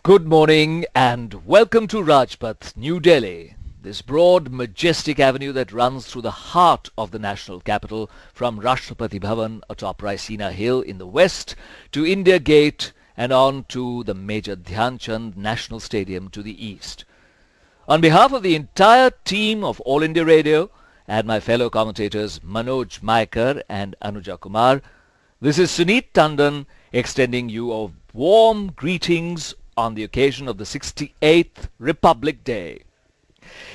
Good morning and welcome to Rajpath, New Delhi. This broad, majestic avenue that runs through the heart of the national capital from Rashtrapati Bhavan atop Raisina Hill in the west to India Gate and on to the Major Dhyan Chand National Stadium to the east. On behalf of the entire team of All India Radio and my fellow commentators Manoj Maikar and Anuja Kumar, this is Suneet Tandon extending you a warm greetings on the occasion of the 68th Republic Day.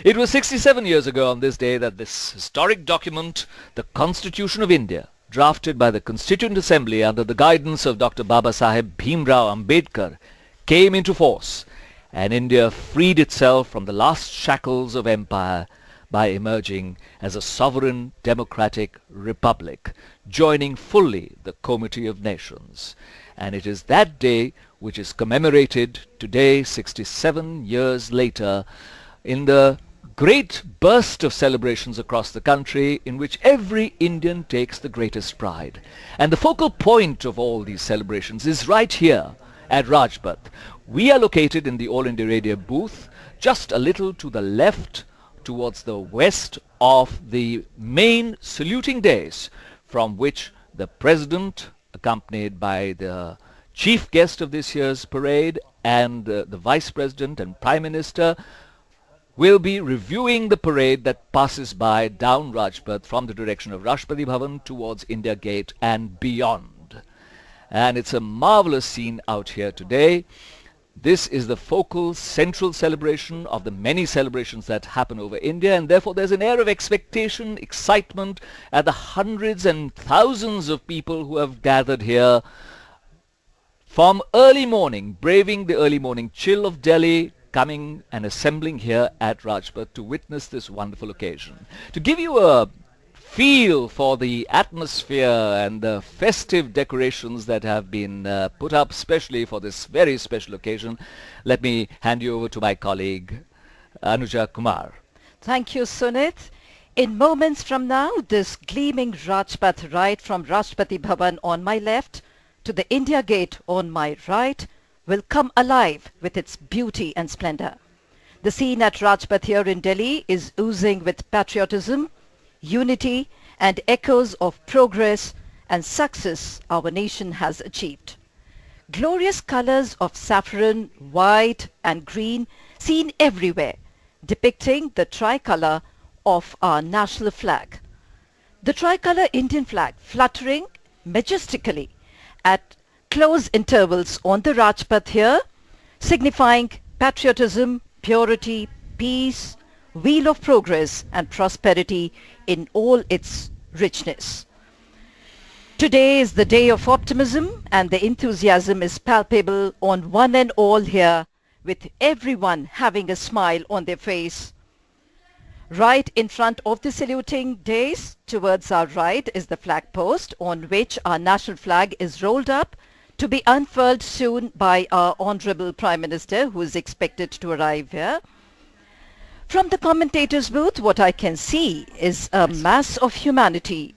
It was 67 years ago on this day that this historic document, the Constitution of India, drafted by the Constituent Assembly under the guidance of Dr. Babasaheb Bhimrao Ambedkar, came into force, and India freed itself from the last shackles of empire by emerging as a sovereign democratic republic, joining fully the Comity of Nations. And it is that day which is commemorated today, 67 years later, in the great burst of celebrations across the country in which every Indian takes the greatest pride. And the focal point of all these celebrations is right here at Rajpath. We are located in the All India Radio booth, just a little to the left towards the west of the main saluting dais, from which the President, accompanied by the chief guest of this year's parade and the Vice President and Prime Minister, will be reviewing the parade that passes by down Rajpath from the direction of Rashtrapati Bhavan towards India Gate and beyond. And it's a marvelous scene out here today. This is the focal central celebration of the many celebrations that happen over India, and therefore there's an air of expectation, excitement at the hundreds and thousands of people who have gathered here from early morning, braving the early morning chill of Delhi, coming and assembling here at Rajpath to witness this wonderful occasion. To give you a feel for the atmosphere and the festive decorations that have been put up specially for this very special occasion, let me hand you over to my colleague Anuja Kumar. Thank you, Sunit. In moments from now, this gleaming Rajpath ride from Rashtrapati Bhavan on my left to the India Gate on my right will come alive with its beauty and splendor. The scene at Rajpath here in Delhi is oozing with patriotism, unity and echoes of progress and success our nation has achieved. Glorious colors of saffron, white and green seen everywhere, depicting the tricolor of our national flag. The tricolor Indian flag fluttering majestically at close intervals on the Rajpath here, signifying patriotism, purity, peace, wheel of progress and prosperity in all its richness. Today is the day of optimism, and the enthusiasm is palpable on one and all here, with everyone having a smile on their face. Right in front of the saluting dais, towards our right, is the flag post on which our national flag is rolled up to be unfurled soon by our Honorable Prime Minister, who is expected to arrive here. From the commentators' booth, what I can see is a mass of humanity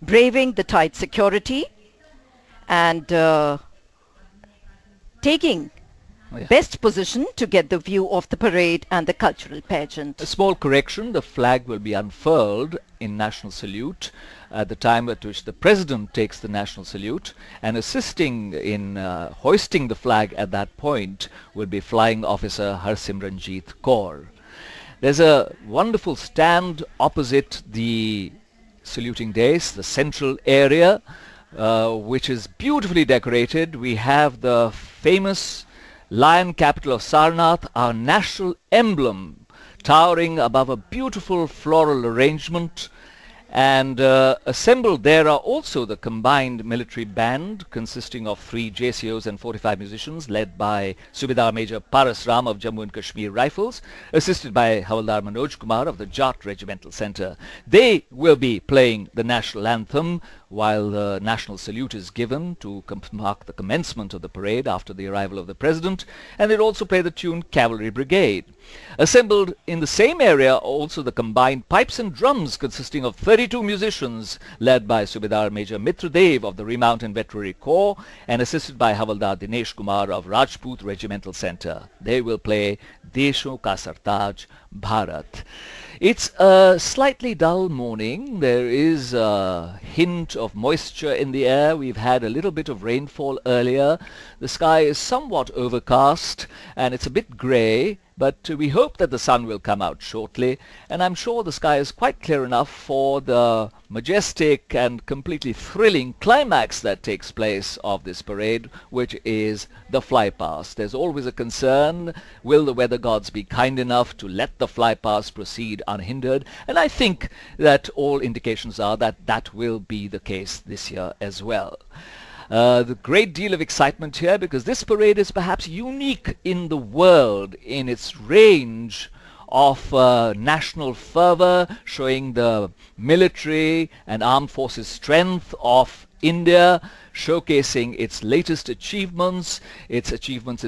braving the tight security and taking best position to get the view of the parade and the cultural pageant. A small correction, the flag will be unfurled in national salute at the time at which the President takes the national salute, and assisting in hoisting the flag at that point will be Flying Officer Harsimranjeet Kaur. There's a wonderful stand opposite the saluting dais, the central area, which is beautifully decorated. We have the famous lion capital of Sarnath, our national emblem, towering above a beautiful floral arrangement. And assembled there are also the combined military band consisting of 3 JCOs and 45 musicians, led by Subedar Major Paras Ram of Jammu and Kashmir Rifles, assisted by Havaldar Manoj Kumar of the Jat Regimental Centre. They will be playing the national anthem while the national salute is given to mark the commencement of the parade after the arrival of the President, and they'll also play the tune Cavalry Brigade. Assembled in the same area also the combined pipes and drums consisting of 32 musicians led by Subedar Major Mitradev of the Remount and Veterinary Corps and assisted by Havaldar Dinesh Kumar of Rajput Regimental Centre. They will play Desho Ka Sartaj Bharat. It's a slightly dull morning. There is a hint of moisture in the air. We've had a little bit of rainfall earlier. The sky is somewhat overcast and it's a bit grey, but we hope that the sun will come out shortly, and I'm sure the sky is quite clear enough for the majestic and completely thrilling climax that takes place of this parade, which is the flypast. There's always a concern, will the weather gods be kind enough to let the flypast proceed unhindered? And I think that all indications are that that will be the case this year as well. The great deal of excitement here because this parade is perhaps unique in the world in its range of national fervor, showing the military and armed forces strength of India, showcasing its latest achievements in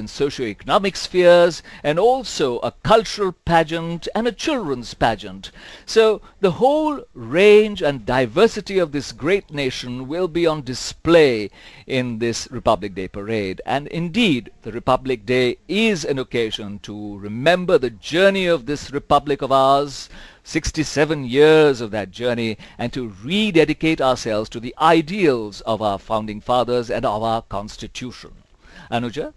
socio-economic spheres, and also a cultural pageant and a children's pageant. So the whole range and diversity of this great nation will be on display in this Republic Day parade. And indeed, the Republic Day is an occasion to remember the journey of this republic of ours, 67 years of that journey, and to rededicate ourselves to the ideals of our founding fathers and of our constitution. Anuja?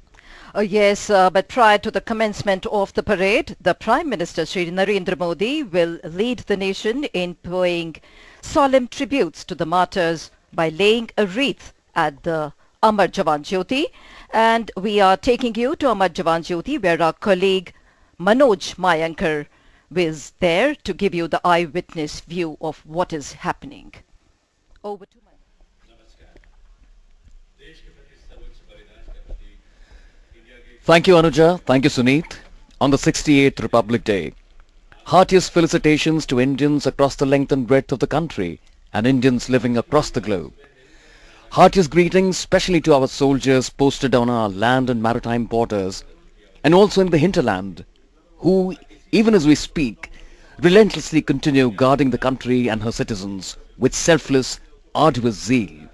Yes, but prior to the commencement of the parade, the Prime Minister Shri Narendra Modi will lead the nation in paying solemn tributes to the martyrs by laying a wreath at the Amar Jawan Jyoti. And we are taking you to Amar Jawan Jyoti, where our colleague Manoj Mayankar is there to give you the eyewitness view of what is happening. Over to Thank you, Anuja. Thank you, Suneet. On the 68th Republic Day, heartiest felicitations to Indians across the length and breadth of the country and Indians living across the globe. Heartiest greetings especially to our soldiers posted on our land and maritime borders and also in the hinterland, who, even as we speak, relentlessly continue guarding the country and her citizens with selfless, arduous zeal.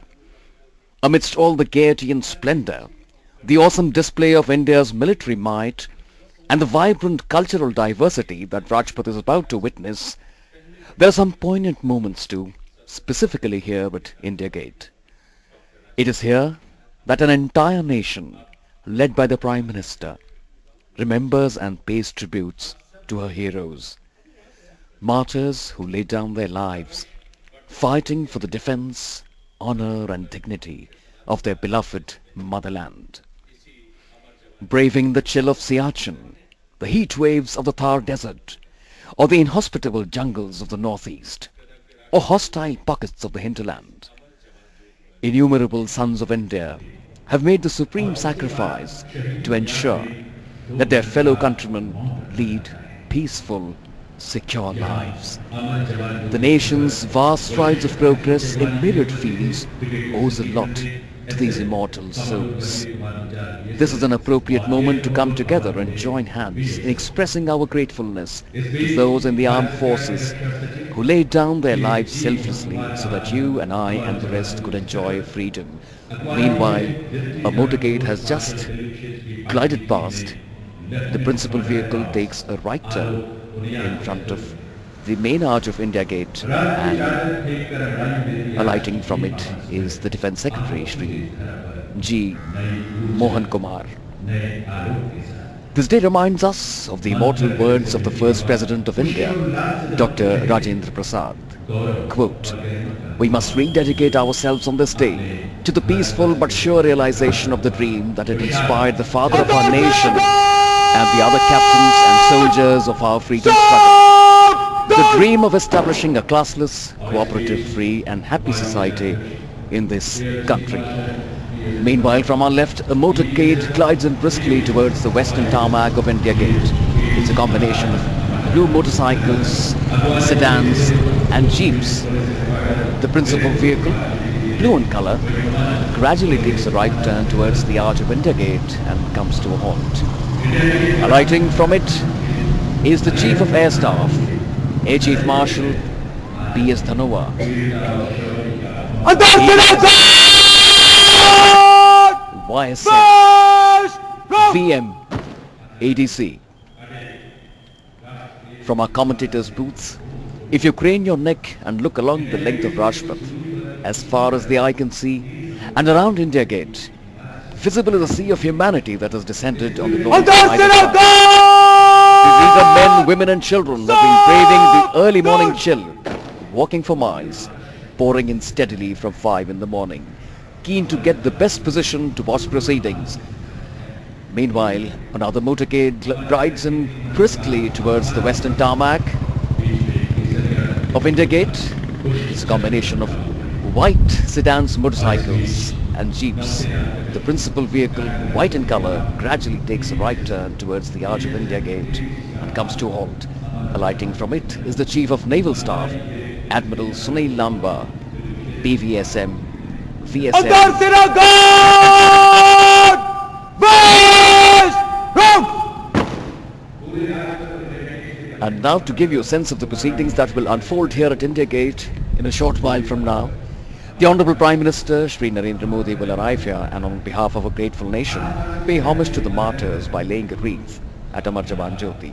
Amidst all the gaiety and splendor, the awesome display of India's military might, and the vibrant cultural diversity that Rajpath is about to witness, there are some poignant moments too, specifically here at India Gate. It is here that an entire nation, led by the Prime Minister, remembers and pays tributes to her heroes, martyrs who laid down their lives, fighting for the defense, honor and dignity of their beloved motherland. Braving the chill of Siachen, the heat waves of the Thar Desert, or the inhospitable jungles of the northeast, or hostile pockets of the hinterland, innumerable sons of India have made the supreme sacrifice to ensure that their fellow countrymen lead peaceful, secure lives. The nation's vast strides of progress in myriad fields owes a lot to these immortal souls. This is an appropriate moment to come together and join hands in expressing our gratefulness to those in the armed forces who laid down their lives selflessly so that you and I and the rest could enjoy freedom. Meanwhile, a motorcade has just glided past. The principal vehicle takes a right turn in front of the main arch of India Gate, and alighting from it is the Defence Secretary, Shri G. Mohan Kumar. This day reminds us of the immortal words of the first President of India, Dr. Rajendra Prasad. Quote, "We must rededicate ourselves on this day to the peaceful but sure realization of the dream that had inspired the father of our nation and the other captains and soldiers of our freedom struggle. The dream of establishing a classless, cooperative, free and happy society in this country." Meanwhile, from our left, a motorcade glides in briskly towards the western tarmac of India Gate. It's a combination of blue motorcycles, sedans and jeeps. The principal vehicle blue in color, gradually takes a right turn towards the arch of India Gate and comes to a halt. Alighting from it is the Chief of Air Staff, Air Chief Marshal B.S. Dhanova. YSM, VM, ADC. From our commentators' booths, if you crane your neck and look along the length of Rajpath, as far as the eye can see, and around India Gate, visible is a sea of humanity that has descended on the north side. These are men, women and children who have been braving the early morning chill, walking for miles, pouring in steadily from 5 in the morning, keen to get the best position to watch proceedings. Meanwhile, another motorcade rides in briskly towards the western tarmac of India Gate. It's a combination of white sedans, motorcycles and jeeps. The principal vehicle, white in color, gradually takes a right turn towards the arch of India Gate and comes to a halt. Alighting from it is the Chief of Naval Staff, Admiral Sunil Lamba, BVSM, VSM. And now to give you a sense of the proceedings that will unfold here at India Gate in a short while from now, the Honorable Prime Minister Shri Narendra Modi will arrive here and on behalf of a grateful nation pay homage to the martyrs by laying a wreath at Amar Jawan Jyoti.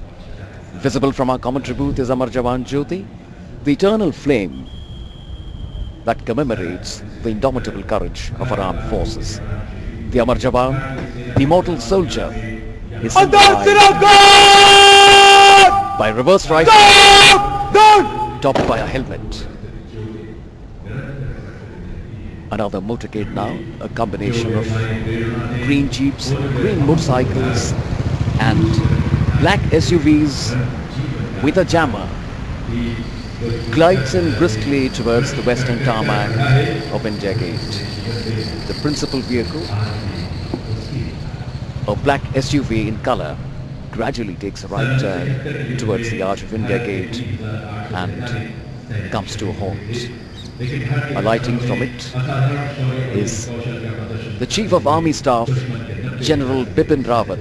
Visible from our commentary booth is Amar Jawan Jyoti, the eternal flame that commemorates the indomitable courage of our armed forces. The Amar Jawan, the immortal soldier, is symbolized by reverse rifle topped by a helmet. Another motorcade now, a combination of green jeeps, green motorcycles and black SUVs with a jammer, glides in briskly towards the western tarmac of India Gate. The principal vehicle, a black SUV in color, gradually takes a right turn towards the arch of India Gate and comes to a halt. Alighting from it is the Chief of Army Staff, General Bipin Rawat,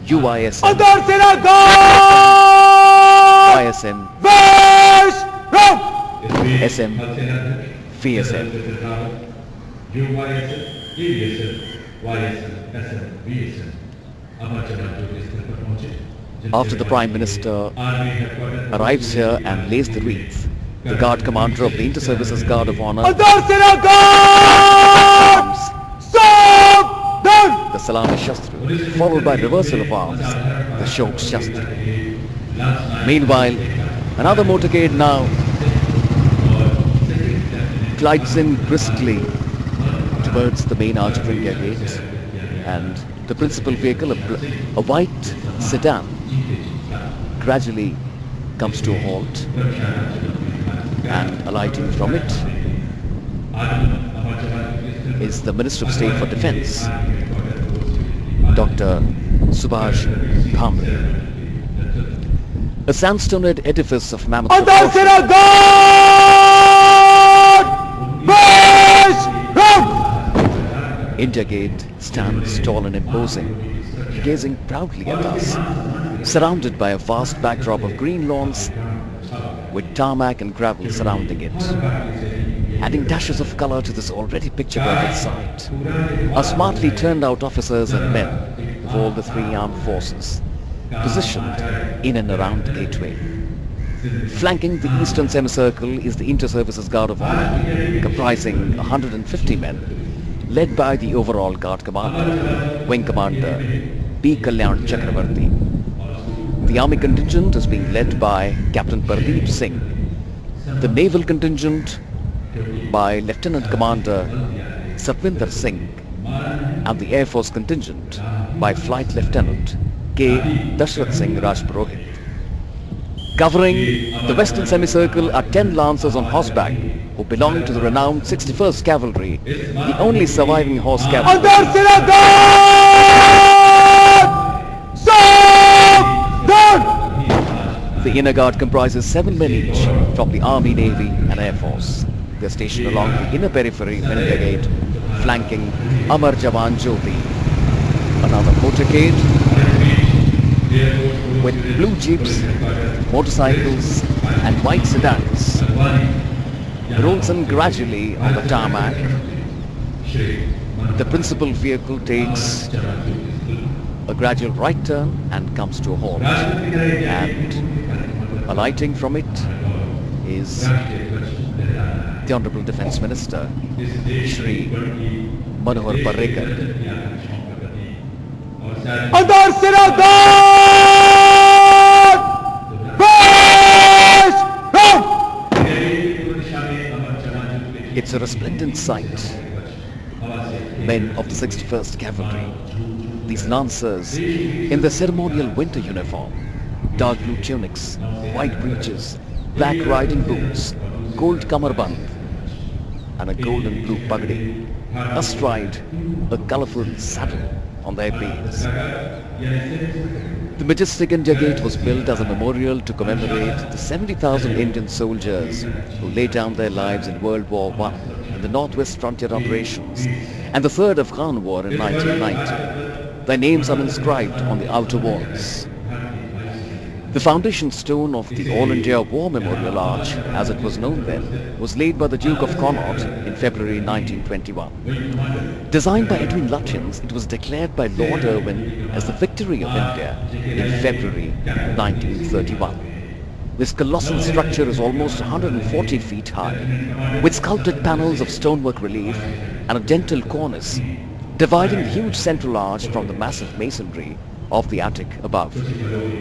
UISM, ISM, SM, VSM. After the Prime Minister arrives here and lays the wreath, the Guard Commander of the Inter-Services Guard of Honor arms the Salami Shastri, followed by reversal of arms, the Shok Shastri. Meanwhile, another motorcade now glides in briskly towards the main arch of India Gate, and the principal vehicle, a white sedan, gradually comes to a halt, and alighting from it is the Minister of State for Defence, Dr. Subhash Bhamre. A sandstone edifice of mammoth proportions. India Gate stands tall and imposing, gazing proudly at us, surrounded by a vast backdrop of green lawns with tarmac and gravel surrounding it. Adding dashes of color to this already picture-perfect sight are smartly turned out officers and men of all the three armed forces, positioned in and around the gateway. Flanking the eastern semicircle is the Inter-Services Guard of Honor, comprising 150 men, led by the overall Guard Commander, Wing Commander B. Kalyan Chakravarti. The Army contingent is being led by Captain Pardeep Singh, the Naval contingent by Lieutenant Commander Satvinder Singh, and the Air Force contingent by Flight Lieutenant K. Dashrath Singh Rajpurohit. Covering the western semicircle are 10 lancers on horseback who belong to the renowned 61st Cavalry, the only surviving horse cavalry. The inner guard comprises 7 men each from the Army, Navy and Air Force. They're stationed along the inner periphery of India Gate, flanking Amar Jawan Jyoti. Another motorcade with blue jeeps, motorcycles and white sedans rolls in gradually on the tarmac. The principal vehicle takes a gradual right turn and comes to a halt, and alighting from it is the Honorable Defence Minister, Shri Manohar Parrikar. अंदर सिरादार पेश रोक It's a resplendent sight. Men of the 61st Cavalry, these lancers in their ceremonial winter uniform, dark blue tunics, white breeches, black riding boots, gold kamarband and a golden blue pagadi, astride a colourful saddle on their beams. The majestic India Gate was built as a memorial to commemorate the 70,000 Indian soldiers who laid down their lives in World War I in the Northwest Frontier Operations and the Third Afghan War in 1990. Their names are inscribed on the outer walls. The foundation stone of the All India War Memorial Arch, as it was known then, was laid by the Duke of Connaught in February 1921. Designed by Edwin Lutyens, it was declared by Lord Irwin as the victory of India in February 1931. This colossal structure is almost 140 feet high, with sculpted panels of stonework relief and a dentil cornice, dividing the huge central arch from the massive masonry of the attic above.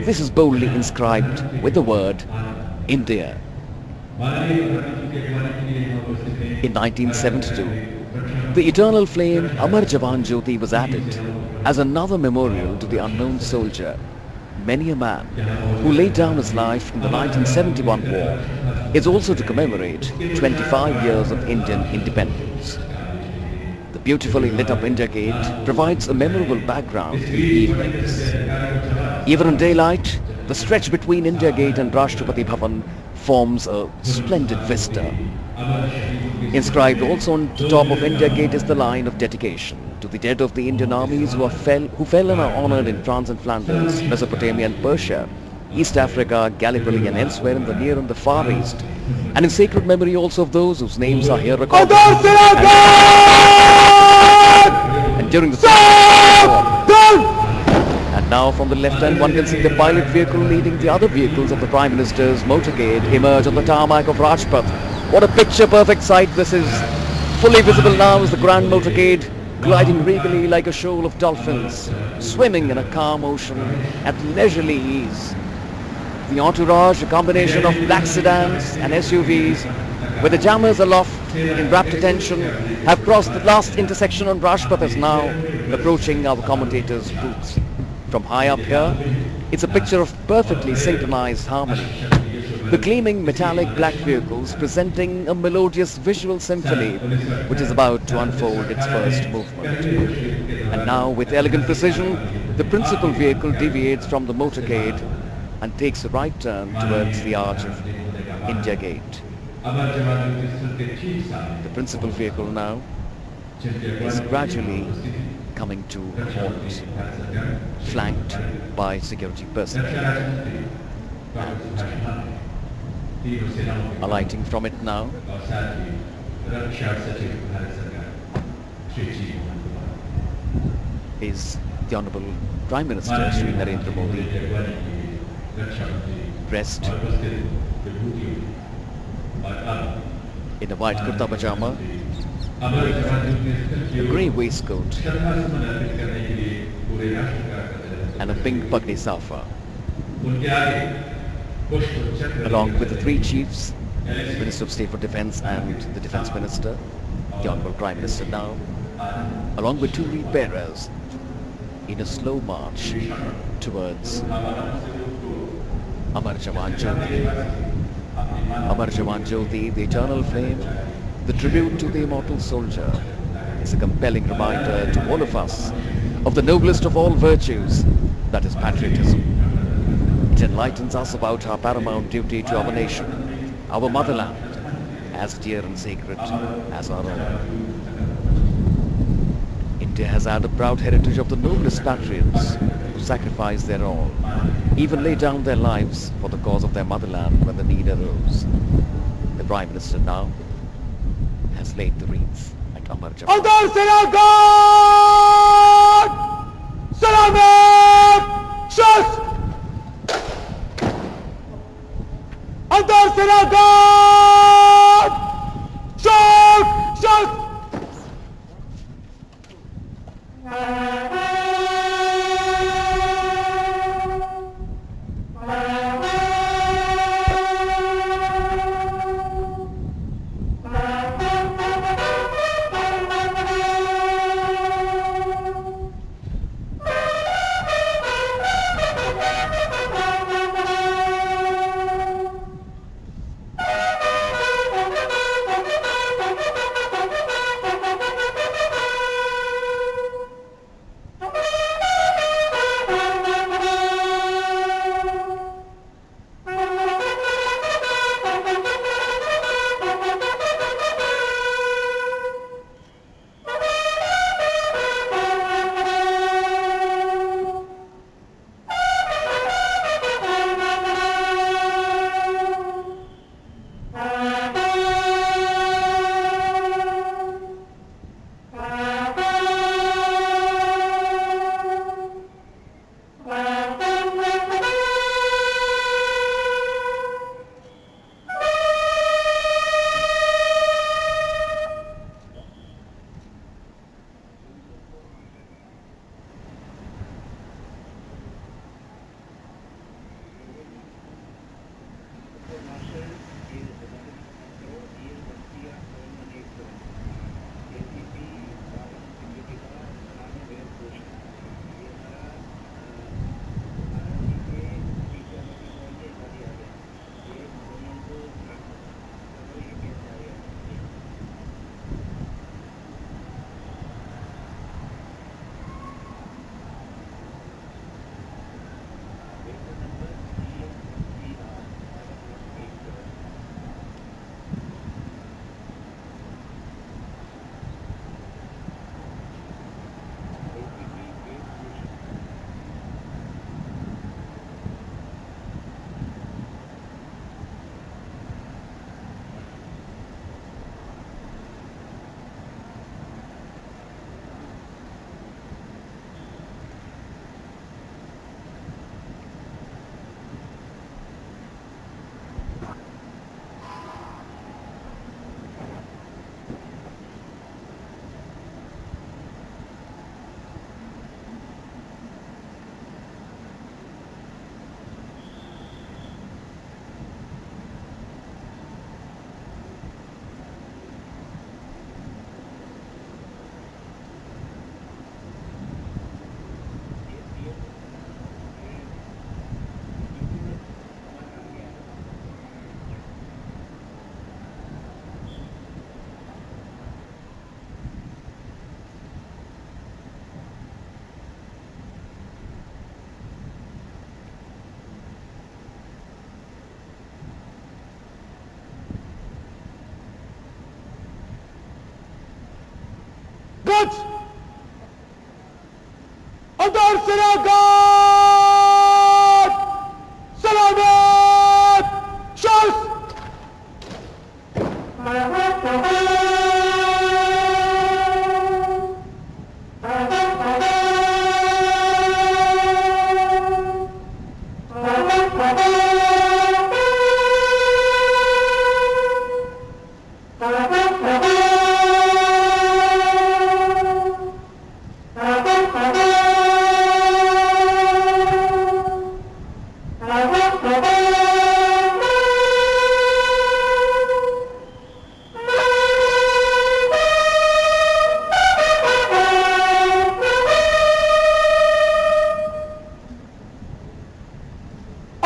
This is boldly inscribed with the word India. In 1972, the eternal flame Amar Jawan Jyoti was added as another memorial to the unknown soldier, many a man who laid down his life in the 1971 war. It's also to commemorate 25 years of Indian independence. The beautifully lit up India Gate provides a memorable background in the evenings. Even in daylight, the stretch between India Gate and Rashtrapati Bhavan forms a splendid vista. Inscribed also on the top of India Gate is the line of dedication to the dead of the Indian armies who fell and are honoured in France and Flanders, Mesopotamia and Persia, East Africa, Gallipoli and elsewhere in the near and the far east, and in sacred memory also of those whose names are here recorded. And during the and now from the left hand one can see the pilot vehicle leading the other vehicles of the Prime Minister's motorcade emerge on the tarmac of Rajpath. What a picture perfect sight this is. Fully visible now is the grand motorcade gliding regally like a shoal of dolphins, swimming in a calm ocean at leisurely ease. The entourage, a combination of black sedans and SUVs, with the jammers aloft in rapt attention, have crossed the last intersection on Rajpath as now approaching our commentators' booths. From high up here, it's a picture of perfectly synchronized harmony. The gleaming metallic black vehicles presenting a melodious visual symphony which is about to unfold its first movement. And now, with elegant precision, the principal vehicle deviates from the motorcade and takes a right turn towards the arch of India Gate. The principal vehicle now is gradually coming to a halt, flanked by security personnel. And alighting from it now is the Honorable Prime Minister Shri Narendra Modi, dressed in a white kurta pajama, a grey waistcoat and a pink pagdi safa. Along with the three chiefs, Minister of State for Defence and the Defence Minister, the Honourable Prime Minister now, along with two reed bearers, in a slow march towards Amar Jawan Jyoti. Amar Jawan Jyoti, the eternal flame, the tribute to the immortal soldier, is a compelling reminder to all of us of the noblest of all virtues, that is patriotism. It enlightens us about our paramount duty to our nation, our motherland, as dear and sacred as our own. India has had a proud heritage of the noblest patriots who sacrificed their all, even laid down their lives for the cause of their motherland when the need arose. The Prime Minister now has laid the wreath at Amar Jawan. अंतर सेनागार सलामत शस्त्र अंतर सेनागार शस्त्र Guts! अंतर सेनागार सलामत शस्त्र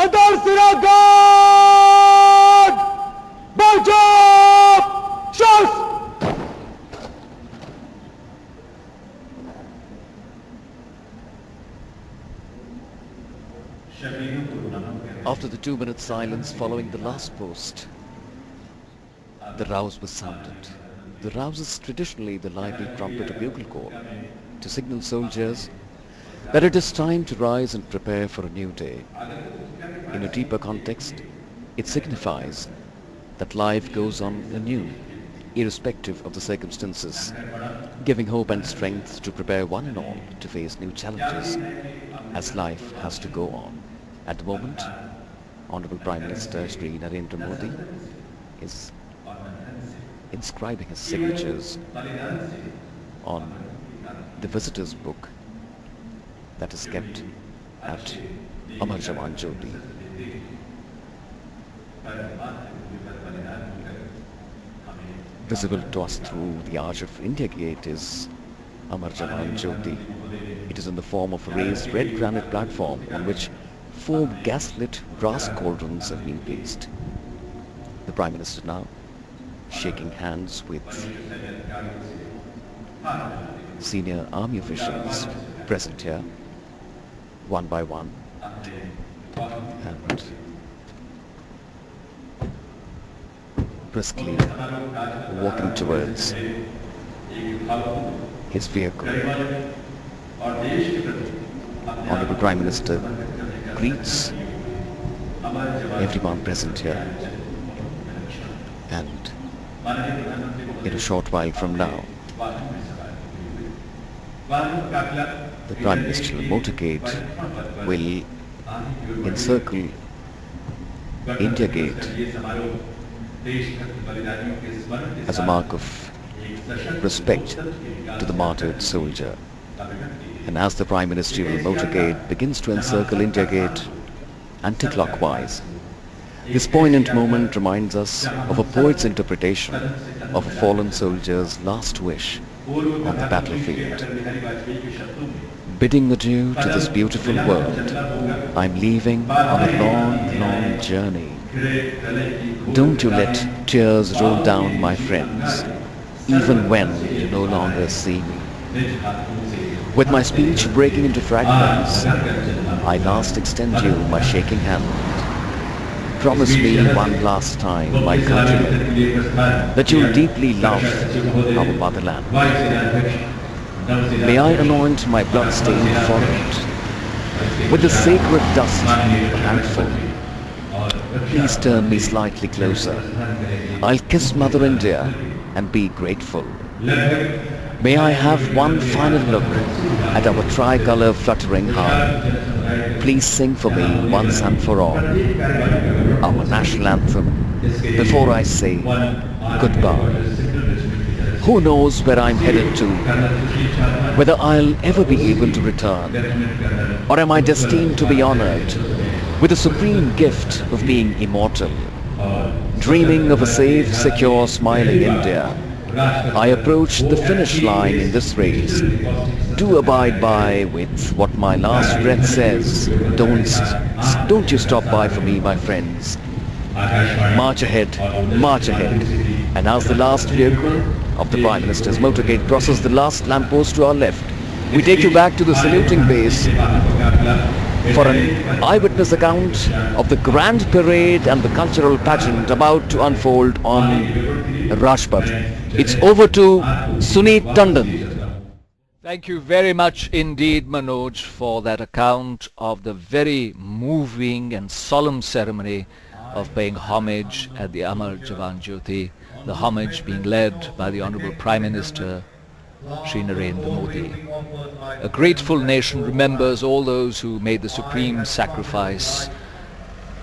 अंतर सेनागार Pageant शस्त्र After the 2-minute silence following the last post, The rouse was sounded. The rouse is traditionally the lively trumpet or bugle call to signal soldiers that it is time to rise and prepare for a new day. In a deeper context, it signifies that life goes on anew, irrespective of the circumstances, giving hope and strength to prepare one and all to face new challenges as life has to go on. At the moment, Honorable Prime Minister Shri Narendra Modi is inscribing his signatures on the visitors book that is kept at Amar Jawan Jyoti. Visible to us through the arch of India Gate is Amar Jawan Jyoti. It is in the form of a raised red granite platform on which 4 gas-lit brass cauldrons have been placed. The Prime Minister now shaking hands with senior army officials present here, one by one, and briskly walking towards his vehicle. Honorable Prime Minister greets everyone present here, and in a short while from now, the Prime Ministerial motorcade will encircle India Gate as a mark of respect to the martyred soldier. And as the Prime Ministerial motorcade begins to encircle India Gate anti-clockwise, this poignant moment reminds us of a poet's interpretation of a fallen soldier's last wish on the battlefield. Bidding adieu to this beautiful world, I'm leaving on a long, long journey. Don't you let tears roll down, my friends, even when you no longer see me. With my speech breaking into fragments, I last extend you my shaking hand. Promise me one last time, my countrymen, that you'll deeply love our motherland. May I anoint my blood-stained forehead with the sacred dust of a handful. Please turn me slightly closer. I'll kiss Mother India and be grateful. May I have one final look at our tricolour fluttering high. Please sing for me once and for all our national anthem before I say goodbye. Who knows where I'm headed to, whether I'll ever be able to return, or am I destined to be honoured with the supreme gift of being immortal? Dreaming of a safe, secure, smiling India, I approach the finish line in this race. Do abide by with what my last breath says. Don't you stop by for me, my friends. March ahead, march ahead. And as the last vehicle of the Prime Minister's motorcade crosses the last lamppost to our left, we take you back to the saluting base for an eyewitness account of the grand parade and the cultural pageant about to unfold on Rajpath. It's over to Suneet Tandon. Thank you very much indeed, Manoj, for that account of the very moving and solemn ceremony of paying homage at the Amar Jawan Jyoti, the homage being led by the Honourable Prime Minister Shri Narendra Modi. A grateful nation remembers all those who made the supreme sacrifice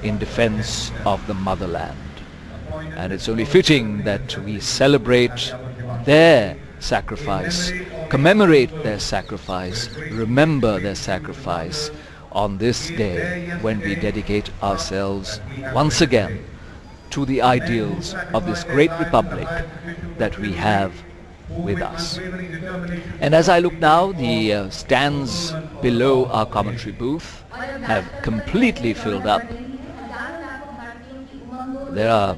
in defense of the motherland. And it's only fitting that we celebrate their sacrifice, commemorate their sacrifice, remember their sacrifice on this day when we dedicate ourselves once again to the ideals of this great republic that we have with us. And as I look now, the stands below our commentary booth have completely filled up. There are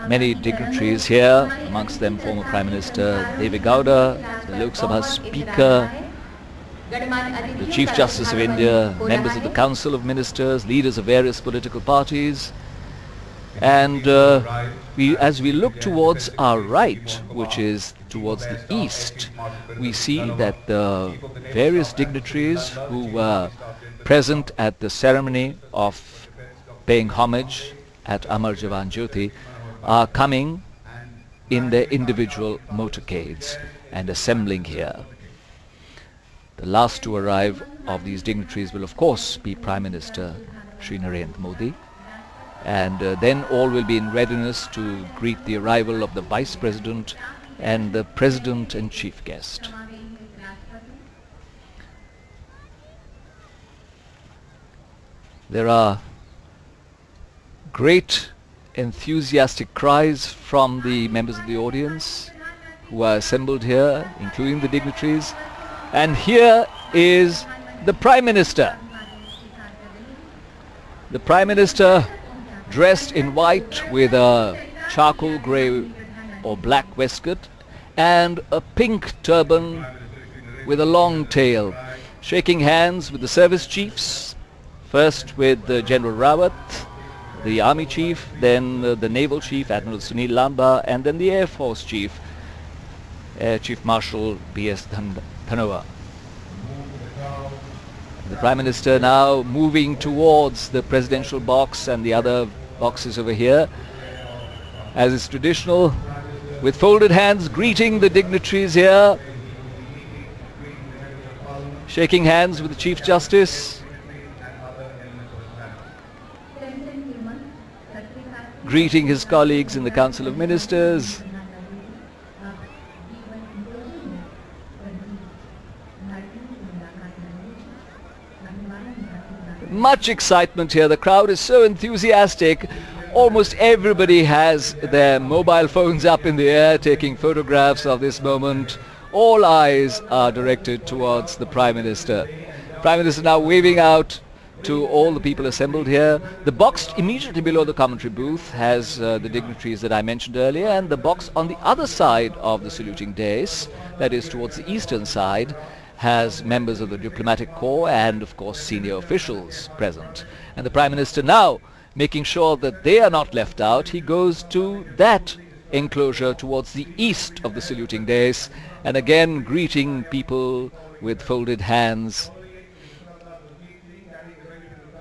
many dignitaries here, amongst them former Prime Minister Deve Gowda, the Lok Sabha Speaker, the Chief Justice of India, members of the Council of Ministers, leaders of various political parties, And as we look towards our right, which is towards the east, we see that the various dignitaries who were present at the ceremony of paying homage at Amar Jawan Jyoti are coming in their individual motorcades and assembling here. The last to arrive of these dignitaries will of course be Prime Minister Shri Narendra Modi, and then all will be in readiness to greet the arrival of the Vice President and the President and Chief Guest. There are great enthusiastic cries from the members of the audience who are assembled here, including the dignitaries. And here is the Prime Minister. The Prime Minister dressed in white with a charcoal grey or black waistcoat and a pink turban with a long tail, shaking hands with the service chiefs, first with General Rawat, the Army Chief, then the Naval Chief, Admiral Sunil Lamba, and then the Air Force Chief, Air Chief Marshal B.S. Dhanoa. The Prime Minister now moving towards the presidential box and the other boxes over here, as is traditional, with folded hands greeting the dignitaries here, shaking hands with the Chief Justice, greeting his colleagues in the Council of Ministers. Much excitement here. The crowd is so enthusiastic. Almost everybody has their mobile phones up in the air taking photographs of this moment. All eyes are directed towards the Prime Minister. Prime Minister now waving out to all the people assembled here. The box immediately below the commentary booth has the dignitaries that I mentioned earlier, and the box on the other side of the saluting dais, that is towards the eastern side, has members of the diplomatic corps and of course senior officials present. And the Prime Minister now making sure that they are not left out, he goes to that enclosure towards the east of the saluting dais and again greeting people with folded hands,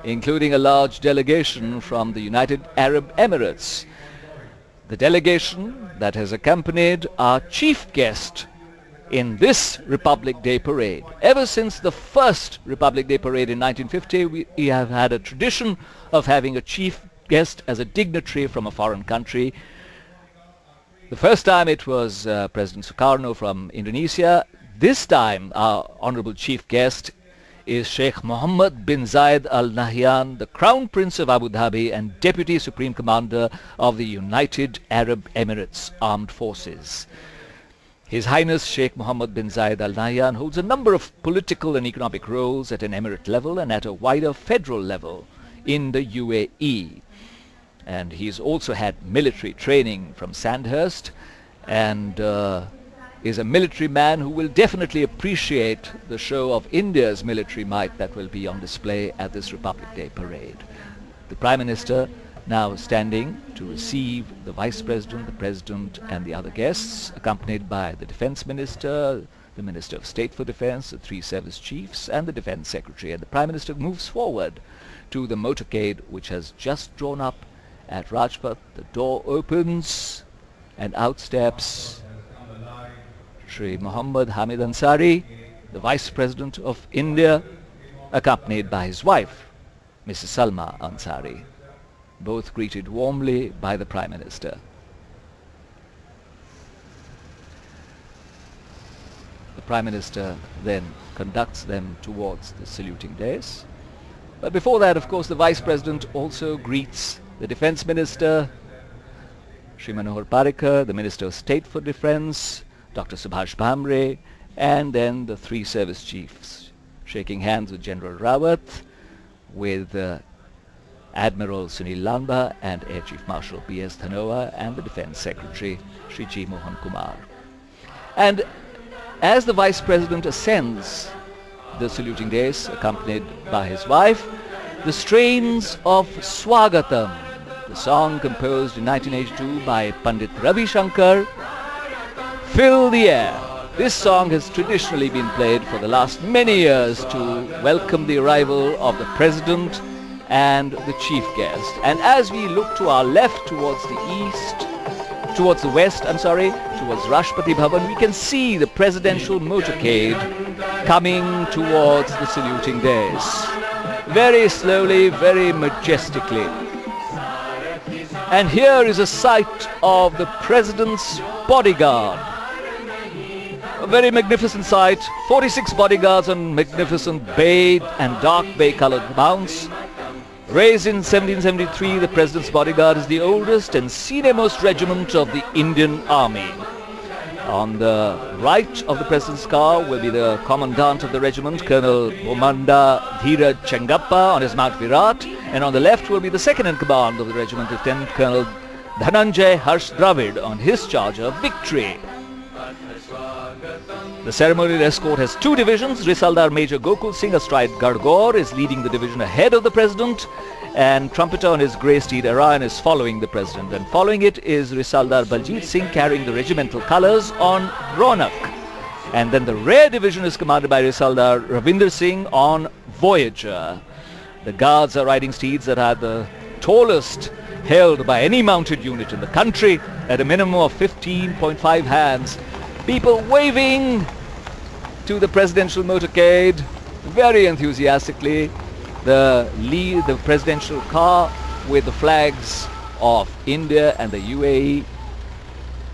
including a large delegation from the United Arab Emirates. The delegation that has accompanied our chief guest in this Republic Day parade. Ever since the first Republic Day parade in 1950, we have had a tradition of having a chief guest as a dignitary from a foreign country. The first time it was President Sukarno from Indonesia. This time our honorable chief guest is Sheikh Mohammed bin Zayed Al Nahyan, the Crown Prince of Abu Dhabi and Deputy Supreme Commander of the United Arab Emirates Armed Forces. His Highness Sheikh Mohammed bin Zayed Al Nahyan holds a number of political and economic roles at an emirate level and at a wider federal level in the UAE. And he's also had military training from Sandhurst and is a military man who will definitely appreciate the show of India's military might that will be on display at this Republic Day parade. The Prime Minister now standing to receive the Vice President, the President and the other guests, accompanied by the Defence Minister, the Minister of State for Defence, the three service chiefs and the Defence Secretary. And the Prime Minister moves forward to the motorcade which has just drawn up at Rajpath. The door opens and out steps Shri Muhammad Hamid Ansari, the Vice President of India, accompanied by his wife, Mrs. Salma Ansari, both greeted warmly by the Prime Minister. The Prime Minister then conducts them towards the saluting dais. But before that, of course, the Vice President also greets the Defence Minister, Shri Manohar Parrikar, the Minister of State for Defence, Dr. Subhash Bhamre, and then the three service chiefs, shaking hands with General Rawat, with Admiral Sunil Lamba and Air Chief Marshal B.S. Dhanoa and the Defence Secretary, Shri G. Mohan Kumar. And as the Vice President ascends the saluting dais, accompanied by his wife, the strains of Swagatam, the song composed in 1982 by Pandit Ravi Shankar, Fill the Air. This song has traditionally been played for the last many years to welcome the arrival of the President and the Chief Guest. And as we look to our left towards the west, towards Rashtrapati Bhavan, we can see the presidential motorcade coming towards the saluting dais. Very slowly, very majestically. And here is a sight of the President's bodyguard. A very magnificent sight. 46 bodyguards on magnificent bay and dark bay colored mounts. Raised in 1773, the President's bodyguard is the oldest and senior-most regiment of the Indian Army. On the right of the President's car will be the Commandant of the regiment, Colonel Bomanda Dhira Chengappa on his Mount Virat, and on the left will be the second-in-command of the regiment, Lieutenant Colonel Dhananjay Harsh Dravid on his charger, Victory. The ceremonial escort has two divisions. Risaldar Major Gokul Singh astride Gargaur is leading the division ahead of the President, and trumpeter on his grey steed Arayan is following the President. And following it is Risaldar Baljit Singh carrying the regimental colours on Ronak. And then the rear division is commanded by Risaldar Ravinder Singh on Voyager. The guards are riding steeds that are the tallest held by any mounted unit in the country at a minimum of 15.5 hands. People waving to the presidential motorcade very enthusiastically. The presidential car with the flags of India and the UAE,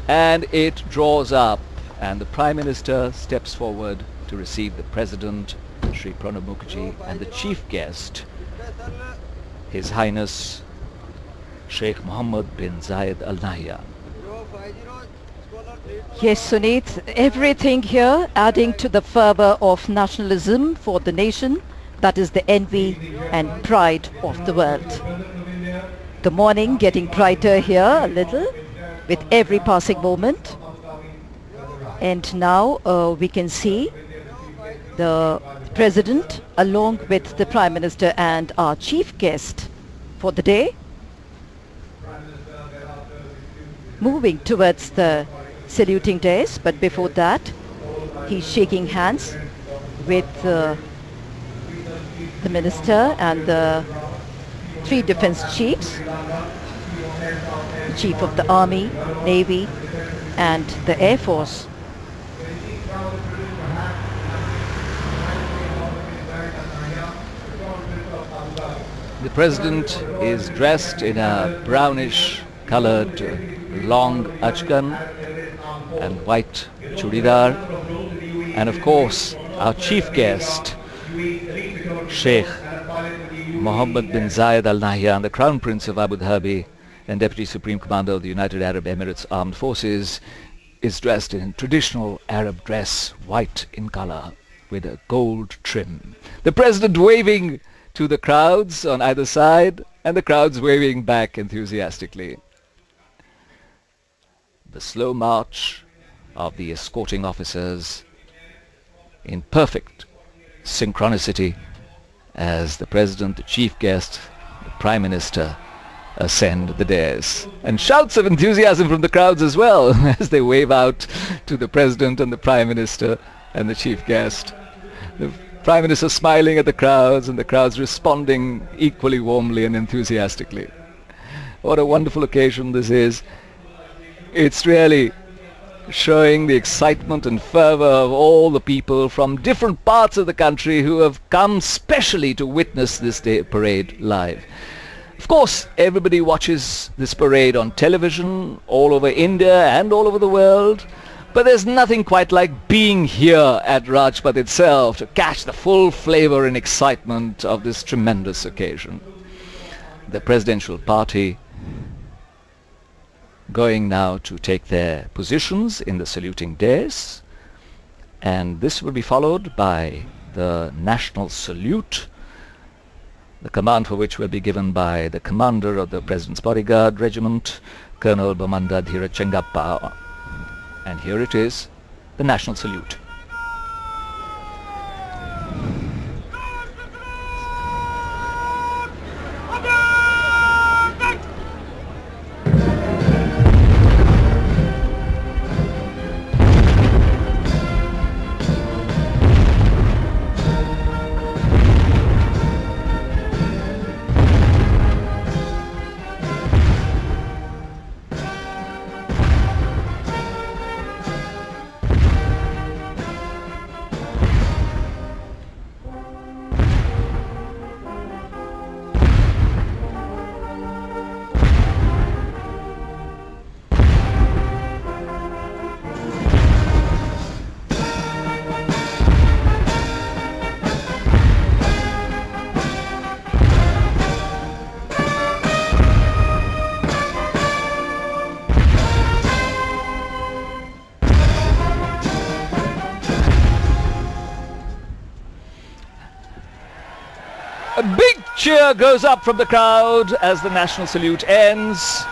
and it draws up, and the Prime Minister steps forward to receive the President, Shri Pranab Mukherjee, and the chief guest, His Highness Sheikh Mohammed bin Zayed Al Nahyan. Yes, Sunit, everything here adding to the fervour of nationalism for the nation, that is the envy and pride of the world. The morning getting brighter here a little with every passing moment. And now we can see the President along with the Prime Minister and our chief guest for the day moving towards the saluting dais, but before that he's shaking hands with the Minister and the three defense chiefs, the Chief of the Army, Navy and the Air Force. The President is dressed in a brownish coloured long achkan and white churidar, and of course our chief guest, Sheikh Mohammed bin Zayed Al Nahyan, the Crown Prince of Abu Dhabi and Deputy Supreme Commander of the United Arab Emirates Armed Forces, is dressed in traditional Arab dress, white in colour with a gold trim. The President waving to the crowds on either side, and the crowds waving back enthusiastically. The slow march of the escorting officers in perfect synchronicity as the President, the Chief Guest, the Prime Minister ascend the dais. And shouts of enthusiasm from the crowds as well as they wave out to the President and the Prime Minister and the Chief Guest. The Prime Minister smiling at the crowds and the crowds responding equally warmly and enthusiastically. What a wonderful occasion this is. It's really showing the excitement and fervour of all the people from different parts of the country who have come specially to witness this day parade live. Of course, everybody watches this parade on television all over India and all over the world, but there's nothing quite like being here at Rajpath itself to catch the full flavour and excitement of this tremendous occasion. The presidential party going now to take their positions in the saluting dais, and this will be followed by the national salute, the command for which will be given by the commander of the President's Bodyguard Regiment, Colonel Bomanda Dhira Chengappa. And here it is, the national salute. cheer goes up from the crowd as the national salute ends.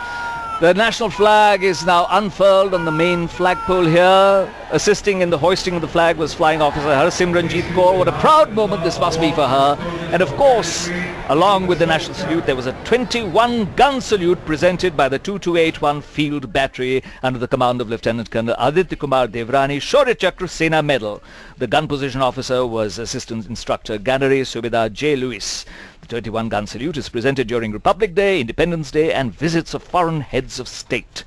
The national flag is now unfurled on the main flagpole here. Assisting in the hoisting of the flag was Flying Officer Harsimranjit Kaur. What a proud moment this must be for her. And of course, along with the national salute, there was a 21-gun salute presented by the 2281 Field Battery under the command of Lieutenant Colonel Aditya Kumar Devrani, Shaurya Chakra Sena Medal. The gun position officer was Assistant Instructor Gunnery Subedar J. Lewis. The 21-gun salute is presented during Republic Day, Independence Day and visits of foreign heads of state.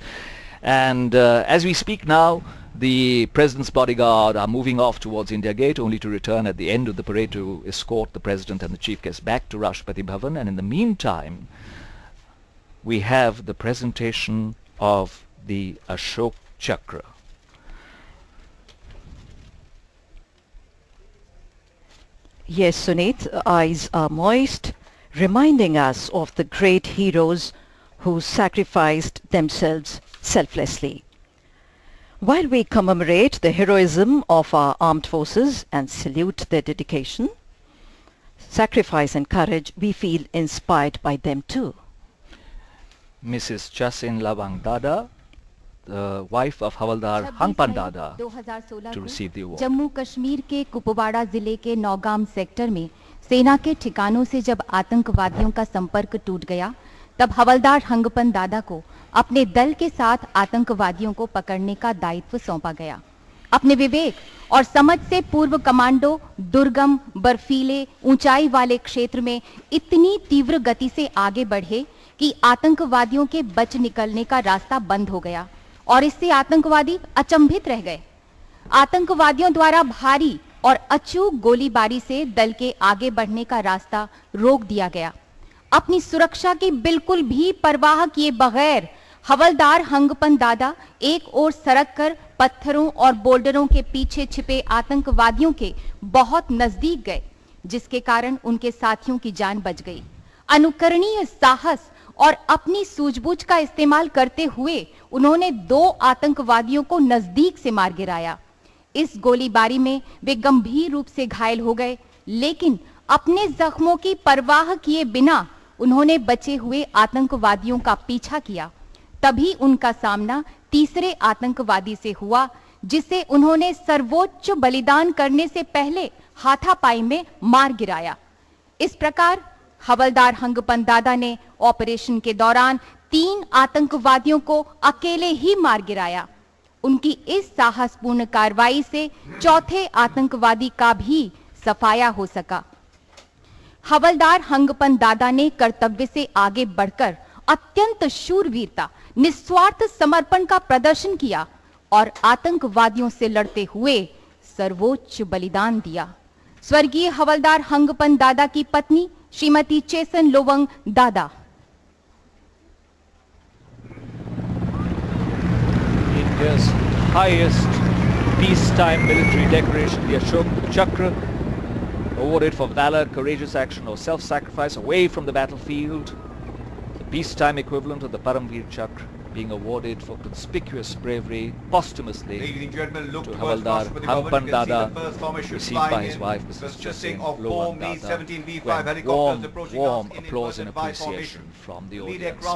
And as we speak now, the President's bodyguard are moving off towards India Gate, only to return at the end of the parade to escort the President and the Chief Guest back to Rashtrapati Bhavan. And in the meantime, we have the presentation of the Ashok Chakra. Yes, Sunit, eyes are moist, reminding us of the great heroes who sacrificed themselves selflessly. While we commemorate the heroism of our armed forces and salute their dedication, sacrifice and courage, we feel inspired by them too. Mrs. Chasin Labang Dada, the wife of Havaldar Hangpan Dada, 2016 to receive the award. Jammu Kashmir के कुपवाड़ा जिले के Nowgam sector में सेना के ठिकानों से जब आतंकवादियों का संपर्क टूट गया, तब हवलदार हंगपन दादा को अपने दल के साथ आतंकवादियों को पकड़ने का दायित्व सौंपा गया। अपने विवेक और समझ से पूर्व कमांडो दुर्गम, बर्फीले, ऊंचाई वाले क्षेत्र में इतनी तीव्र गति से आगे बढ़े कि आतंकवादियों के बच निकलने का रास्ता बंद हो गया और इससे आतंकवादी अचंभित रह गए। आतंकवादियों द्वारा भारी और अचूक गोलीबारी से दल के आगे बढ़ने का रास्ता रोक दिया गया। अपनी सुरक्षा की बिल्कुल भी परवाह किए बगैर हवलदार हंगपन दादा एक ओर सरक कर पत्थरों और बोल्डरों के पीछे छिपे आतंकवादियों के बहुत नजदीक गए, जिसके कारण उनके साथियों की जान बच गई। अनुकरणीय साहस और अपनी सूझबूझ का इस्तेमाल करते हुए उन्होंने 2 आतंकवादियों को नजदीक से मार गिराया। इस गोलीबारी में वे गंभीर रूप से घायल हो गए, लेकिन अपने जख्मों की परवाह किए बिना उन्होंने बचे हुए आतंकवादियों का पीछा किया। तभी उनका सामना तीसरे आतंकवादी से हुआ, जिसे उन्होंने सर्वोच्च बलिदान करने से पहले हाथापाई में मार गिराया। इस प्रकार हवलदार हंगपन दादा ने ऑपरेशन के दौरान 3 आतंकवादियों को अकेले ही मार गिराया। उनकी इस साहसपूर्ण कार्रवाई से चौथे आतंकवादी का भी सफाया हो सका। हवलदार हंगपन दादा ने कर्तव्य से आगे बढ़कर अत्यंत शूरवीरता, निस्वार्थ समर्पण का प्रदर्शन किया और आतंकवादियों से लड़ते हुए सर्वोच्च बलिदान दिया। स्वर्गीय हवलदार हंगपन दादा की पत्नी श्रीमती चेसन लोवंग दादा। India's highest peacetime military decoration, the Ashok Chakra, awarded for valor, courageous action or self-sacrifice away from the battlefield. The peacetime equivalent of the Paramveer Chakra being awarded for conspicuous bravery posthumously to Havaldar Hangpan Dada, received by his wife Mrs. Chasin Lowan Dada, when warm applause and appreciation from the audience.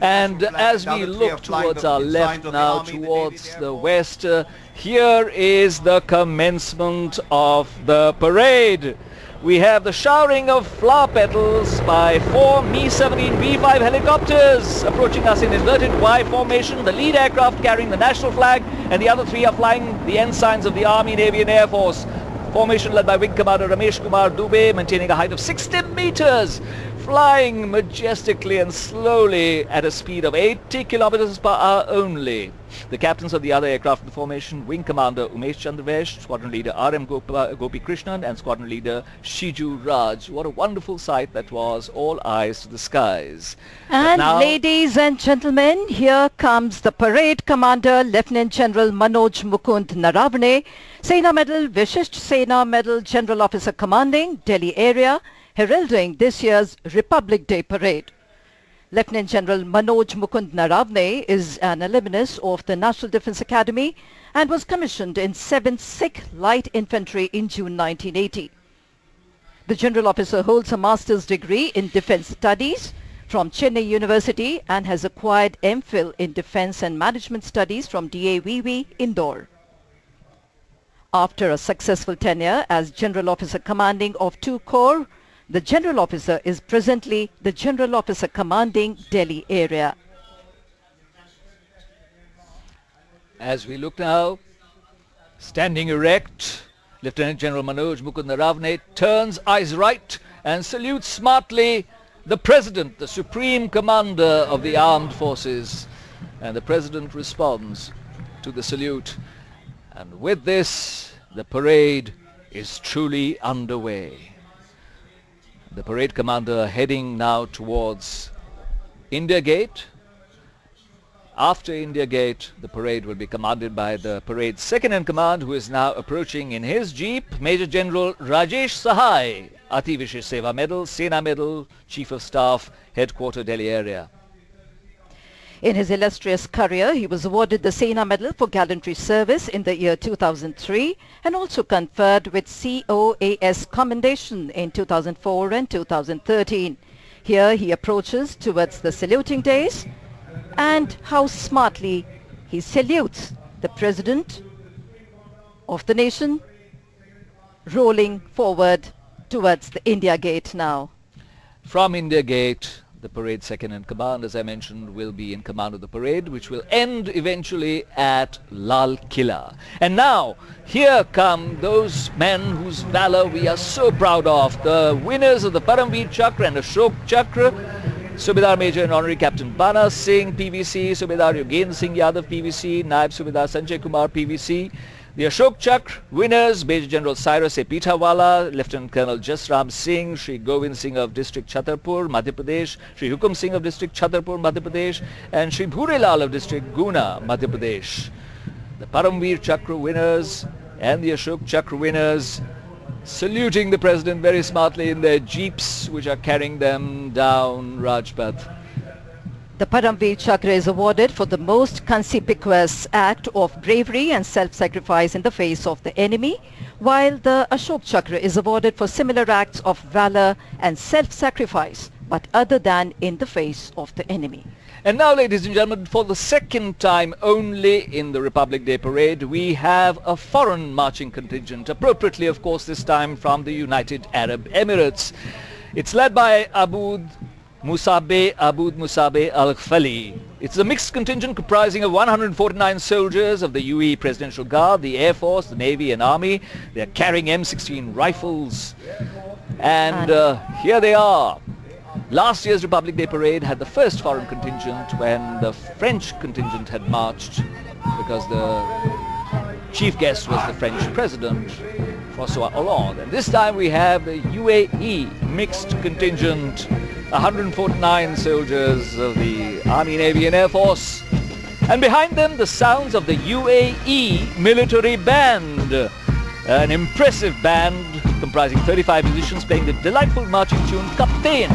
And as we look towards our left now, towards the west, here is the commencement of the parade. We have the showering of flower petals by 4 Mi-17 V5 helicopters approaching us in inverted Y formation, the lead aircraft carrying the national flag, and the other 3 are flying the ensigns of the Army, Navy and Air Force. Formation led by Wing Commander Ramesh Kumar Dubey, maintaining a height of 60 meters, flying majestically and slowly at a speed of 80 kilometers per hour only. The captains of the other aircraft in the formation, Wing Commander Umesh Chandravesh, Squadron Leader R.M. Gopi Krishnan and Squadron Leader Shiju Raj. What a wonderful sight that was, all eyes to the skies. And now, ladies and gentlemen, here comes the parade commander, Lieutenant General Manoj Mukund Naravane, Sena Medal, Vishisht Sena Medal, General Officer Commanding, Delhi Area, heralding this year's Republic Day Parade. Lieutenant General Manoj Mukund Naravane is an alumnus of the National Defence Academy and was commissioned in 7th Sikh Light Infantry in June 1980. The General Officer holds a master's degree in Defence Studies from Chennai University and has acquired MPhil in Defence and Management Studies from DAVV, Indore. After a successful tenure as General Officer Commanding of 2 Corps, the General Officer is presently the General Officer Commanding Delhi area. As we look now, standing erect, Lieutenant General Manoj Mukund Naravne turns eyes right and salutes smartly the President, the Supreme Commander of the Armed Forces. And the President responds to the salute. And with this, the parade is truly underway. The parade commander heading now towards India Gate. After India Gate, the parade will be commanded by the parade's second-in-command, who is now approaching in his jeep, Major General Rajesh Sahai, Ati Vishesh Seva Medal, Sena Medal, Chief of Staff, Headquarter Delhi area. In his illustrious career, he was awarded the Sena Medal for gallantry service in the year 2003 and also conferred with COAS commendation in 2004 and 2013. Here he approaches towards the saluting days, and how smartly he salutes the President of the nation, rolling forward towards the India Gate now. From India Gate, the parade second-in-command, as I mentioned, will be in command of the parade, which will end eventually at Lal Killa. And now, here come those men whose valor we are so proud of, the winners of the Paramveer Chakra and Ashok Chakra, Subedar Major and Honorary Captain Bana Singh, PVC, Subedar Yogendra Singh Yadav, PVC, Naib Subedar Sanjay Kumar, PVC. The Ashok Chakra winners, Major General Cyrus A. Pitawala, Lieutenant Colonel Jasram Singh, Shri Govind Singh of District Chhatarpur, Madhya Pradesh, Shri Hukum Singh of District Chhatarpur, Madhya Pradesh, and Shri Bhurelal of District Guna, Madhya Pradesh. The Paramveer Chakra winners and the Ashok Chakra winners saluting the President very smartly in their jeeps, which are carrying them down Rajpath. The Paramveer Chakra is awarded for the most conspicuous act of bravery and self-sacrifice in the face of the enemy, while the Ashok Chakra is awarded for similar acts of valor and self-sacrifice, but other than in the face of the enemy. And now, ladies and gentlemen, for the second time only in the Republic Day Parade, we have a foreign marching contingent, appropriately, of course, this time from the United Arab Emirates. It's led by Aboud Musabe Al-Khfali. It's a mixed contingent comprising of 149 soldiers of the UAE Presidential Guard, the Air Force, the Navy and Army. They're carrying M16 rifles. And here they are. Last year's Republic Day Parade had the first foreign contingent when the French contingent had marched, because the chief guest was the French President, François Hollande. And this time we have the UAE mixed contingent, 149 soldiers of the Army, Navy and Air Force. And behind them, the sounds of the UAE military band, an impressive band comprising 35 musicians playing the delightful marching tune Captain.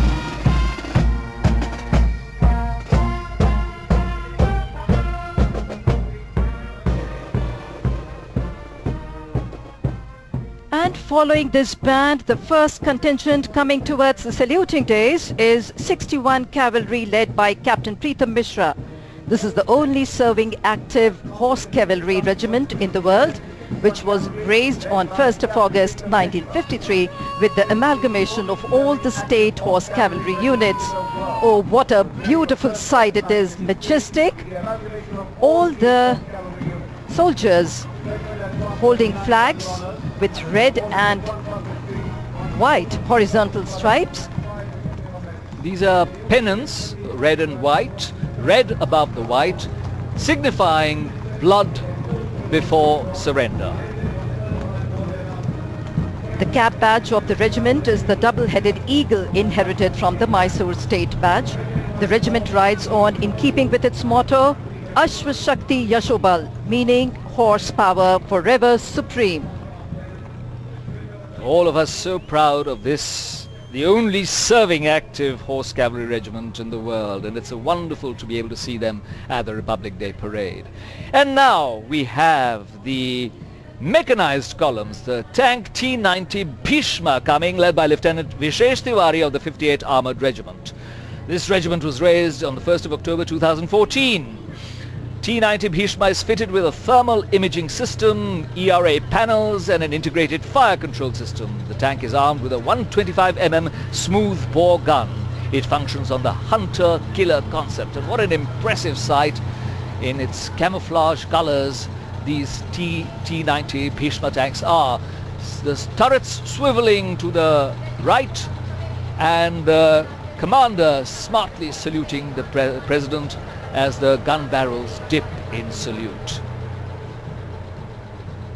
And following this band, the first contingent coming towards the saluting days is 61 Cavalry led by Captain Preetham Mishra. This is the only serving active horse cavalry regiment in the world, which was raised on 1st of August 1953 with the amalgamation of all the state horse cavalry units. Oh, what a beautiful sight it is, majestic. All the soldiers holding flags with red and white horizontal stripes. These are pennants, red and white, red above the white, signifying blood before surrender. The cap badge of the regiment is the double-headed eagle inherited from the Mysore state badge. The regiment rides on in keeping with its motto, Ashwa Shakti Yashobal, meaning horsepower forever supreme. All of us so proud of this, the only serving active horse cavalry regiment in the world, and it's wonderful to be able to see them at the Republic Day Parade. And now we have the Mechanized columns, the tank T-90 Bhishma coming, led by Lieutenant Vishesh Tiwari of the 58th Armoured Regiment. This regiment was raised on the 1st of October 2014. T-90 Bhishma is fitted with a thermal imaging system, ERA panels and an integrated fire control system. The tank is armed with a 125mm smooth bore gun. It functions on the hunter-killer concept, and what an impressive sight in its camouflage colors these T-90 Bhishma tanks are. The turrets swiveling to the right and the commander smartly saluting the president as the gun barrels dip in salute.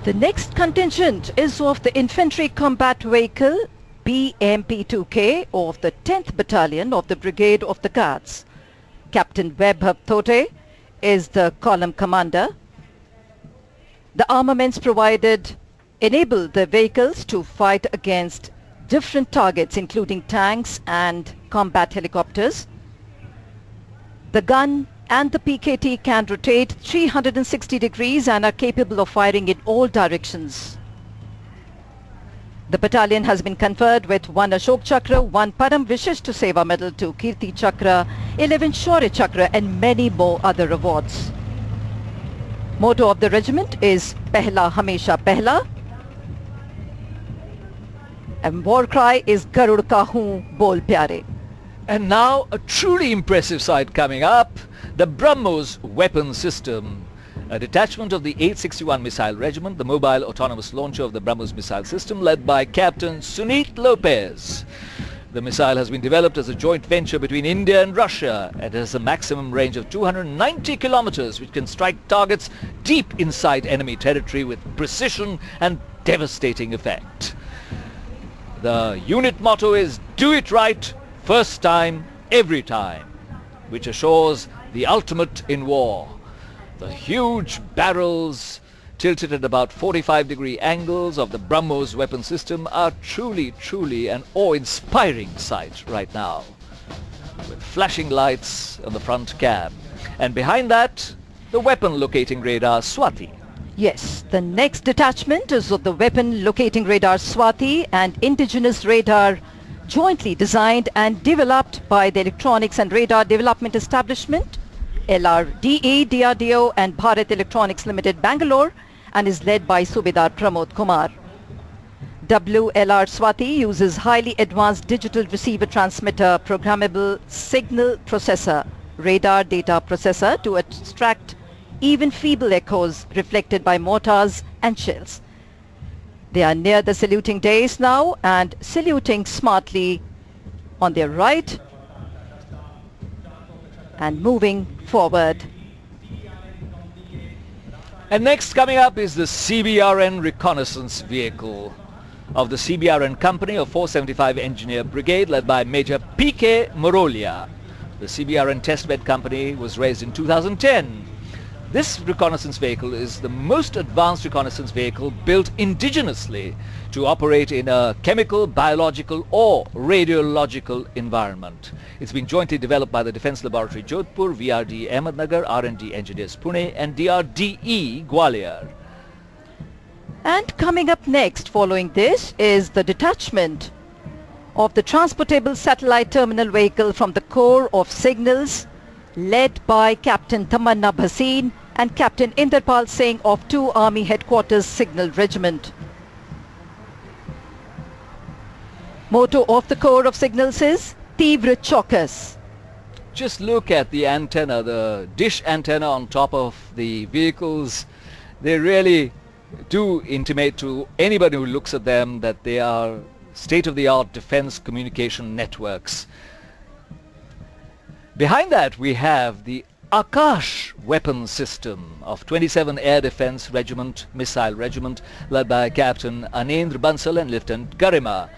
The next contingent is of the Infantry Combat Vehicle BMP-2K of the 10th Battalion of the Brigade of the Guards. Captain Vaibhav Thote is the column commander. The armaments provided enable the vehicles to fight against different targets including tanks and combat helicopters. The gun and the PKT can rotate 360 degrees and are capable of firing in all directions. The battalion has been conferred with 1 Ashok Chakra, 1 Param Vishishta Seva Medal, 2 Kirti Chakra, 11 Shaurya Chakra and many more other awards. Motto of the regiment is Pehla Hamesha Pehla, and war cry is Garud Ka Hoon Bol Pyare. And now a truly impressive sight coming up, the BrahMos weapon system. A detachment of the 861 Missile Regiment, the mobile autonomous launcher of the BrahMos missile system, led by Captain Sunit Lopez. The missile has been developed as a joint venture between India and Russia and has a maximum range of 290 kilometers, which can strike targets deep inside enemy territory with precision and devastating effect. The unit motto is "Do it right, first time, every time," which assures the ultimate in war. The huge barrels tilted at about 45-degree angles of the BrahMos weapon system are truly an awe-inspiring sight right now, with flashing lights on the front cab. And behind that, the weapon locating radar Swati. Yes, the next detachment is of the weapon locating radar Swati, and indigenous radar jointly designed and developed by the Electronics and Radar Development Establishment, LRDE, DRDO and Bharat Electronics Limited, Bangalore, and is led by Subedar Pramod Kumar. WLR Swati uses highly advanced digital receiver transmitter programmable signal processor, radar data processor to extract even feeble echoes reflected by mortars and shells. They are near the saluting dais now and saluting smartly on their right and moving forward. And next coming up is the CBRN reconnaissance vehicle of the CBRN company of 475 Engineer Brigade, led by Major P.K. Morolia. The CBRN testbed company was raised in 2010. This reconnaissance vehicle is the most advanced reconnaissance vehicle built indigenously to operate in a chemical, biological or radiological environment. It's been jointly developed by the Defence Laboratory Jodhpur, VRD Ahmednagar, R&D Engineers Pune and DRDE Gwalior. And coming up next following this is the detachment of the Transportable Satellite Terminal Vehicle from the Corps of Signals, led by Captain Tamanna Bhasin and Captain Inderpal Singh of 2 Army Headquarters Signal Regiment. Motto of the Corps of Signals is Tivra Chaukas. Just look at the antenna, the dish antenna on top of the vehicles. They really do intimate to anybody who looks at them that they are state-of-the-art defense communication networks. Behind that we have the Akash weapon system of 27 Air Defense Regiment, Missile Regiment, led by Captain Anendra Bansal and Lieutenant Garima.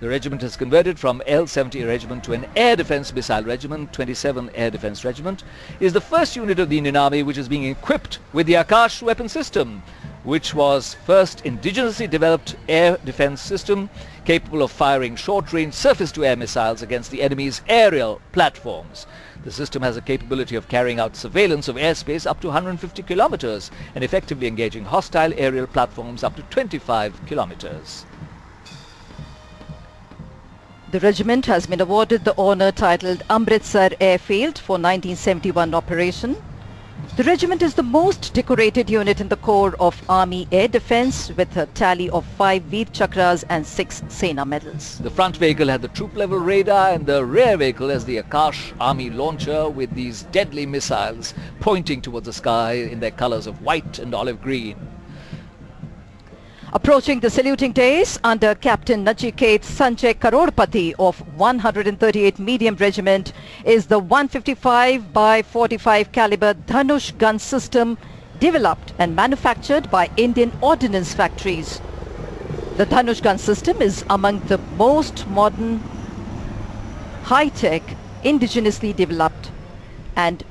The regiment has converted from L-70 Regiment to an Air Defense Missile Regiment. 27 Air Defense Regiment is the first unit of the Indian Army which is being equipped with the Akash weapon system, which was first indigenously developed air defense system capable of firing short-range surface-to-air missiles against the enemy's aerial platforms. The system has a capability of carrying out surveillance of airspace up to 150 kilometers and effectively engaging hostile aerial platforms up to 25 kilometers. The regiment has been awarded the honour titled Amritsar Airfield for 1971 operation. The regiment is the most decorated unit in the Corps of Army Air Defence with a tally of 5 Veer Chakras and 6 Sena medals. The front vehicle had the troop-level radar and the rear vehicle has the Akash army launcher with these deadly missiles pointing towards the sky in their colours of white and olive green. Approaching the saluting days under Captain Nachiket Sanjay Karodpati of 138 Medium Regiment is the 155 by 45 caliber Dhanush gun system developed and manufactured by Indian ordnance factories. The Dhanush gun system is among the most modern, high-tech, indigenously developed and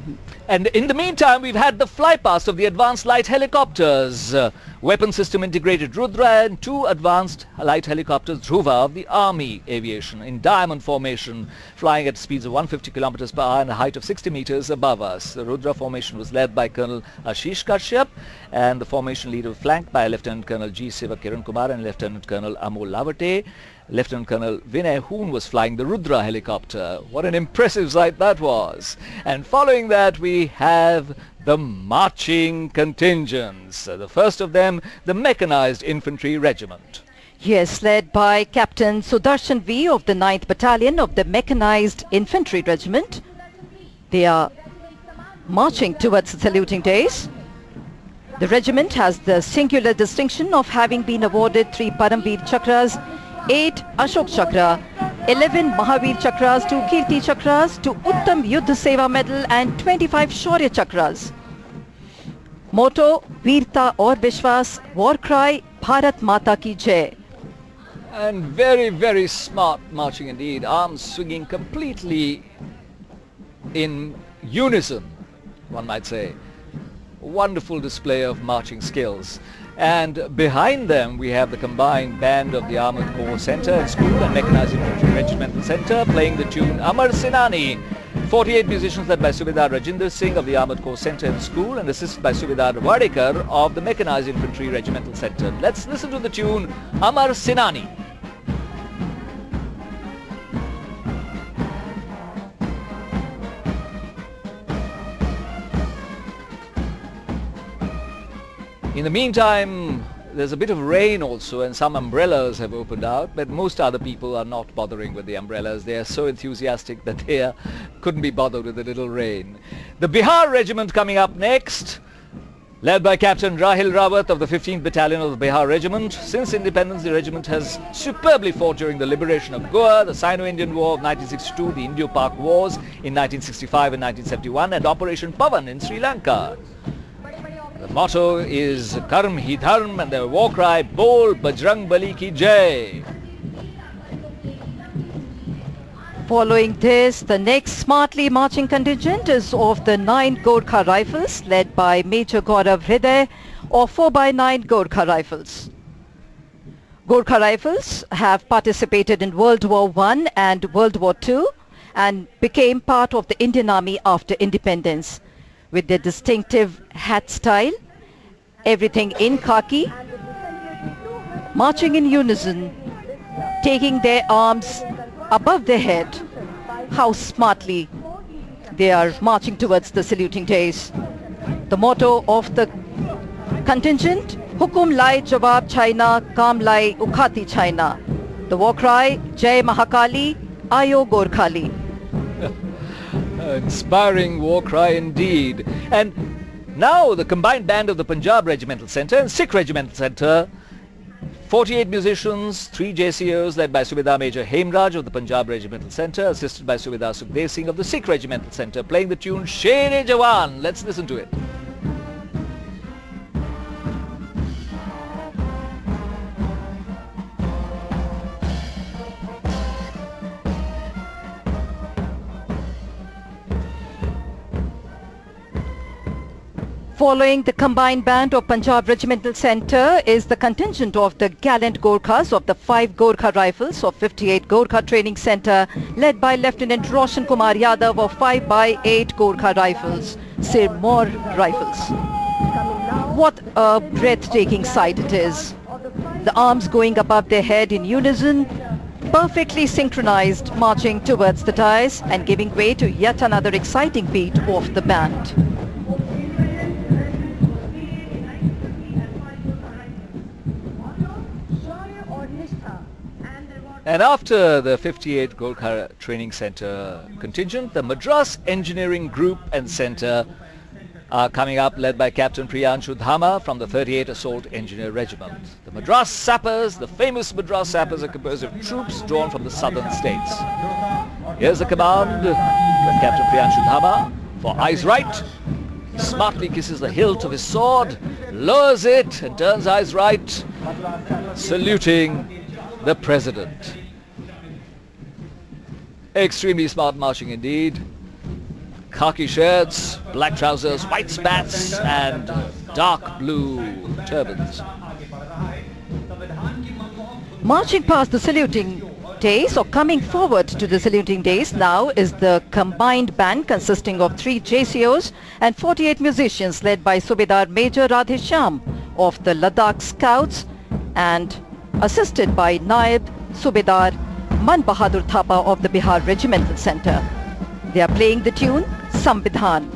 in the meantime, we've had the flypast of the advanced light helicopters, weapon system integrated Rudra and 2 advanced light helicopters Dhruva of the Army Aviation in diamond formation, flying at speeds of 150 kilometers per hour and a height of 60 meters above us. The Rudra formation was led by Colonel Ashish Kashyap and the formation leader was flanked by Lieutenant Colonel G. Siva Kiran Kumar and Lieutenant Colonel Amol Lavate. Lieutenant Colonel Vinay Hoon was flying the Rudra helicopter. What an impressive sight that was. And following that we have the marching contingents. The first of them, the Mechanized Infantry Regiment. yes, led by Captain Sudarshan V of the 9th Battalion of the Mechanized Infantry Regiment. They are marching towards the saluting days. The regiment has the singular distinction of having been awarded 3 Paramveer Chakras, 8 Ashok Chakra, 11 Mahavir Chakras, 2 Kirti Chakras, 2 Uttam Yuddha Seva Medal and 25 Shaurya Chakras. Motto, Veerta aur Vishwas, war cry, Bharat Mata ki Jai. And very, very smart marching indeed, arms swinging completely in unison, one might say. Wonderful display of marching skills. And behind them we have the combined band of the Armoured Corps Centre and School and Mechanized Infantry Regimental Centre playing the tune Amar Senani. 48 musicians led by Subedar Rajinder Singh of the Armoured Corps Centre and School and assisted by Subedar Wadekar of the Mechanized Infantry Regimental Centre. Let's listen to the tune Amar Senani. In the meantime, there's a bit of rain also and some umbrellas have opened out, but most other people are not bothering with the umbrellas. They are so enthusiastic that they couldn't be bothered with the little rain. The Bihar Regiment coming up next, led by Captain Rahil Rawat of the 15th Battalion of the Bihar Regiment. Since independence, the regiment has superbly fought during the liberation of Goa, the Sino-Indian War of 1962, the Indo-Pak Wars in 1965 and 1971, and Operation Pavan in Sri Lanka. The motto is Karm Hi Dharm and the war cry Bol Bajrang Bali Ki Jai. Following this, the next smartly marching contingent is of the 9 Gorkha Rifles led by Major Gaurav Hriday of 4x9 Gorkha Rifles. Gorkha Rifles have participated in World War I and World War II and became part of the Indian Army after independence. With their distinctive hat style, everything in khaki, marching in unison, taking their arms above their head, how smartly they are marching towards the saluting days. The motto of the contingent, Hukum Lai Jawab China, Kam Lai Ukhati China. The war cry, Jai Mahakali, Ayo Gorkhali. Inspiring war cry indeed. And now the combined band of the Punjab Regimental Centre and Sikh Regimental Centre, 48 musicians, 3 JCOs led by Subedar Major Hemraj of the Punjab Regimental Centre, assisted by Subedar Sukhdev Singh of the Sikh Regimental Centre, playing the tune Sher-e-Jawan. Let's listen to it. Following the combined band of Punjab Regimental Centre is the contingent of the gallant Gorkhas of the 5 Gorkha Rifles of 58 Gorkha Training Centre, led by Lieutenant Roshan Kumar Yadav of 5x8 Gorkha Rifles, Sirmaur Rifles. What a breathtaking sight it is. The arms going above their head in unison, perfectly synchronized, marching towards the dais and giving way to yet another exciting beat of the band. And after the 58 Gorkha Training Centre contingent, the Madras Engineering Group and Centre are coming up, led by Captain Priyanshu Dhama from the 38 Assault Engineer Regiment. The Madras Sappers, the famous Madras Sappers, are composed of troops drawn from the southern states. Here's the command from Captain Priyanshu Dhama. For eyes right, he smartly kisses the hilt of his sword, lowers it and turns eyes right, saluting the President. Extremely smart marching indeed. Khaki shirts, black trousers, white spats and dark blue turbans. Marching past the saluting dais, or coming forward to the saluting dais now, is the combined band consisting of 3 JCOs and 48 musicians, led by Subedar Major Radheshyam of the Ladakh Scouts and assisted by Naib Subedar Man Bahadur Thapa of the Bihar Regimental Centre. They are playing the tune Sambidhan.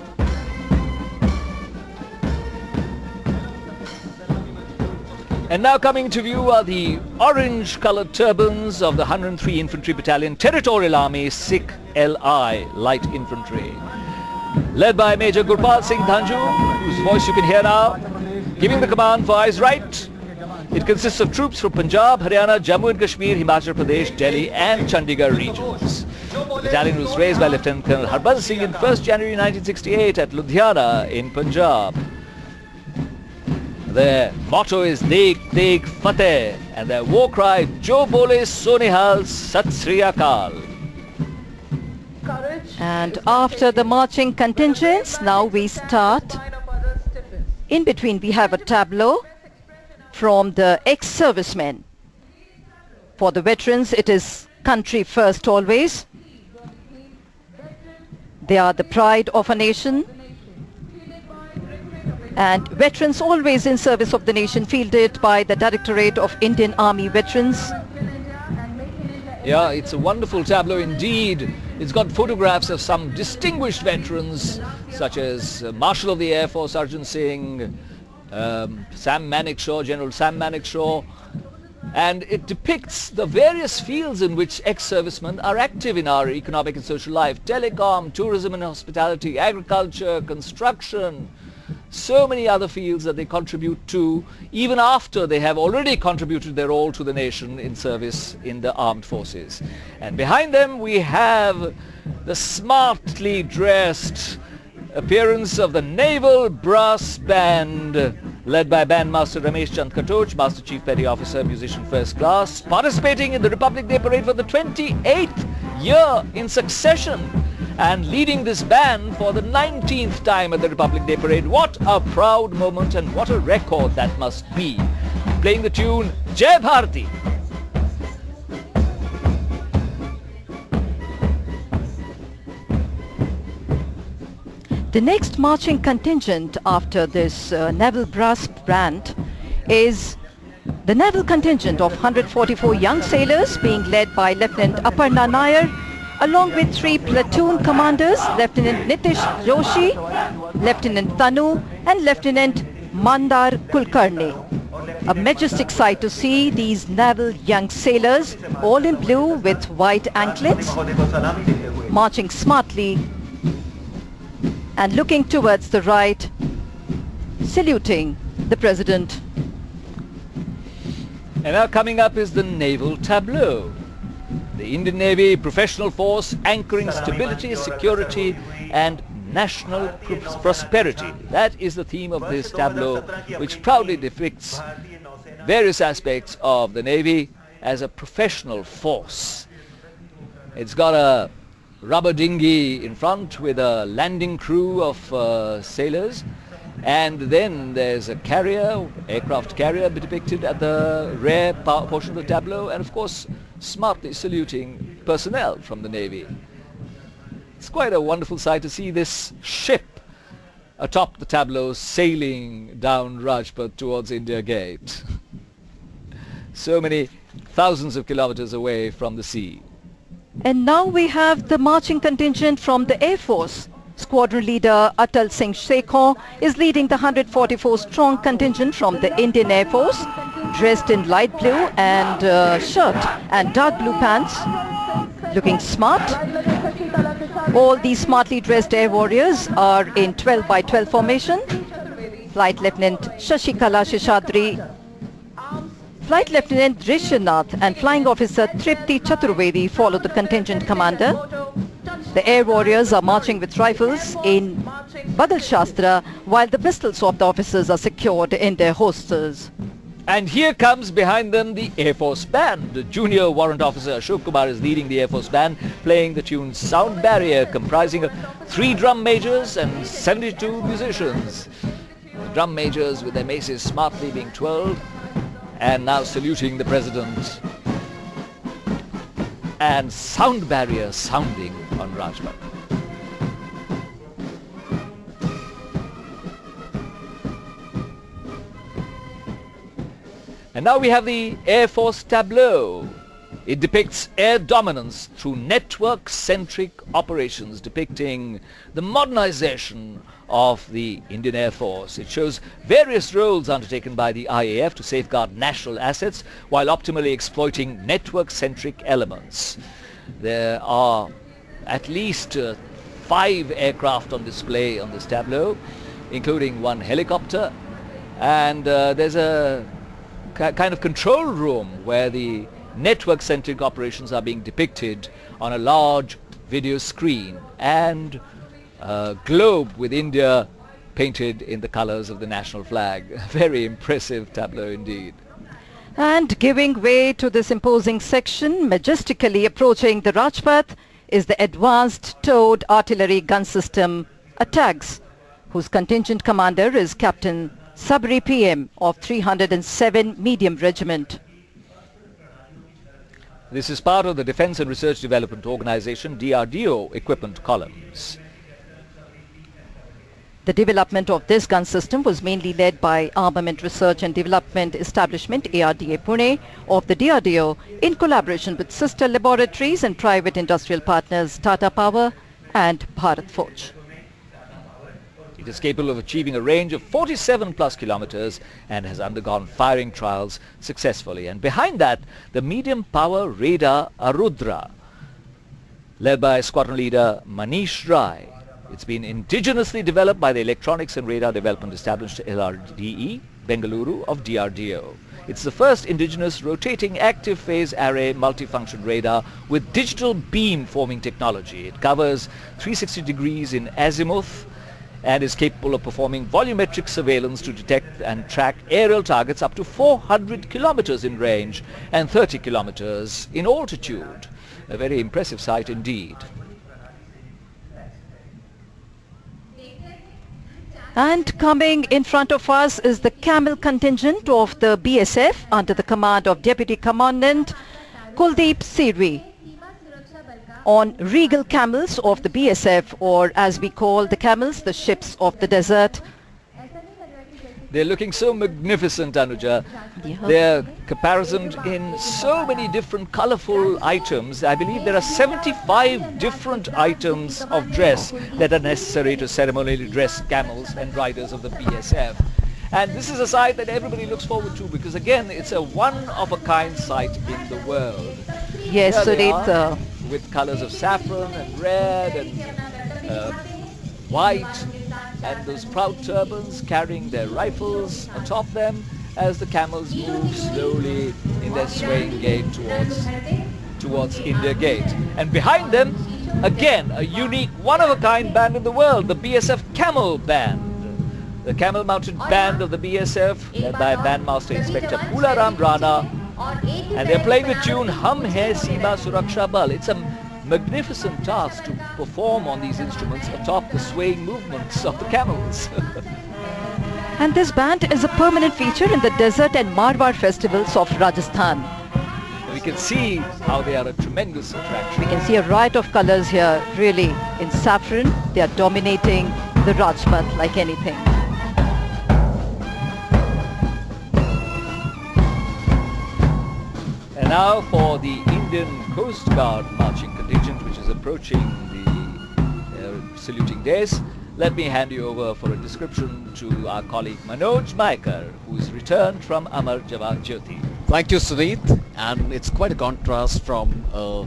And now coming to view are the orange-coloured turbans of the 103 Infantry Battalion Territorial Army Sikh LI Light Infantry, led by Major Gurpal Singh Dhanju, whose voice you can hear now, giving the command for eyes right. It consists of troops from Punjab, Haryana, Jammu and Kashmir, Himachal Pradesh, Delhi and Chandigarh regions. The battalion was raised by Lieutenant Colonel Harbhajan Singh in 1st January 1968 at Ludhiana in Punjab. Their motto is Deg Deg Fateh and their war cry Jo Bole Sonihal Sat Sri Akal. And after the marching contingents, now we start. In between we have a tableau from the ex-servicemen. For the veterans, it is country first always. They are the pride of a nation. And veterans always in service of the nation, fielded by the Directorate of Indian Army Veterans. Yeah, it's a wonderful tableau indeed. It's got photographs of some distinguished veterans such as Marshal of the Air Force Arjun Singh, Sam Manekshaw, General Sam Manekshaw, and it depicts the various fields in which ex-servicemen are active in our economic and social life: telecom, tourism and hospitality, agriculture, construction, so many other fields that they contribute to even after they have already contributed their all to the nation in service in the armed forces. And behind them we have the smartly dressed appearance of the Naval Brass Band, led by Bandmaster Ramesh Chand Katoch, Master Chief Petty Officer, Musician First Class, participating in the Republic Day Parade for the 28th year in succession and leading this band for the 19th time at the Republic Day Parade. What a proud moment and what a record that must be. Playing the tune Jai Bharati. The next marching contingent after this Naval Brass Band is the Naval contingent of 144 young sailors, being led by Lieutenant Aparna Nair, along with 3 platoon commanders, Lieutenant Nitish Joshi, Lieutenant Tanu and Lieutenant Mandar Kulkarni. A majestic sight to see these naval young sailors, all in blue with white anklets, marching smartly and looking towards the right, saluting the President. And now coming up is the naval tableau. The Indian Navy professional force anchoring stability, security and national prosperity. That is the theme of this tableau, which proudly depicts various aspects of the Navy as a professional force. It's got a rubber dinghy in front with a landing crew of sailors, And then there's a carrier, aircraft carrier depicted at the rear portion of the tableau, and of course smartly saluting personnel from the Navy. It's quite a wonderful sight to see this ship atop the tableau sailing down Rajpath towards India Gate. So many thousands of kilometers away from the sea. And now we have the marching contingent from the Air Force. Squadron leader Atal Singh Sekhon is leading the 144-strong contingent from the Indian Air Force, dressed in light blue and shirt and dark blue pants, looking smart. All these smartly dressed air warriors are in 12 by 12 formation. Flight Lieutenant Shashikala Shishadri, Flight Lieutenant Rishinath and Flying Officer Tripti Chaturvedi follow the contingent commander. The air warriors are marching with rifles in Badal Shastra, while the pistols of the officers are secured in their holsters. And here comes behind them the Air Force Band. The Junior Warrant Officer Ashok Kumar is leading the Air Force Band, playing the tune Sound Barrier, comprising of 3 drum majors and 72 musicians. The drum majors with their maces smartly being twirled and now saluting the President. And Sound Barrier sounding on Rajpath. And now we have the Air Force tableau. It depicts air dominance through network-centric operations, depicting the modernization of the Indian Air Force. It shows various roles undertaken by the IAF to safeguard national assets while optimally exploiting network-centric elements. There are at least 5 aircraft on display on this tableau, including 1 helicopter, and there's a kind of control room where the network-centric operations are being depicted on a large video screen, and a globe with India painted in the colors of the national flag. Very impressive tableau indeed. And giving way to this imposing section, majestically approaching the Rajpath, is the Advanced Towed Artillery Gun System ATAGS, whose contingent commander is Captain Sabri PM of 307 Medium Regiment. This is part of the Defence and Research Development Organization DRDO equipment columns. The development of this gun system was mainly led by Armament Research and Development Establishment ARDA Pune of the DRDO in collaboration with sister laboratories and private industrial partners Tata Power and Bharat Forge. It is capable of achieving a range of 47 plus kilometers and has undergone firing trials successfully. And behind that, the medium power radar Arudra, led by squadron leader Manish Rai. It's been indigenously developed by the Electronics and Radar Development Established LRDE, Bengaluru of DRDO. It's the first indigenous rotating active phase array multifunction radar with digital beam forming technology. It covers 360 degrees in azimuth and is capable of performing volumetric surveillance to detect and track aerial targets up to 400 kilometers in range and 30 kilometers in altitude. A very impressive sight indeed. And coming in front of us is the Camel contingent of the BSF under the command of Deputy Commandant Kuldeep Sirvi on regal camels of the BSF, or as we call the camels, the ships of the desert. They're looking so magnificent, Anuja. Yeah. They're caparisoned in so many different colorful items. I believe there are 75 different items of dress that are necessary to ceremonially dress camels and riders of the BSF. And this is a sight that everybody looks forward to because, again, it's a one-of-a-kind sight in the world. Yes, Here so they it's are, with colors of saffron and red and white, and those proud turbans carrying their rifles atop them as the camels move slowly in their swaying gait towards India Gate. And behind them, again, a unique one-of-a-kind band in the world, the BSF Camel Band. The camel-mounted band of the BSF, led by Bandmaster Inspector Pularam Rana, and they're playing the tune Hum Hai Seema Suraksha Bal. It's a magnificent task to perform on these instruments atop the swaying movements of the camels. And this band is a permanent feature in the desert and Marwar festivals of Rajasthan. We can see how they are a tremendous attraction. We can see a riot of colors here, really. In saffron, they are dominating the Rajpath like anything. And now for the Indian Coast Guard marching contingent, which is approaching the saluting days. Let me hand you over for a description to our colleague Manoj Maikar, who is returned from Amar Jawan Jyoti. Thank you, Sunit. And it's quite a contrast from a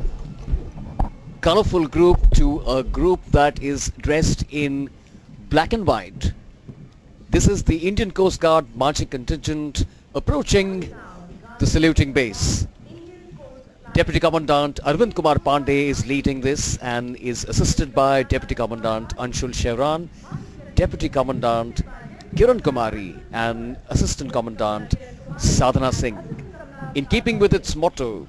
colorful group to a group that is dressed in black and white. This is the Indian Coast Guard marching contingent approaching the saluting base. Deputy Commandant Arvind Kumar Pandey is leading this and is assisted by Deputy Commandant Anshul Chevron, Deputy Commandant Kiran Kumari and Assistant Commandant Sadhana Singh. In keeping with its motto,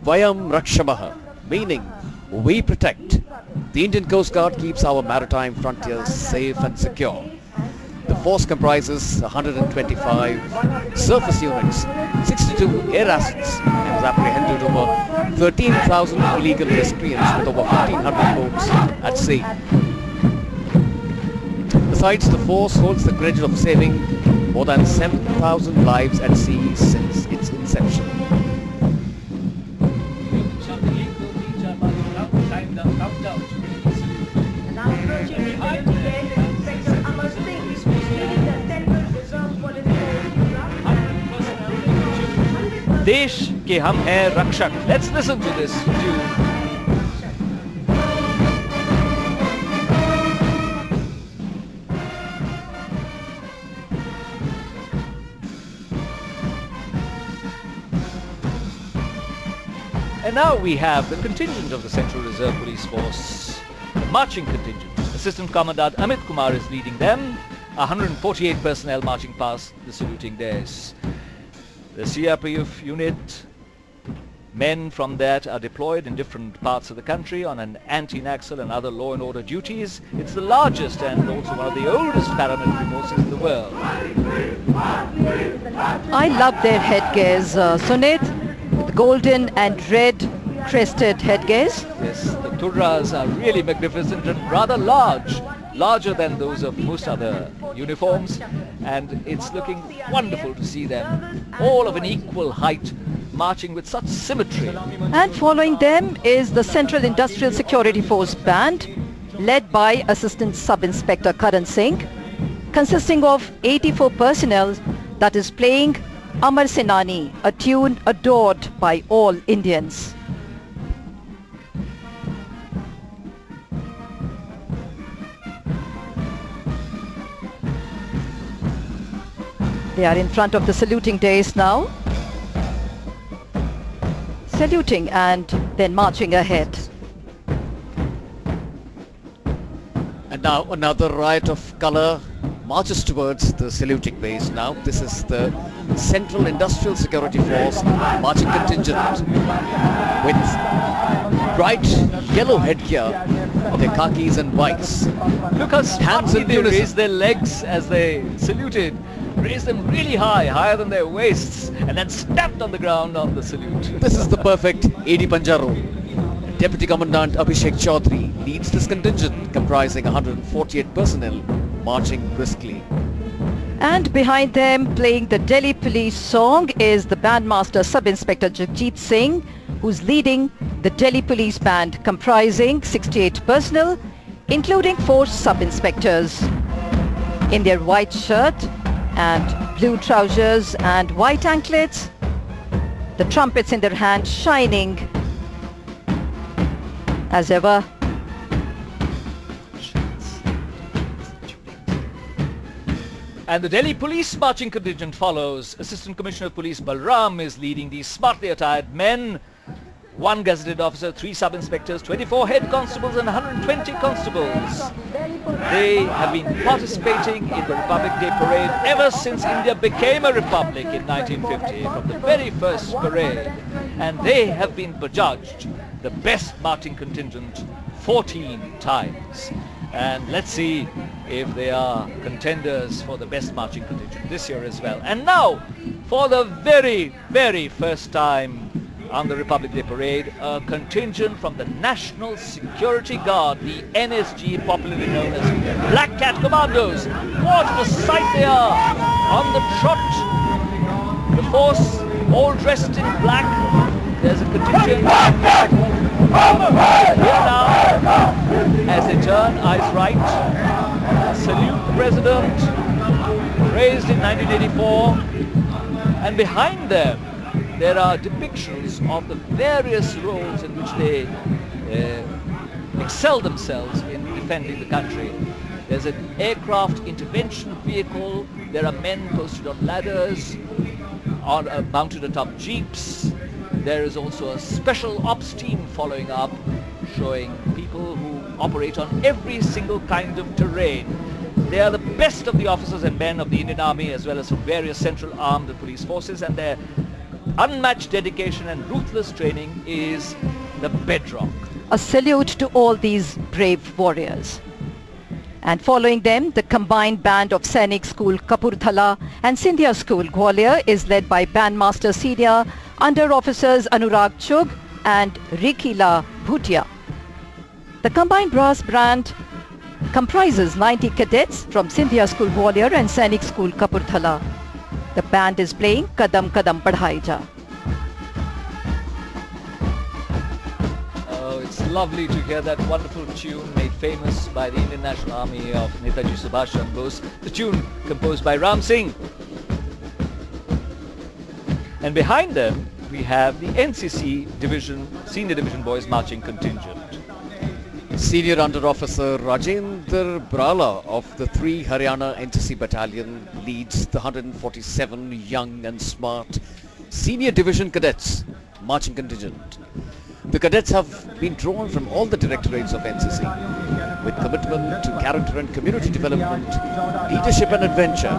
Vayam Rakshamaha, meaning we protect, the Indian Coast Guard keeps our maritime frontiers safe and secure. The force comprises 125 surface units, 62 air assets, and has apprehended over 13,000 illegal miscreants with over 1,500 boats at sea. Besides, the force holds the credit of saving more than 7,000 lives at sea since its inception. देश के हम हैं रक्षक. Let's listen to this tune. And now we have the contingent of the Central Reserve Police Force, the marching contingent. Assistant Commandant Amit Kumar is leading them. 148 personnel marching past the saluting days. The CRPF unit, men from that are deployed in different parts of the country on an anti-Naxal and other law and order duties. It's the largest and also one of the oldest paramilitary forces in the world. I love their headgears, Sunit, with golden and red crested headgears. Yes, the turras are really magnificent and rather larger than those of most other uniforms, and it's looking wonderful to see them all of an equal height marching with such symmetry. And following them is the Central Industrial Security Force band led by Assistant Sub-Inspector Karan Singh, consisting of 84 personnel that is playing Amar Senani, a tune adored by all Indians. They are in front of the saluting days now, saluting and then marching ahead. And now another riot of color marches towards the saluting base now. This is the Central Industrial Security Force marching contingent with bright yellow headgear, their khakis and whites. Look how Hands smartly in they unison. raised their legs as they saluted. Raised them really high, higher than their waists, and then stamped on the ground on the salute. This is the perfect AD Panjaro. Deputy Commandant Abhishek Chaudhary leads this contingent comprising 148 personnel marching briskly. And behind them, playing the Delhi Police song, is the bandmaster Sub-Inspector Jagjit Singh, who's leading the Delhi Police band comprising 68 personnel, including 4 sub-inspectors. In their white shirt and blue trousers and white anklets, the trumpets in their hand shining as ever. And the Delhi Police marching contingent follows. Assistant Commissioner of Police Balram is leading these smartly attired men. 1 gazetted officer, 3 sub-inspectors, 24 head constables and 120 constables. They have been participating in the Republic Day parade ever since India became a republic in 1950, from the very first parade. And they have been adjudged the best marching contingent 14 times. And let's see if they are contenders for the best marching contingent this year as well. And now, for the very, very first time on the Republic Day Parade, a contingent from the National Security Guard, the NSG, popularly known as Black Cat Commandos. What a sight they are! On the trot, the force all dressed in black. There's a contingent here now, as they turn, eyes right, salute the President, raised in 1984, and behind them there are depictions of the various roles in which they excel themselves in defending the country. There's an aircraft intervention vehicle, there are men posted on ladders, mounted atop jeeps. There is also a special ops team following up, showing people who operate on every single kind of terrain. They are the best of the officers and men of the Indian Army, as well as from various central armed and police forces, and their unmatched dedication and ruthless training is the bedrock. A salute to all these brave warriors. And following them, the combined band of Sainik School Kapurthala and Scindia School Gwalior is led by Bandmaster Senior Under Officers Anurag Chugh and Rikila Bhutia. The combined brass band comprises 90 cadets from Scindia School Gwalior and Sainik School Kapurthala. The band is playing Kadam Kadam Padhai Ja. It's lovely to hear that wonderful tune made famous by the Indian National Army of Netaji Subhash Chandra Bose, the tune composed by Ram Singh. And behind them we have the NCC Division, Senior Division Boys Marching Contingent. Senior Under Officer Rajendra Brala of the 3 Haryana NCC Battalion leads the 147 young and smart Senior Division Cadets Marching Contingent. The cadets have been drawn from all the directorates of NCC. With commitment to character and community development, leadership and adventure,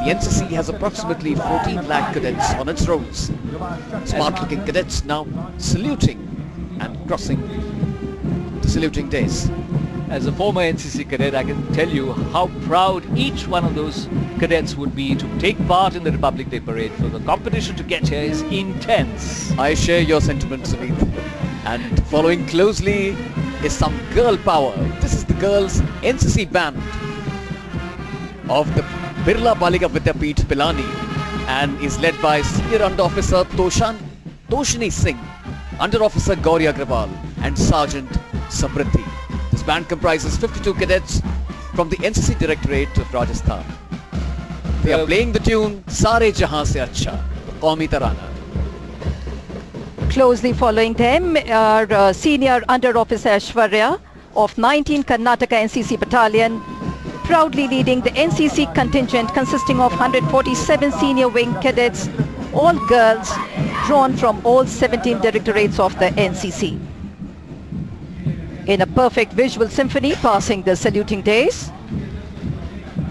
the NCC has approximately 14 lakh cadets on its rolls. Smart-looking cadets now saluting and crossing the saluting days. As a former NCC cadet, I can tell you how proud each one of those cadets would be to take part in the Republic Day Parade. For the competition to get here is intense. I share your sentiments, Sunit. And following closely is some girl power. This is the girls' NCC band of the Birla Balika Vidyapeeth Pilani and is led by Senior Under Officer Toshini Singh, Under Officer Gauri Agrawal and Sergeant Samriddhi. This band comprises 52 cadets from the NCC Directorate of Rajasthan. They are playing the tune Sare Jahan Se Acha, Qaumi Tarana. Closely following them are Senior Under Officer Aishwarya of 19 Karnataka NCC Battalion, proudly leading the NCC contingent consisting of 147 senior wing cadets, all girls, drawn from all 17 directorates of the NCC. In a perfect visual symphony, passing the saluting days,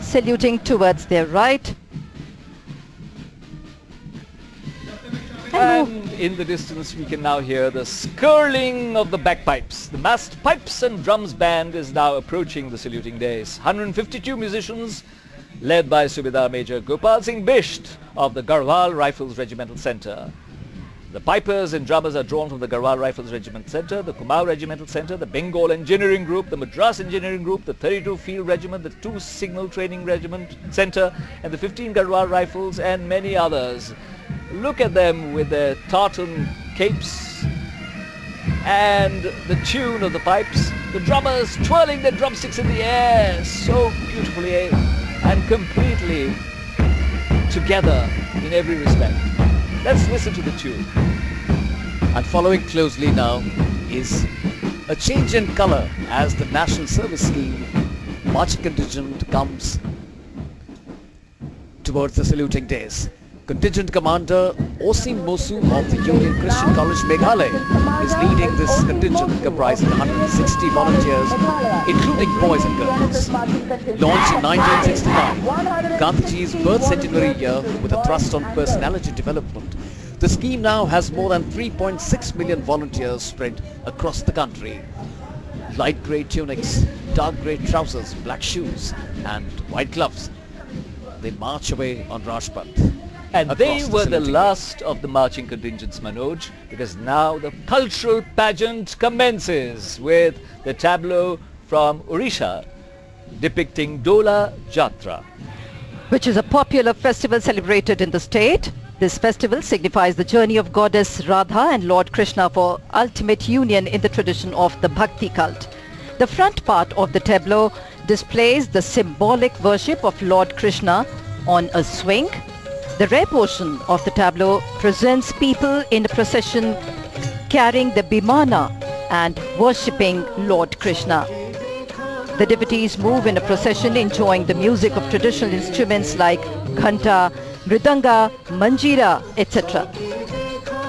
saluting towards their right. And in the distance we can now hear the skirling of the bagpipes. The massed pipes and drums band is now approaching the saluting days. 152 musicians led by Subedar Major Gopal Singh Bisht of the Garhwal Rifles Regimental Centre. The pipers and drummers are drawn from the Garhwal Rifles Regiment Centre, the Kumaon Regimental Centre, the Bengal Engineering Group, the Madras Engineering Group, the 32 Field Regiment, the 2 Signal Training Regiment Centre, and the 15 Garhwal Rifles, and many others. Look at them with their tartan capes and the tune of the pipes, the drummers twirling their drumsticks in the air so beautifully and completely together in every respect. Let's listen to the tune. And following closely now is a change in colour as the National Service Scheme marching contingent comes towards the saluting days. Contingent Commander Osim Mosu of the Union Christian College Meghalaya is leading this contingent comprising 160 volunteers, including boys and girls. Launched in 1969, Gandhiji's birth centenary year with a thrust on personality development, the scheme now has more than 3.6 million volunteers spread across the country. Light grey tunics, dark grey trousers, black shoes and white gloves. They march away on Rajpath. And they across were the saluting last of the marching contingents, Manoj, because now the cultural pageant commences with the tableau from Odisha depicting Dola Jatra. which is a popular festival celebrated in the state. This festival signifies the journey of goddess Radha and Lord Krishna for ultimate union in the tradition of the Bhakti cult. The front part of the tableau displays the symbolic worship of Lord Krishna on a swing. The rear portion of the tableau presents people in a procession carrying the Bimana and worshipping Lord Krishna. The devotees move in a procession enjoying the music of traditional instruments like ghanta, mridanga, manjira, etc.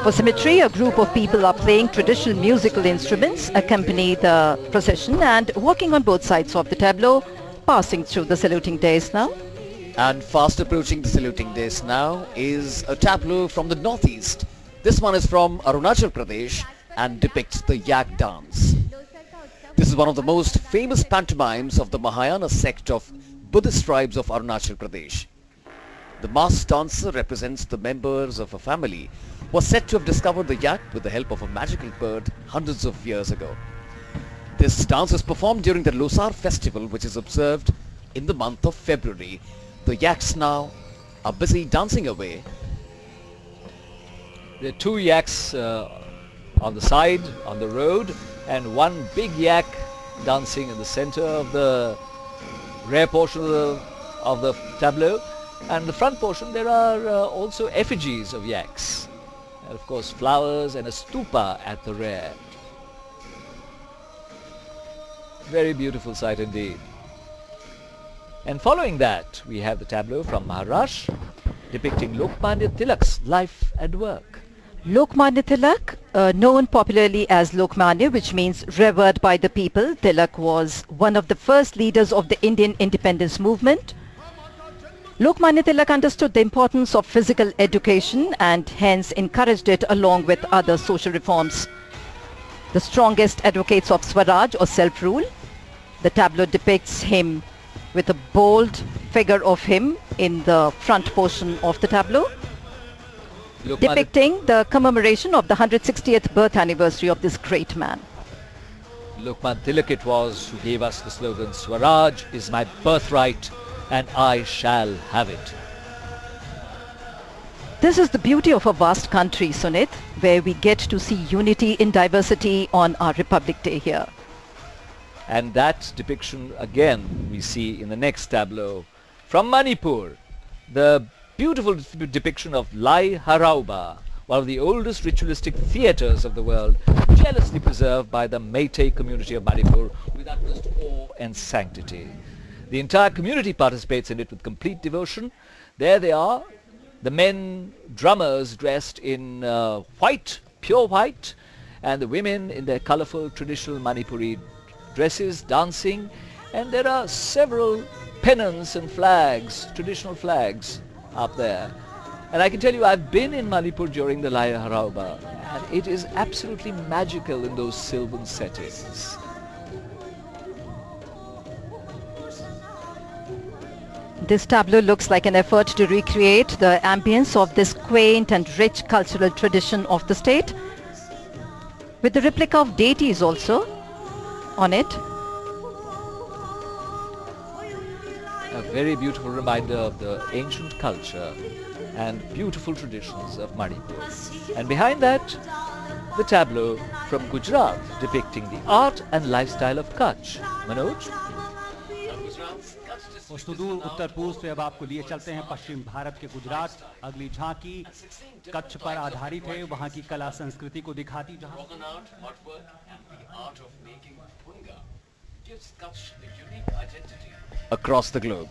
For symmetry, a group of people are playing traditional musical instruments, accompany the procession and walking on both sides of the tableau, passing through the saluting dais now. And fast approaching the saluting dais now is a tableau from the northeast. This one is from Arunachal Pradesh and depicts the yak dance. This is one of the most famous pantomimes of the Mahayana sect of Buddhist tribes of Arunachal Pradesh. The masked dancer represents the members of a family who was said to have discovered the yak with the help of a magical bird hundreds of years ago. This dance is performed during the Losar festival, which is observed in the month of February. The yaks now are busy dancing away. There are two yaks on the side, on the road, and one big yak dancing in the center of the rear portion of the tableau. And the front portion there are also effigies of yaks. And of course flowers and a stupa at the rear. Very beautiful sight indeed. And following that we have the tableau from Maharashtra depicting Lokmanya Tilak's life and work. Lokmanya Tilak, known popularly as Lokmanya, which means revered by the people. Tilak was one of the first leaders of the Indian independence movement. Lokmanya Tilak understood the importance of physical education and hence encouraged it along with other social reforms. The strongest advocates of Swaraj or self-rule. The tableau depicts him with a bold figure of him in the front portion of the tableau, depicting the commemoration of the 160th birth anniversary of this great man. Lokmanya Tilak it was who gave us the slogan, Swaraj is my birthright and I shall have it. This is the beauty of a vast country, Sunit, where we get to see unity in diversity on our Republic Day here. And that depiction again we see in the next tableau from Manipur. The beautiful depiction of Lai Harauba, one of the oldest ritualistic theatres of the world, jealously preserved by the Meitei community of Manipur with utmost awe and sanctity. The entire community participates in it with complete devotion. There they are, the men drummers dressed in white, pure white, and the women in their colourful traditional Manipuri dresses dancing, and there are several pennants and flags, traditional flags up there. And I can tell you I've been in Manipur during the Lai Harauba and it is absolutely magical in those sylvan settings. This tableau looks like an effort to recreate the ambience of this quaint and rich cultural tradition of the state, with the replica of deities also on it. A very beautiful reminder of the ancient culture and beautiful traditions of Manipur. And behind that, the tableau from Gujarat depicting the art and lifestyle of Kutch. Manoj? और सुदूर उत्तर पूर्व से अब आपको लिए चलते हैं पश्चिम भारत के गुजरात। अगली झांकी कच्छ पर आधारित है, वहां की कला संस्कृति को दिखाती, जहां across the globe.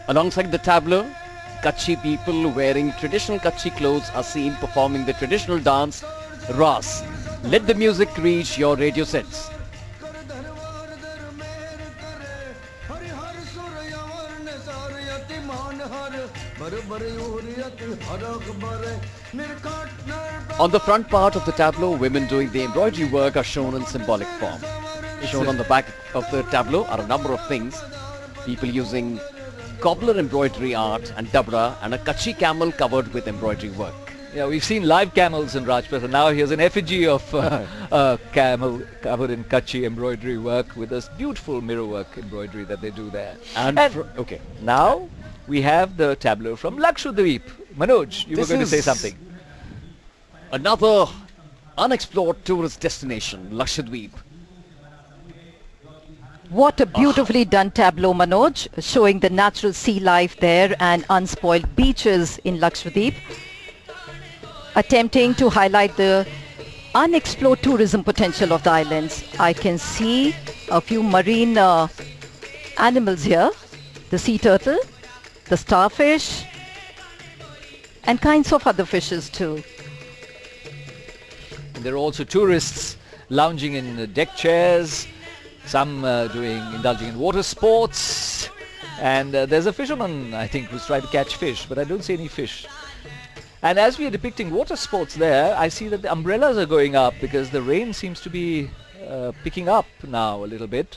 Alongside the tableau, Kutchi people wearing traditional Kutchi clothes are seen performing the traditional dance Ras. Let the music reach your radio sets. On the front part of the tableau, women doing the embroidery work are shown in symbolic form. Shown on the back of the tableau are a number of things. People using cobbler embroidery art and dabra and a Kutchi camel covered with embroidery work. Yeah, we've seen live camels in Rajpath, and now here's an effigy of a camel covered in Kutchi embroidery work with this beautiful mirror work embroidery that they do there. And okay. Now we have the tableau from Lakshadweep. Manoj, you were This going to say is something. Another unexplored tourist destination, Lakshadweep. What a beautifully done tableau, Manoj, showing the natural sea life there and unspoiled beaches in Lakshadweep, attempting to highlight the unexplored tourism potential of the islands. I can see a few marine animals here, the sea turtle, the starfish, and kinds of other fishes too. And there are also tourists lounging in deck chairs, some indulging in water sports, and there's a fisherman, I think, who's trying to catch fish, but I don't see any fish. And as we are depicting water sports there, I see that the umbrellas are going up because the rain seems to be picking up now a little bit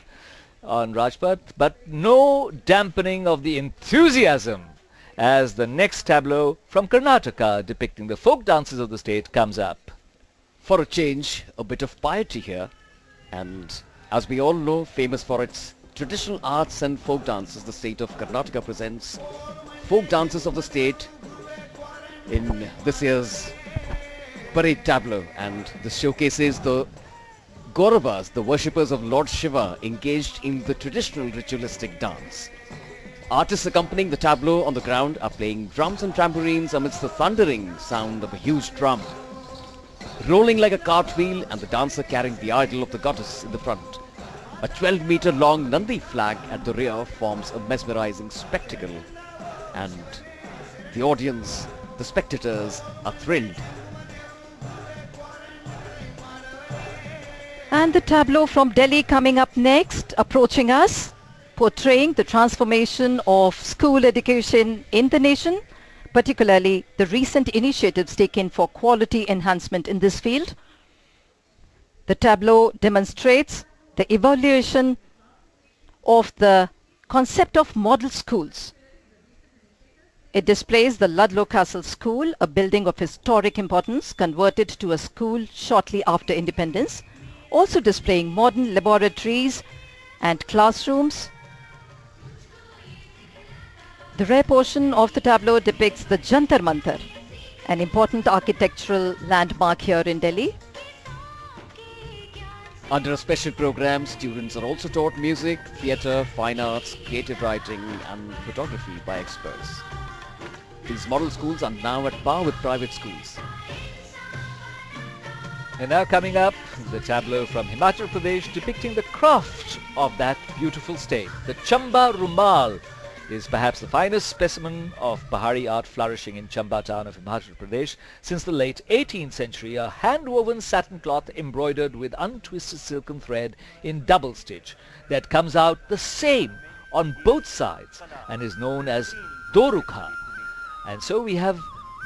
on Rajpath, but no dampening of the enthusiasm as the next tableau from Karnataka depicting the folk dances of the state comes up. For a change, a bit of piety here, and as we all know, famous for its traditional arts and folk dances, the state of Karnataka presents folk dances of the state in this year's parade tableau, and this showcases the Gauravas, the worshippers of Lord Shiva, engaged in the traditional ritualistic dance. Artists accompanying the tableau on the ground are playing drums and tambourines amidst the thundering sound of a huge drum, rolling like a cartwheel, and the dancer carrying the idol of the goddess in the front. A 12-meter long Nandi flag at the rear forms a mesmerizing spectacle, and the audience, the spectators, are thrilled. And the tableau from Delhi coming up next, approaching us, portraying the transformation of school education in the nation, particularly the recent initiatives taken for quality enhancement in this field. The tableau demonstrates the evaluation of the concept of model schools. It displays the Ludlow Castle School, a building of historic importance, converted to a school shortly after independence, also displaying modern laboratories and classrooms. The rear portion of the tableau depicts the Jantar Mantar, an important architectural landmark here in Delhi. Under a special program, students are also taught music, theatre, fine arts, creative writing and photography by experts. These model schools are now at par with private schools. And now coming up, the tableau from Himachal Pradesh depicting the craft of that beautiful state. The Chamba Rumal is perhaps the finest specimen of Pahari art flourishing in Chamba town of Himachal Pradesh since the late 18th century, a hand-woven satin cloth embroidered with untwisted silken thread in double stitch that comes out the same on both sides and is known as Dorukha. And so we have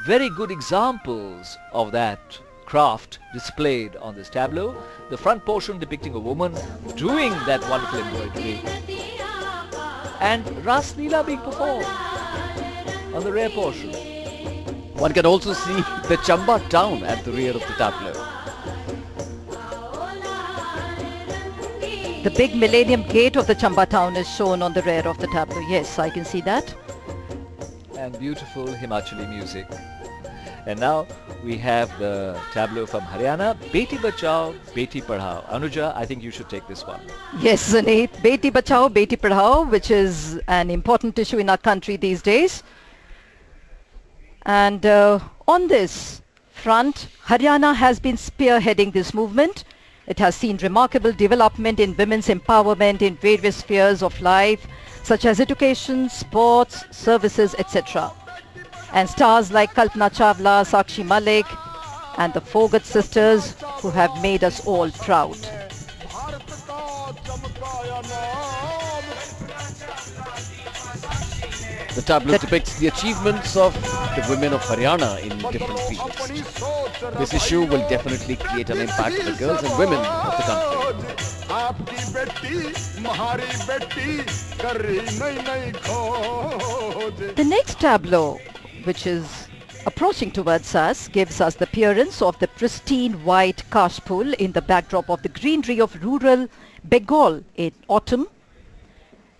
very good examples of that craft displayed on this tableau. The front portion depicting a woman doing that wonderful embroidery, and Ras Leela being performed on the rear portion. One can also see the Chamba town at the rear of the tableau. The big Millennium Gate of the Chamba town is shown on the rear of the tableau. Yes, I can see that. And beautiful Himachali music. And now we have the tableau from Haryana, Beti Bachao, Beti Padhao. Anuja, I think you should take this one. Yes, Sunit. Beti Bachao, Beti Padhao, which is an important issue in our country these days. And on this front, Haryana has been spearheading this movement. It has seen remarkable development in women's empowerment in various spheres of life, such as education, sports, services, etc. And stars like Kalpana Chawla, Sakshi Malik and the Fogat sisters who have made us all proud. The tableau depicts the achievements of the women of Haryana in different fields. This issue will definitely create an impact on the girls and women of the country. आपकी बेटी तुम्हारी बेटी कर रही नई नई खोज. The next tableau, which is approaching towards us, gives us the appearance of the pristine white Kash pool in the backdrop of the greenery of rural Bengal in autumn,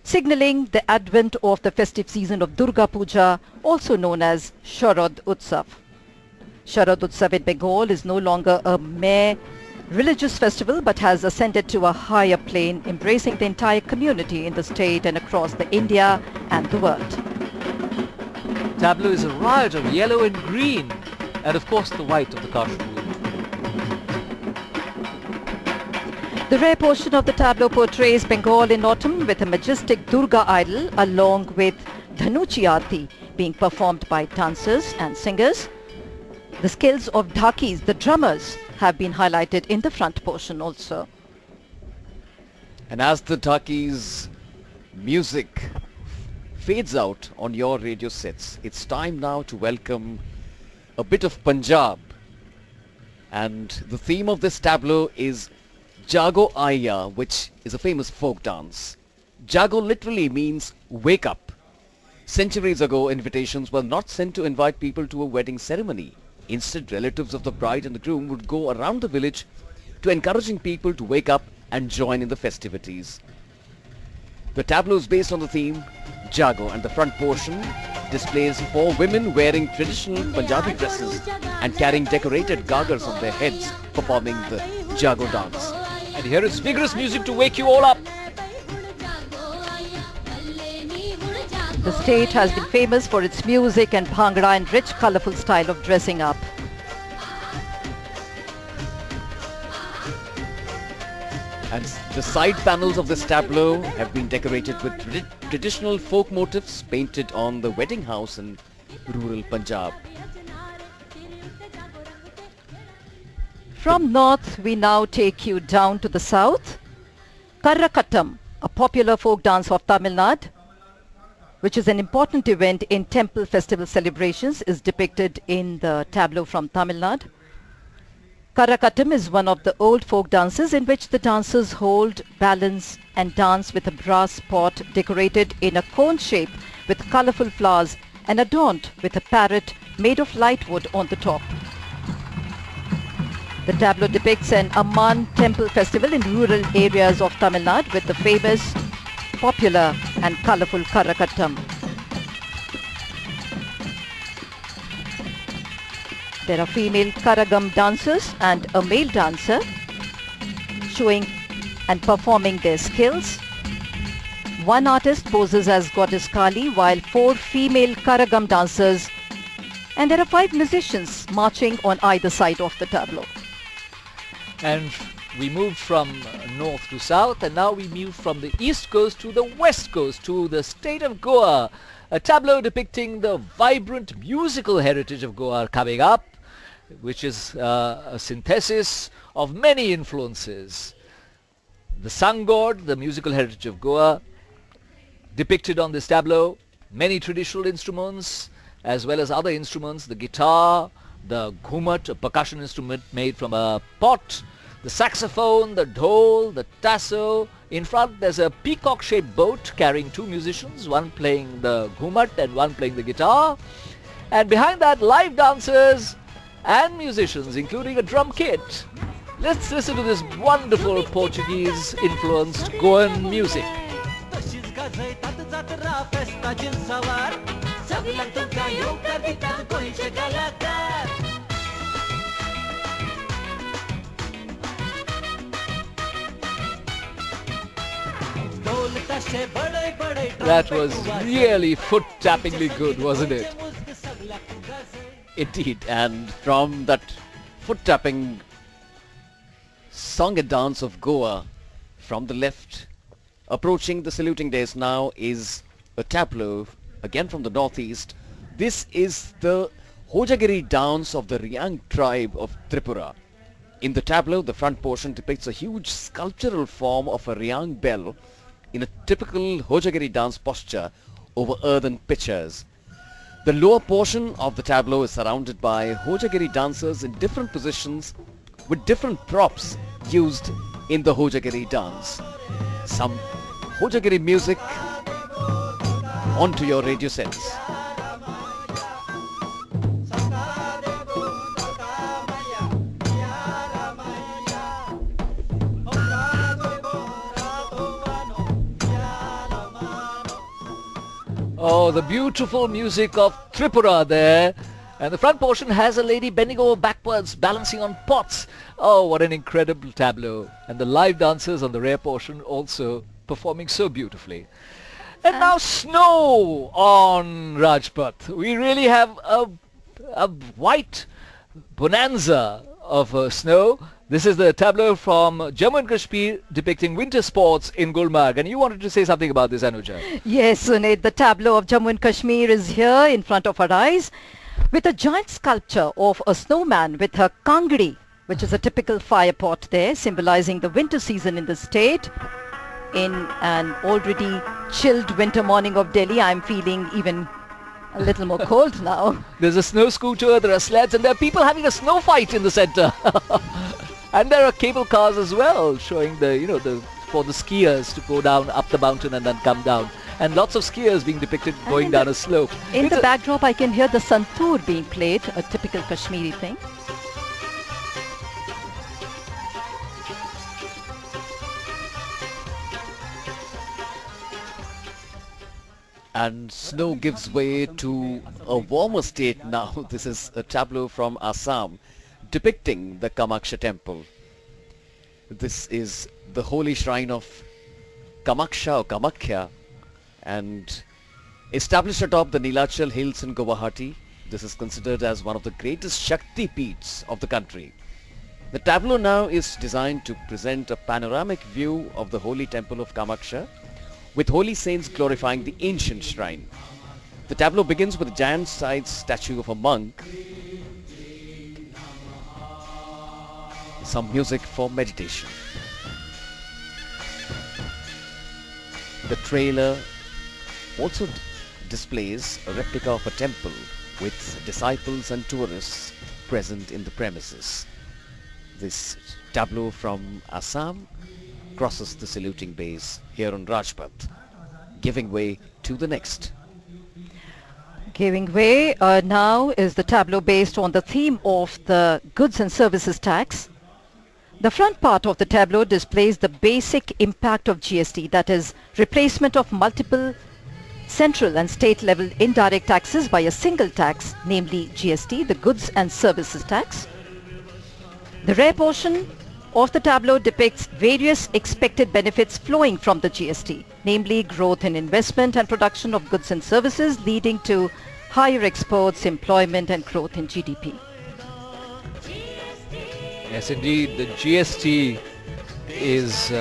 signaling the advent of the festive season of Durga Puja, also known as Sharad Utsav. Sharad Utsav in Bengal is no longer a mere religious festival but has ascended to a higher plane, embracing the entire community in the state and across the India and the world. Tableau is a riot of yellow and green, and of course the white of the Kashmir. The rare portion of the tableau portrays Bengal in autumn with a majestic Durga idol along with Dhanuchi Aarti being performed by dancers and singers. The skills of dhakis, the drummers, have been highlighted in the front portion also. And as the Dhaki's music fades out on your radio sets, it's time now to welcome a bit of Punjab. And the theme of this tableau is Jago Aya, which is a famous folk dance. Jago literally means wake up. Centuries ago, invitations were not sent to invite people to a wedding ceremony. Instead, relatives of the bride and the groom would go around the village to encouraging people to wake up and join in the festivities. The tableau is based on the theme Jago, and the front portion displays 4 women wearing traditional Punjabi dresses and carrying decorated gagas on their heads performing the Jago dance. And here is vigorous music to wake you all up. The state has been famous for its music and bhangra and rich colourful style of dressing up. And the side panels of this tableau have been decorated with traditional folk motifs painted on the wedding house in rural Punjab. From north, we now take you down to the south. Karrakattam, a popular folk dance of Tamil Nadu, which is an important event in temple festival celebrations, is depicted in the tableau from Tamil Nadu. Karrakattam is one of the old folk dances in which the dancers hold, balance and dance with a brass pot decorated in a cone shape with colourful flowers and adorned with a parrot made of light wood on the top. The tableau depicts an Amman temple festival in rural areas of Tamil Nadu with the famous, popular and colourful Karrakattam. There are female Karagam dancers and a male dancer showing and performing their skills. One artist poses as Goddess Kali while 4 female Karagam dancers, and there are 5 musicians marching on either side of the tableau. And we moved from north to south, and now we move from the east coast to the west coast to the state of Goa. A tableau depicting the vibrant musical heritage of Goa coming up, which is a synthesis of many influences. The sun god, the musical heritage of Goa, depicted on this tableau, many traditional instruments as well as other instruments, the guitar, the ghumat, a percussion instrument made from a pot, the saxophone, the dhol, the tasso. In front there's a peacock-shaped boat carrying 2 musicians, one playing the ghumat and one playing the guitar. And behind that, live dancers and musicians, including a drum kit. Let's listen to this wonderful Portuguese-influenced Goan music. That was really foot-tappingly good, wasn't it? Indeed, and from that foot-tapping song and dance of Goa, from the left, approaching the saluting days now, is a tableau, again from the northeast. This is the Hojagiri dance of the Riang tribe of Tripura. In the tableau, the front portion depicts a huge sculptural form of a Riang bell in a typical Hojagiri dance posture over earthen pitchers. The lower portion of the tableau is surrounded by Hojagiri dancers in different positions with different props used in the Hojagiri dance. Some Hojagiri music onto your radio sets. Oh, the beautiful music of Tripura there. And the front portion has a lady bending over backwards, balancing on pots. Oh, what an incredible tableau. And the live dancers on the rear portion also performing so beautifully. And now snow on Rajpath. We really have a white bonanza of snow. This is the tableau from Jammu and Kashmir depicting winter sports in Gulmarg. And you wanted to say something about this, Anuja. Yes, Sunit, the tableau of Jammu and Kashmir is here in front of our eyes with a giant sculpture of a snowman with a kangri, which is a typical fire pot there, symbolizing the winter season in the state. In an already chilled winter morning of Delhi, I'm feeling even a little more cold now. There's a snow scooter, there are sleds, and there are people having a snow fight in the center. And there are cable cars as well, showing for the skiers to go down up the mountain and then come down. And lots of skiers being depicted going down a slope. In the backdrop, I can hear the santoor being played, a typical Kashmiri thing. And snow gives way to a warmer state now. This is a tableau from Assam depicting the Kamakhya temple. This is the holy shrine of Kamakhya or Kamakhya, and established atop the Nilachal hills in Guwahati. This is considered as one of the greatest Shakti Peeths of the country. The tableau now is designed to present a panoramic view of the holy temple of Kamakhya, with holy saints glorifying the ancient shrine. The tableau begins with a giant-sized statue of a monk. Some music for meditation. The trailer also displays a replica of a temple with disciples and tourists present in the premises. This tableau from Assam crosses the saluting base here on Rajpath, giving way to the next. Giving way now is the tableau based on the theme of the goods and services tax. The front part of the tableau displays the basic impact of GST, that is, replacement of multiple central and state level indirect taxes by a single tax, namely GST, the goods and services tax. The rear portion of the tableau depicts various expected benefits flowing from the GST, namely growth in investment and production of goods and services, leading to higher exports, employment and growth in GDP. Yes, indeed, the GST is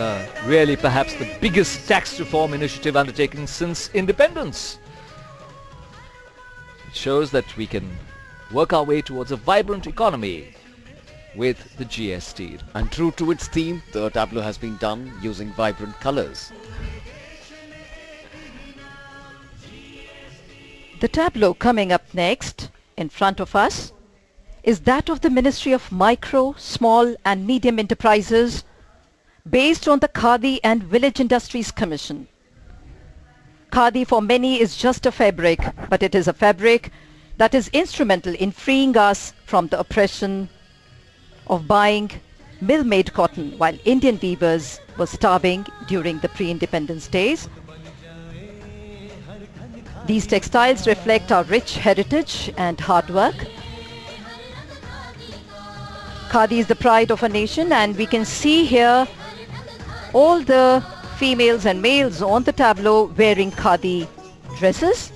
really perhaps the biggest tax reform initiative undertaken since independence. It shows that we can work our way towards a vibrant economy with the GST. And true to its theme, the tableau has been done using vibrant colors. The tableau coming up next in front of us is that of the Ministry of Micro, Small and Medium Enterprises, based on the Khadi and Village Industries Commission. Khadi for many is just a fabric, but it is a fabric that is instrumental in freeing us from the oppression of buying mill-made cotton while Indian weavers were starving during the pre-independence days. These textiles reflect our rich heritage and hard work. Khadi is the pride of a nation, and we can see here all the females and males on the tableau wearing Khadi dresses,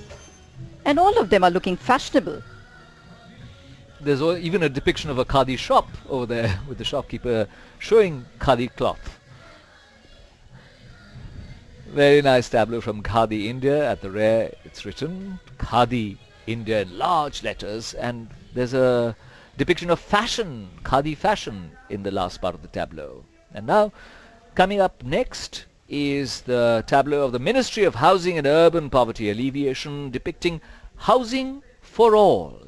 and all of them are looking fashionable. There's even a depiction of a Khadi shop over there with the shopkeeper showing Khadi cloth. Very nice tableau from Khadi India. At the rear it's written Khadi India in large letters, and there's a depiction of fashion, Khadi fashion, in the last part of the tableau. And now coming up next is the tableau of the Ministry of Housing and Urban Poverty Alleviation depicting housing for all.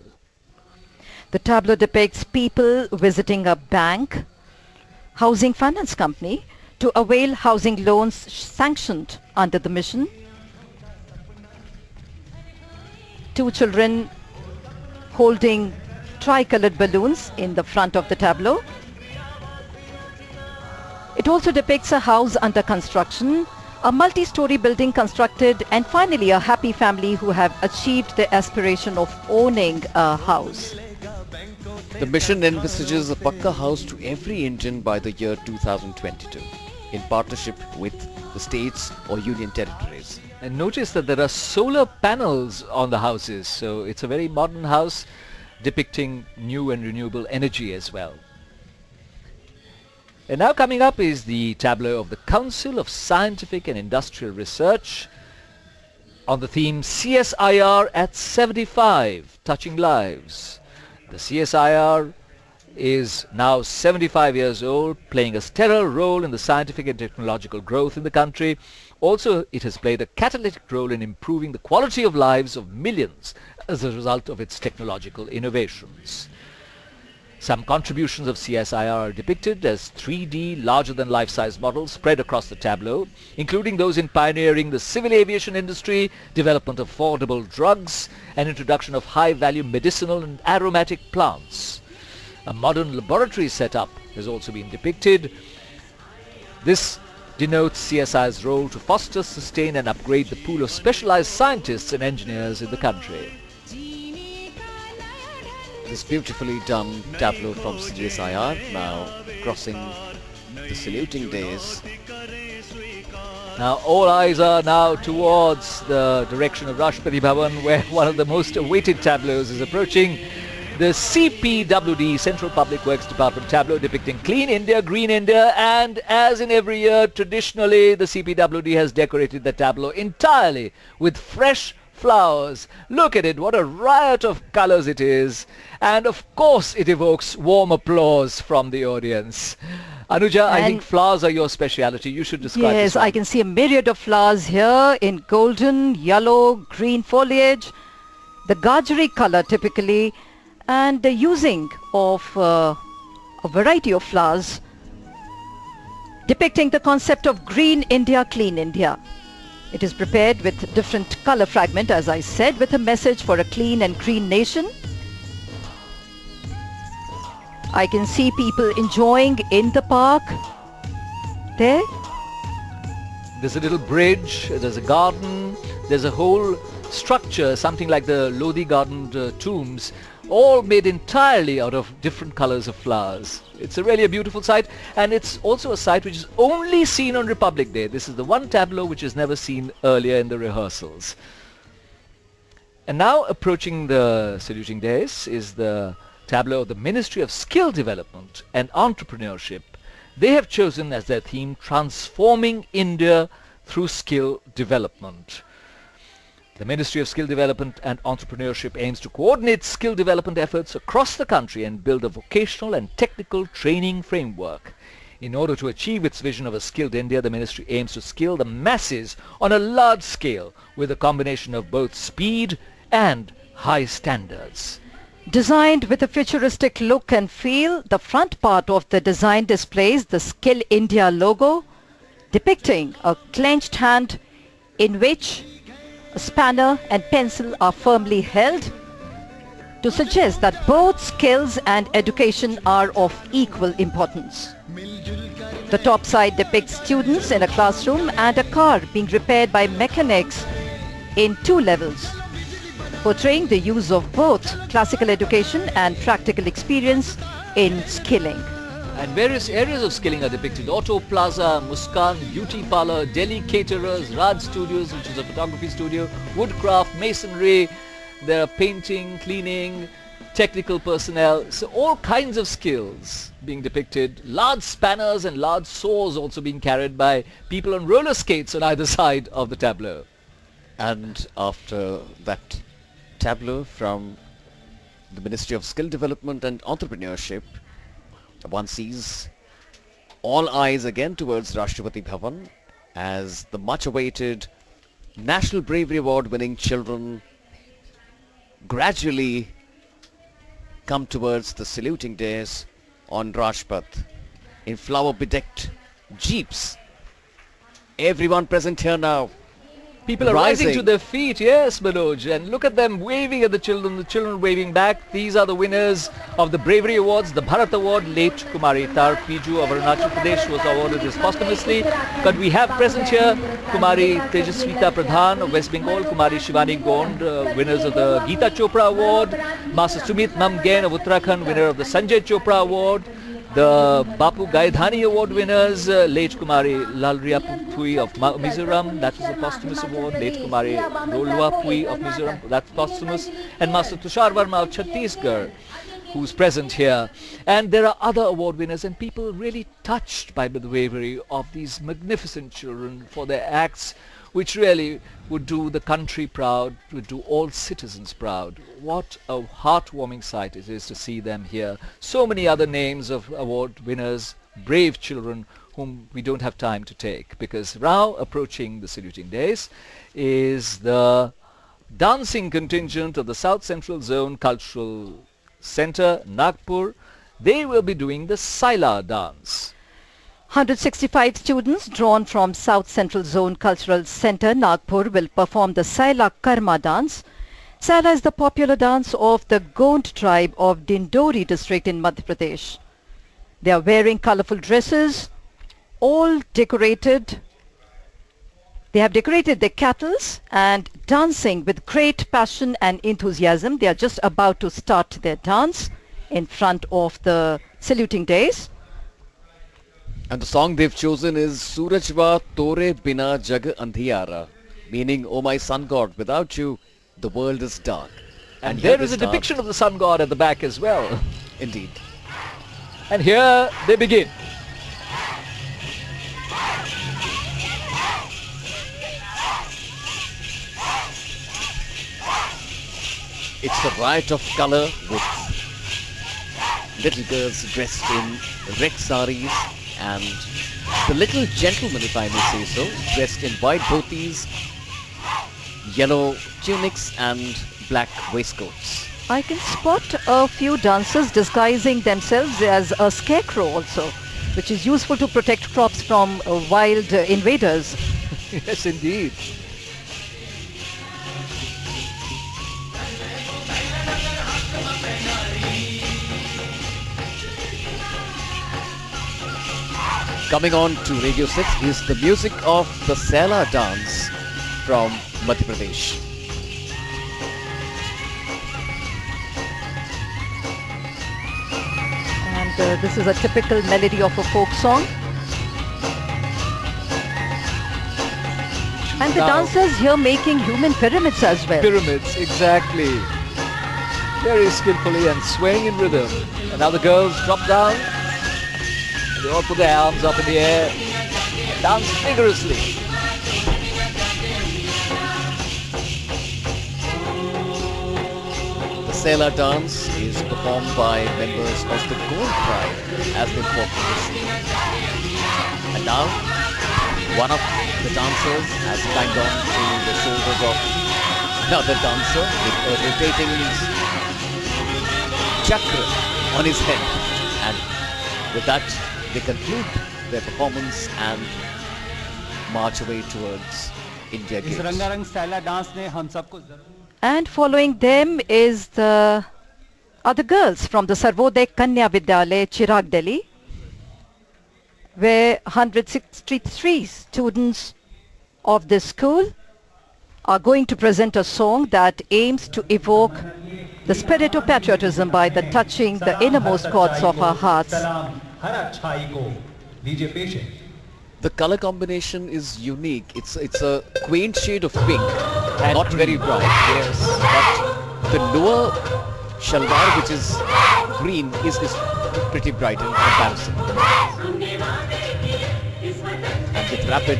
The tableau depicts people visiting a bank, housing finance company, to avail housing loans sanctioned under the mission. 2 children holding tricolored balloons in the front of the tableau. It also depicts a house under construction, a multi-story building constructed, and finally a happy family who have achieved the aspiration of owning a house. The mission envisages a Pakka house to every Indian by the year 2022 in partnership with the states or union territories. And notice that there are solar panels on the houses, so it's a very modern house depicting new and renewable energy as well. And now coming up is the tableau of the Council of Scientific and Industrial Research on the theme CSIR at 75, Touching Lives. The CSIR is now 75 years old, playing a stellar role in the scientific and technological growth in the country. Also, it has played a catalytic role in improving the quality of lives of millions as a result of its technological innovations. Some contributions of CSIR are depicted as 3D larger-than-life-size models spread across the tableau, including those in pioneering the civil aviation industry, development of affordable drugs, and introduction of high-value medicinal and aromatic plants. A modern laboratory setup has also been depicted. This denotes CSIR's role to foster, sustain, and upgrade the pool of specialized scientists and engineers in the country. This beautifully done tableau from CSIR now crossing the saluting days. Now all eyes are now towards the direction of Rashtrapati Bhavan, where one of the most awaited tableaus is approaching. The CPWD, Central Public Works Department tableau depicting Clean India, Green India, and as in every year, traditionally the CPWD has decorated the tableau entirely with fresh flowers. Look at it, what a riot of colors it is. And of course it evokes warm applause from the audience. Anuja, I think flowers are your speciality. You should describe Yes, this one. I can see a myriad of flowers here in golden, yellow, green foliage, the gajari color typically, and the using of a variety of flowers depicting the concept of Green India, Clean India. It is prepared with different color fragment, as I said, with a message for a clean and green nation. I can see people enjoying in the park there. There's a little bridge, there's a garden, there's a whole structure, something like the Lodi garden tombs, all made entirely out of different colors of flowers. It's really a beautiful sight, and it's also a sight which is only seen on Republic Day. This is the one tableau which is never seen earlier in the rehearsals. And now approaching the saluting dais is the tableau of the Ministry of Skill Development and Entrepreneurship. They have chosen as their theme Transforming India through Skill Development. The Ministry of Skill Development and Entrepreneurship aims to coordinate skill development efforts across the country and build a vocational and technical training framework. In order to achieve its vision of a skilled India, the ministry aims to skill the masses on a large scale with a combination of both speed and high standards. Designed with a futuristic look and feel, the front part of the design displays the Skill India logo, depicting a clenched hand in which a spanner and pencil are firmly held to suggest that both skills and education are of equal importance. The top side depicts students in a classroom and a car being repaired by mechanics in 2 levels, portraying the use of both classical education and practical experience in skilling. And various areas of skilling are depicted: Auto Plaza, Muskan, Beauty Parlor, Delhi Caterers, Raj Studios, which is a photography studio, woodcraft, masonry, there are painting, cleaning, technical personnel, so all kinds of skills being depicted. Large spanners and large saws also being carried by people on roller skates on either side of the tableau. And after that tableau from the Ministry of Skill Development and Entrepreneurship, one sees all eyes again towards Rashtrapati Bhavan as the much awaited National Bravery Award winning children gradually come towards the saluting dais on Rajpath in flower bedecked jeeps. Everyone present here now. People are rising Rising. to their feet, yes, Manoj, and look at them waving at the children waving back. These are the winners of the Bravery Awards, the Bharat Award. Late Kumari Tar Piju of Arunachal Pradesh was awarded this posthumously. But we have present here Kumari Tejaswita Pradhan of West Bengal, Kumari Shivani Gond, winners of the Geeta Chopra Award, Master Sumit Mamgen of Uttarakhand, winner of the Sanjay Chopra Award, the Bapu Gaidhani Award winners, late Kumari Lalria Pui of Mizoram, that was a posthumous award, late Kumari Rolwa Pui of Mizoram, that's posthumous, and Master Tushar Verma of Chhattisgarh, who's present here. And there are other award winners and people really touched by the bravery of these magnificent children for their acts, which really would do the country proud, would do all citizens proud. What a heartwarming sight it is to see them here. So many other names of award winners, brave children whom we don't have time to take, because now approaching the saluting days is the dancing contingent of the South Central Zone Cultural Centre, Nagpur. They will be doing the Saila dance. 165 students drawn from South Central Zone Cultural Centre, Nagpur, will perform the Saila Karma dance. Saila is the popular dance of the Gond tribe of Dindori district in Madhya Pradesh. They are wearing colourful dresses, all decorated. They have decorated their kettles and dancing with great passion and enthusiasm. They are just about to start their dance in front of the saluting days. And the song they've chosen is Surajwa Tore Bina Jag Andhiyara, meaning, "Oh my sun god, without you, the world is dark." And here there is they a start. depiction of the sun god at the back as well. Indeed. And here they begin. It's the riot of color with little girls dressed in red saris and the little gentlemen, if I may say so, dressed in white dhotis, yellow tunics and black waistcoats. I can spot a few dancers disguising themselves as a scarecrow also, which is useful to protect crops from wild invaders. Yes, indeed. Coming on to Radio 6 is the music of the Saila dance from Madhya Pradesh. And this is a typical melody of a folk song. And the Now- dancers here making human pyramids as well. Pyramids, exactly. Very skillfully and swaying in rhythm. And now the girls drop down. They all put their arms up in the air, dance vigorously. The Saila dance is performed by members of the Gond tribe as they folk tradition. And now, one of the dancers has climbed on to the shoulders of another dancer with a rotating chakra on his head. And with that, they conclude their performance and march away towards India इस Gate. रंगारंग Saila dance ने हम सबको जरूर And following them is the other girls from the Sarvodaya Kanya Vidyalaya, Chirag, Delhi, where 163 students of this school are going to present a song that aims to evoke the spirit of patriotism by the touching the innermost chords of our hearts. सलाम हर अच्छाई को दीजिए पेश है The color combination is unique. It's a quaint shade of pink, And not very bright. Yes. But the lower shalwar, which is green, is pretty bright in comparison. And with rapid,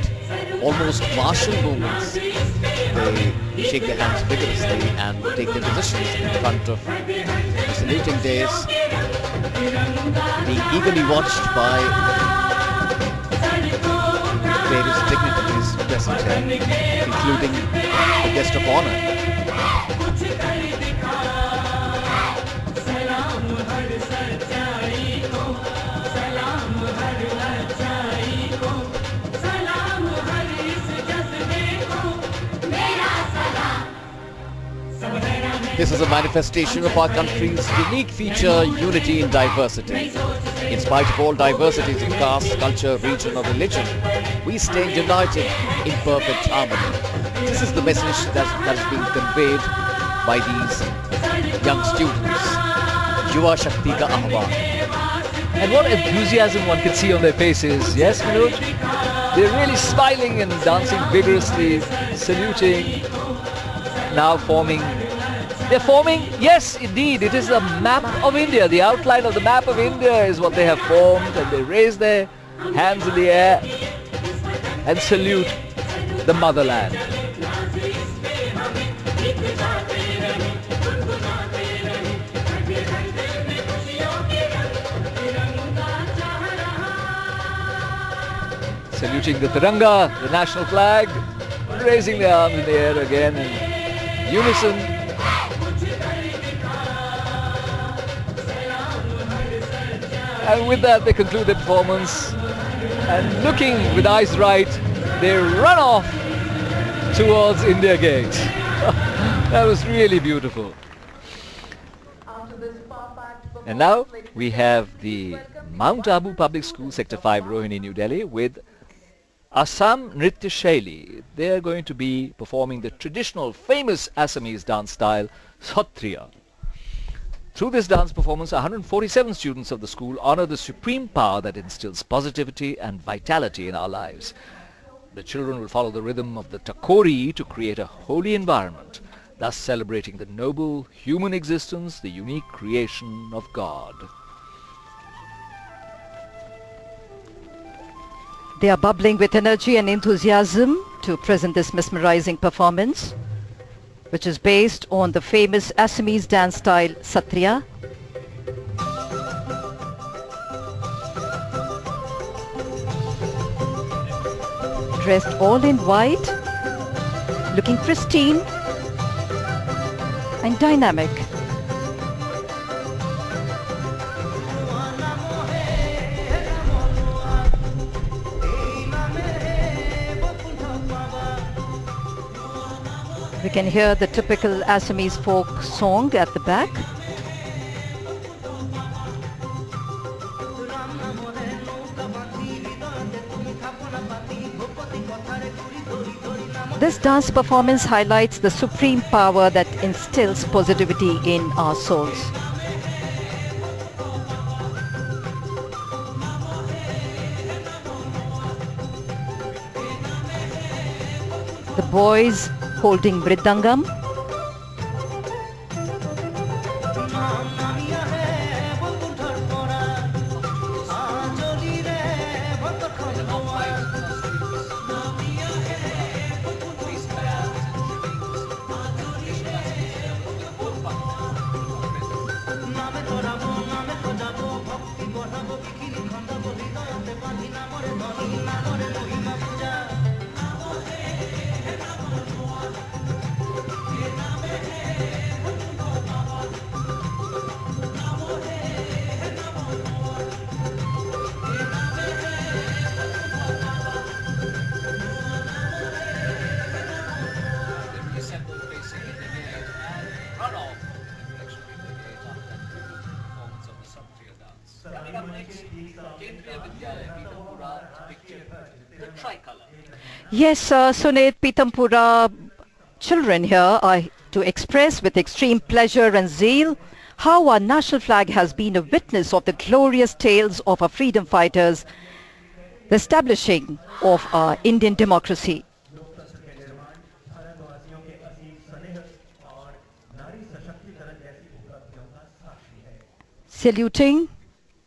almost martial movements, they shake their hands vigorously and take their positions in front of the saluting days, being eagerly watched by various dignitaries present here, including the guest of honor. This is a manifestation of our country's unique feature, unity in diversity. In spite of all diversities of caste, culture, region or religion, we stay united in perfect harmony. This is the message that is being conveyed by these young students. Yuva Shakti ka Ahwan. And what enthusiasm one can see on their faces. Yes, Manoj? They're really smiling and dancing vigorously, saluting, now forming. They're forming, yes, indeed, it is a map of India. The outline of the map of India is what they have formed, and they raise their hands in the air and salute the motherland. Saluting the Tiranga, the national flag, raising their arms in the air again in unison. And with that, they conclude their performance. And looking with eyes right, they run off towards India Gate. That was really beautiful. And now we have the Mount Abu Public School, Sector 5, Rohini, New Delhi, with Assam Nritya Shaili. They are going to be performing the traditional famous Assamese dance style, Satriya. Through this dance performance, 147 students of the school honor the supreme power that instills positivity and vitality in our lives. The children will follow the rhythm of the Takori to create a holy environment, thus celebrating the noble human existence, the unique creation of God. They are bubbling with energy and enthusiasm to present this mesmerizing performance, which is based on the famous Assamese dance style Satriya. Dressed all in white, looking pristine and dynamic. We can hear the typical Assamese folk song at the back. This dance performance highlights the supreme power that instills positivity in our souls. The boys holding mridangam. Yes, Sunit, Pitampura children here are to express with extreme pleasure and zeal how our national flag has been a witness of the glorious tales of our freedom fighters, the establishing of our Indian democracy. Saluting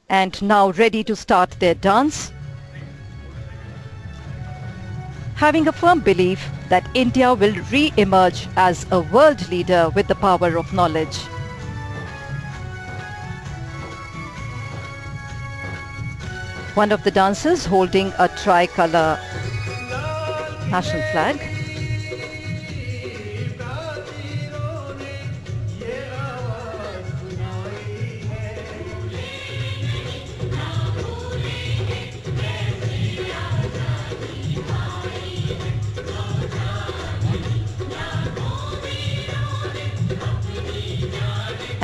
and now ready to start their dance, having a firm belief that India will re-emerge as a world leader with the power of knowledge. One of the dancers holding a tricolor national flag.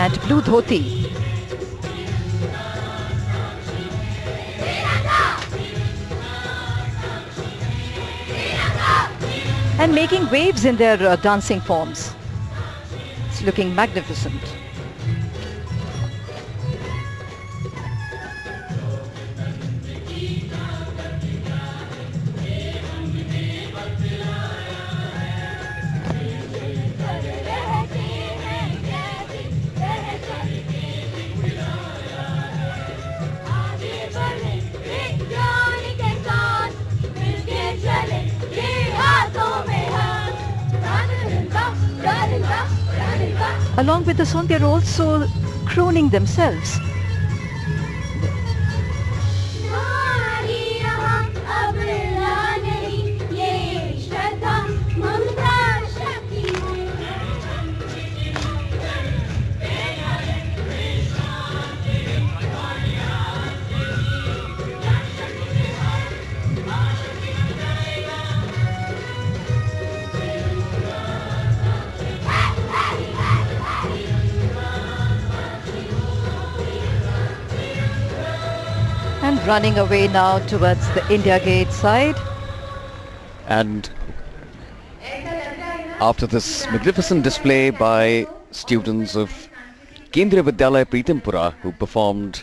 and blue dhoti. And making waves in their dancing forms. It's looking magnificent. Along with the song, they're also crooning themselves. And running away now towards the India Gate side. And after this magnificent display by students of Kendriya Vidyalaya Pritimpura, who performed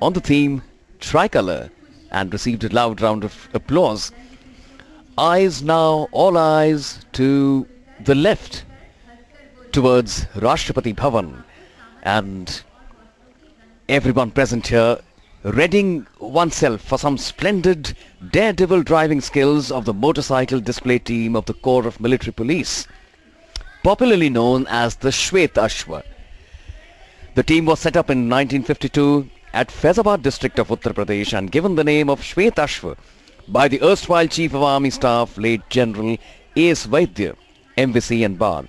on the theme Tricolour and received a loud round of applause, all eyes to the left towards Rashtrapati Bhavan, and everyone present here readying oneself for some splendid daredevil driving skills of the motorcycle display team of the Corps of Military Police, popularly known as the Shwet Ashwa. The team was set up in 1952 at Faizabad district of Uttar Pradesh and given the name of Shwet Ashwa by the erstwhile Chief of Army Staff, late General A.S. Vaidya, MVC and Bard.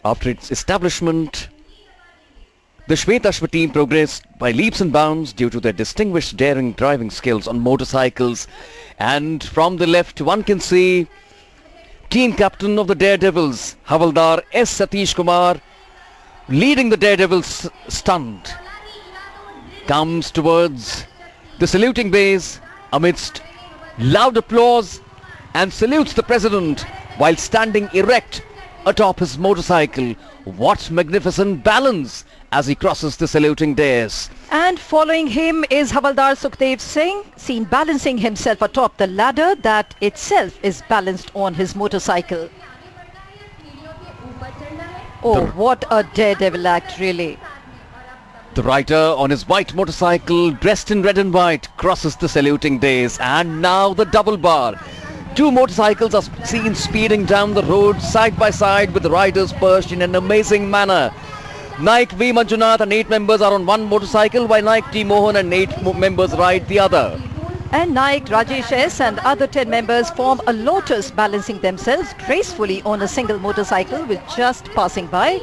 After its establishment, the Shwet Ashwa team progressed by leaps and bounds due to their distinguished daring driving skills on motorcycles. And from the left one can see team captain of the Daredevils, Havaldar S. Satish Kumar, leading the Daredevils stunt, comes towards the saluting bays amidst loud applause and salutes the President while standing erect atop his motorcycle. What magnificent balance as he crosses the saluting dais. And following him is Havaldar Sukhdev Singh, seen balancing himself atop the ladder that itself is balanced on his motorcycle. Oh, what a daredevil act, really. The rider on his white motorcycle, dressed in red and white, crosses the saluting dais. And now the double bar. Two motorcycles are seen speeding down the road side by side with the riders perched in an amazing manner. Naik V. Manjunath and 8 members are on one motorcycle, while Naik T. Mohan and 8 members ride the other. And Naik Rajesh S. and other 10 members form a lotus, balancing themselves gracefully on a single motorcycle with just passing by.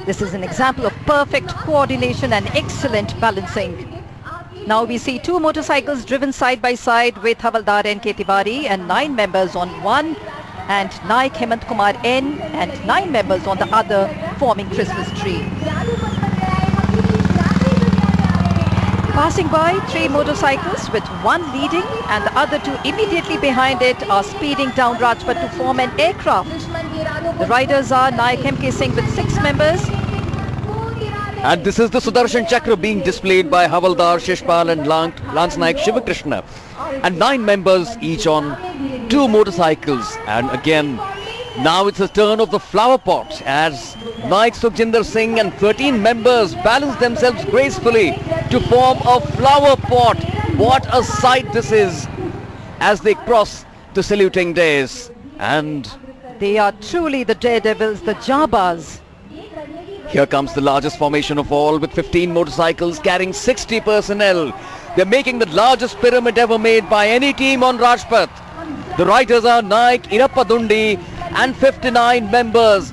This is an example of perfect coordination and excellent balancing. Now we see 2 motorcycles driven side by side with Havaldar N.K. Tiwari and 9 members on one, and Naik Hemant Kumar N and 9 members on the other, forming Christmas tree. Passing by 3 motorcycles with one leading and the other 2 immediately behind it are speeding down Rajpath to form an aircraft. The riders are Naik M.K. Singh with 6 members. And this is the Sudarshan Chakra being displayed by Havaldar Shishpal and Lance Naik Shivakrishna. And 9 members each on 2 motorcycles. And again, now it's the turn of the flower pot as Naik Sukhjinder Singh and 13 members balance themselves gracefully to form a flower pot. What a sight this is as they cross the saluting dais. And they are truly the daredevils, the Jabas. Here comes the largest formation of all with 15 motorcycles carrying 60 personnel. They're making the largest pyramid ever made by any team on Rajpath. The riders are Naik Irappa Dundi and 59 members.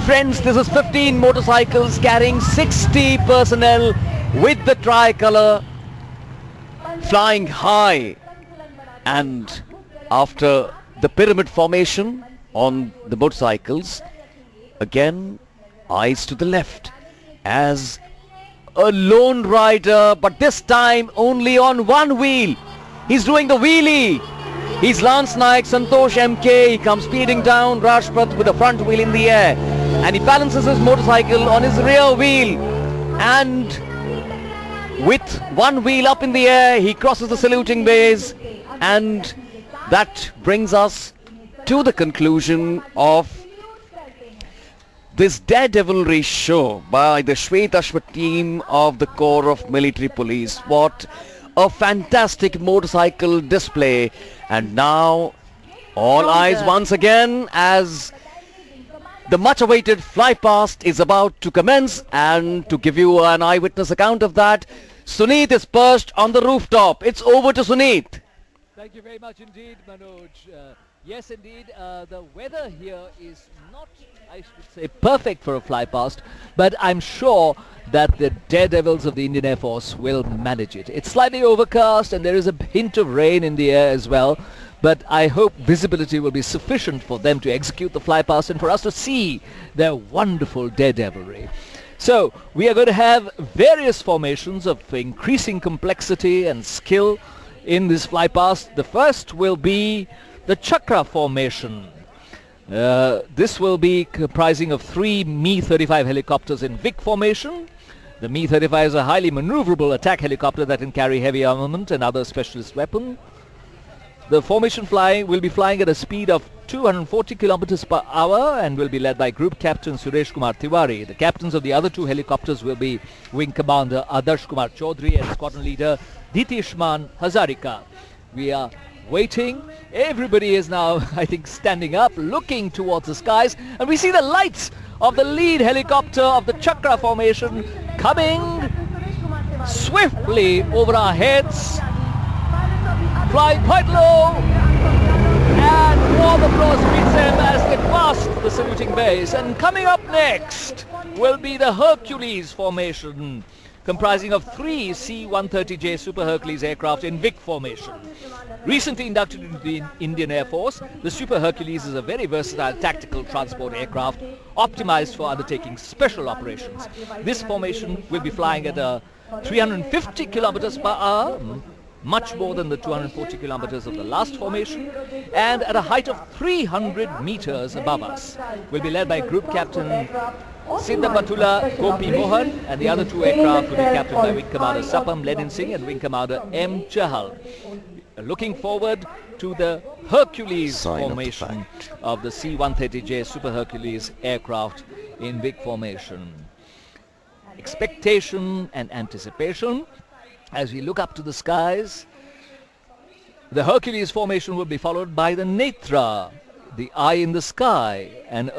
Friends, this is 15 motorcycles carrying 60 personnel with the tricolour flying high. And after the pyramid formation on the motorcycles, again eyes to the left as a lone rider, but this time only on one wheel. He's doing the wheelie. He's Lance Naik Santosh MK. He comes speeding down Rajpath with the front wheel in the air, and he balances his motorcycle on his rear wheel, and with one wheel up in the air he crosses the saluting bays, and that brings us to the conclusion of this daredevilry show by the Shwet Ashwat team of the Corps of Military Police. What a fantastic motorcycle display. And now all eyes once again as the much awaited fly past is about to commence, and to give you an eyewitness account of that, Suneet is perched on the rooftop. It's over to Suneet. Thank you very much indeed, Manoj. Yes, indeed, the weather here is not, I should say, perfect for a fly past, but I'm sure that the daredevils of the Indian Air Force will manage it. It's slightly overcast and there is a hint of rain in the air as well, but I hope visibility will be sufficient for them to execute the fly past and for us to see their wonderful daredevilry. So we are going to have various formations of increasing complexity and skill in this fly past. The first will be the Chakra formation. This will be comprising of 3 Mi-35 helicopters in Vic formation. The Mi-35 is a highly maneuverable attack helicopter that can carry heavy armament and other specialist weapons. The formation will be flying at a speed of 240 kilometers per hour and will be led by Group Captain Suresh Kumar Tiwari. The captains of the other 2 helicopters will be Wing Commander Adarsh Kumar Chaudhary and Squadron Leader Ditishman Hazarika. We are waiting. Everybody is now, I think, standing up, looking towards the skies, and we see the lights of the lead helicopter of the Chakra formation coming swiftly over our heads, flying quite low, and warm applause greets them as they pass the saluting base. And coming up next will be the Hercules formation, comprising of 3 C-130J Super Hercules aircraft in Vic formation. Recently inducted into the Indian Air Force, the Super Hercules is a very versatile tactical transport aircraft optimized for undertaking special operations. This formation will be flying at 350 kilometers per hour, much more than the 240 kilometers of the last formation, and at a height of 300 meters above us. Will be led by Group Captain Siddhapatula Gopi Mohan, and the other 2 aircraft will be captained by Wing Commander Sapam Lenin Singh and Wing Commander M. Chahal. Looking forward to the Hercules formation of the C-130J Super Hercules aircraft in Vic formation. Expectation and anticipation as we look up to the skies. The Hercules formation will be followed by the Netra, the eye in the sky, an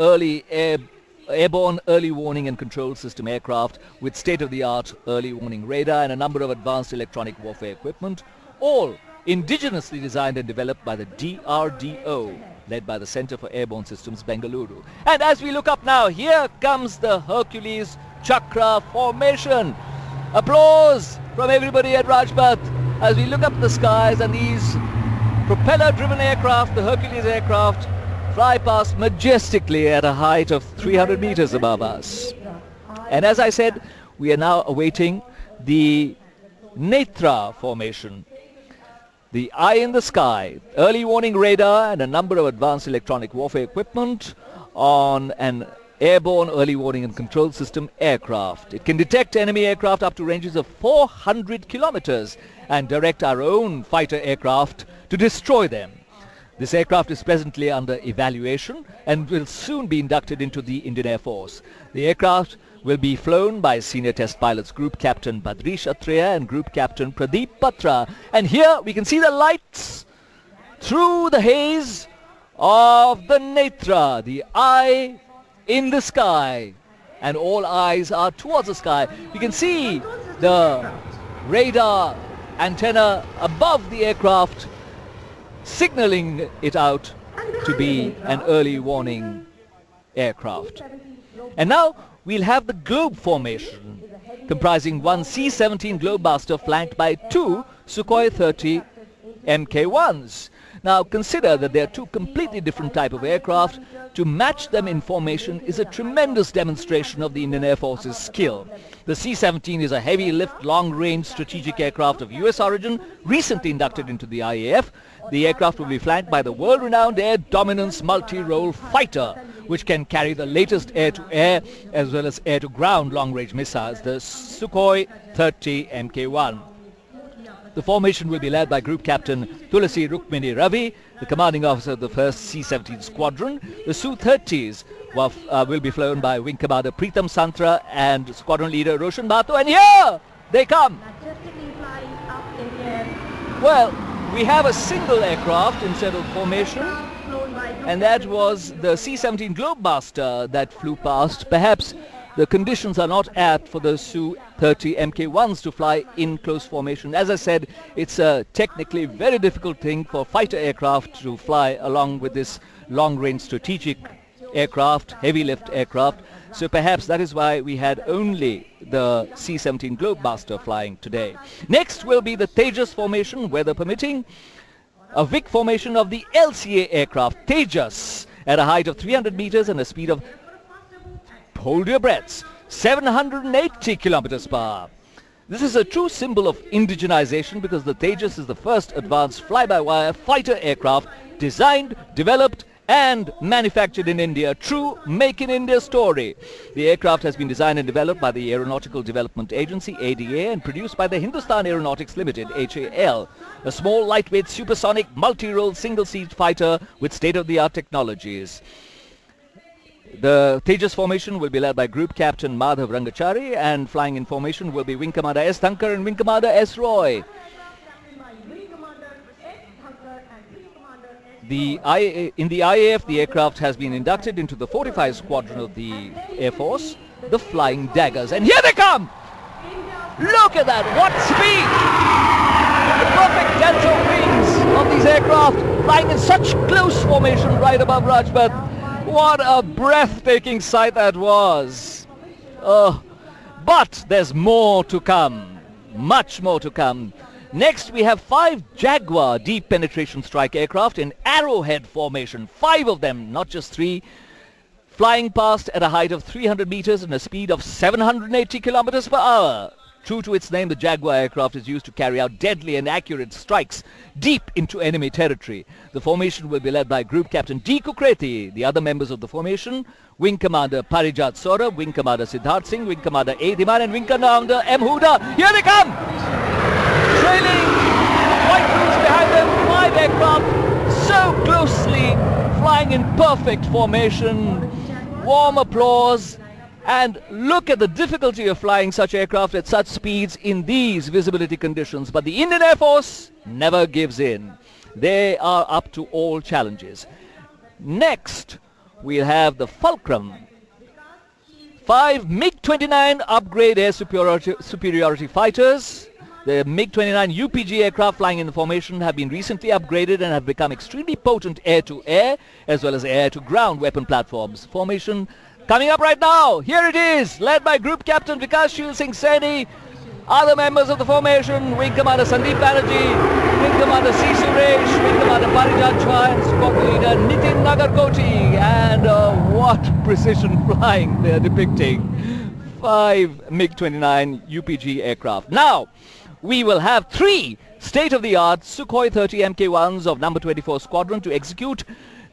airborne early warning and control system aircraft with state-of-the-art early warning radar and a number of advanced electronic warfare equipment, all indigenously designed and developed by the DRDO, led by the Center for Airborne Systems, Bengaluru. And as we look up now, here comes the Hercules Chakra formation. Applause from everybody at Rajpath as we look up the skies, and these propeller-driven aircraft, the Hercules aircraft, fly past majestically at a height of 300 meters above us. And as I said, we are now awaiting the Netra formation. The eye in the sky, early warning radar and a number of advanced electronic warfare equipment on an airborne early warning and control system aircraft. It can detect enemy aircraft up to ranges of 400 kilometers and direct our own fighter aircraft to destroy them. This aircraft is presently under evaluation and will soon be inducted into the Indian Air Force. The aircraft will be flown by Senior Test Pilots Group Captain Badrish Atreya and Group Captain Pradeep Patra. And here we can see the lights through the haze of the Netra, the eye in the sky. And all eyes are towards the sky. You can see the radar antenna above the aircraft signaling it out to be an early warning aircraft. And now we'll have the Globe formation, comprising 1 C-17 Globebuster flanked by 2 Sukhoi 30 Mk1s. Now consider that they are two completely different type of aircraft. To match them in formation is a tremendous demonstration of the Indian Air Force's skill. The C-17 is a heavy-lift, long-range strategic aircraft of US origin, recently inducted into the IAF. The aircraft will be flanked by the world-renowned air dominance multi-role fighter, which can carry the latest air-to-air as well as air-to-ground long-range missiles, the Sukhoi 30 Mk1. The formation will be led by Group Captain Tulasi Rukmini Ravi, the commanding officer of the 1st C-17 Squadron. The Su-30s will be flown by Wing Commander Preetam Santra and Squadron Leader Roshan Bhato. And here they come! Well, we have a single aircraft instead of formation, and that was the C-17 Globemaster that flew past. Perhaps the conditions are not apt for the Su-30 Mk1s to fly in close formation. As I said, it's a technically very difficult thing for fighter aircraft to fly along with this long-range strategic aircraft, heavy-lift aircraft. So perhaps that is why we had only the C-17 Globemaster flying today. Next will be the Tejas formation, weather permitting. A Vic formation of the LCA aircraft Tejas at a height of 300 meters and a speed of, hold your breaths, 780 kilometers per hour. This is a true symbol of indigenization because the Tejas is the first advanced fly-by-wire fighter aircraft designed, developed and manufactured in India. True Make in India story. The aircraft has been designed and developed by the Aeronautical Development Agency, ADA, and produced by the Hindustan Aeronautics Limited, HAL. A small, lightweight, supersonic, multi-role, single-seat fighter with state-of-the-art technologies. The Tejas formation will be led by Group Captain Madhav Rangachari, and flying in formation will be Wing Commander S. Thankar and Wing Commander S. Roy. In the IAF, the aircraft has been inducted into the 45 Squadron of the Air Force, the Flying Daggers. And here they come! Look at that! What speed! The perfect delta wings of these aircraft flying in such close formation right above Rajpath. What a breathtaking sight that was. But there's more to come. Much more to come. Next we have 5 Jaguar deep penetration strike aircraft in arrowhead formation. 5 of them, not just 3. Flying past at a height of 300 meters and a speed of 780 kilometers per hour. True to its name, the Jaguar aircraft is used to carry out deadly and accurate strikes deep into enemy territory. The formation will be led by Group Captain D. Kukreti. The other members of the formation, Wing Commander Parijat Saurabh, Wing Commander Siddharth Singh, Wing Commander A. Dhiman and Wing Commander M. Huda. Here they come! Trailing white roofs behind them, 5 aircraft so closely flying in perfect formation. Warm applause. And look at the difficulty of flying such aircraft at such speeds in these visibility conditions. But the Indian Air Force never gives in. They are up to all challenges. Next, we'll have the Fulcrum. 5 MiG-29 upgrade air superiority fighters. The MiG-29 UPG aircraft flying in the formation have been recently upgraded and have become extremely potent air-to-air as well as air-to-ground weapon platforms. Formation coming up right now. Here it is, led by Group Captain Vikashshil Singh Saini. Other members of the formation, Wing Commander Sandeep Banerjee, Wing Commander C. Suresh, Wing Commander Parijat Chua, and Squadron Leader Nitin Nagarkoti. And what precision flying they're depicting. 5 MiG-29 UPG aircraft. Now, we will have 3 state-of-the-art Sukhoi 30 Mk1s of number 24 Squadron to execute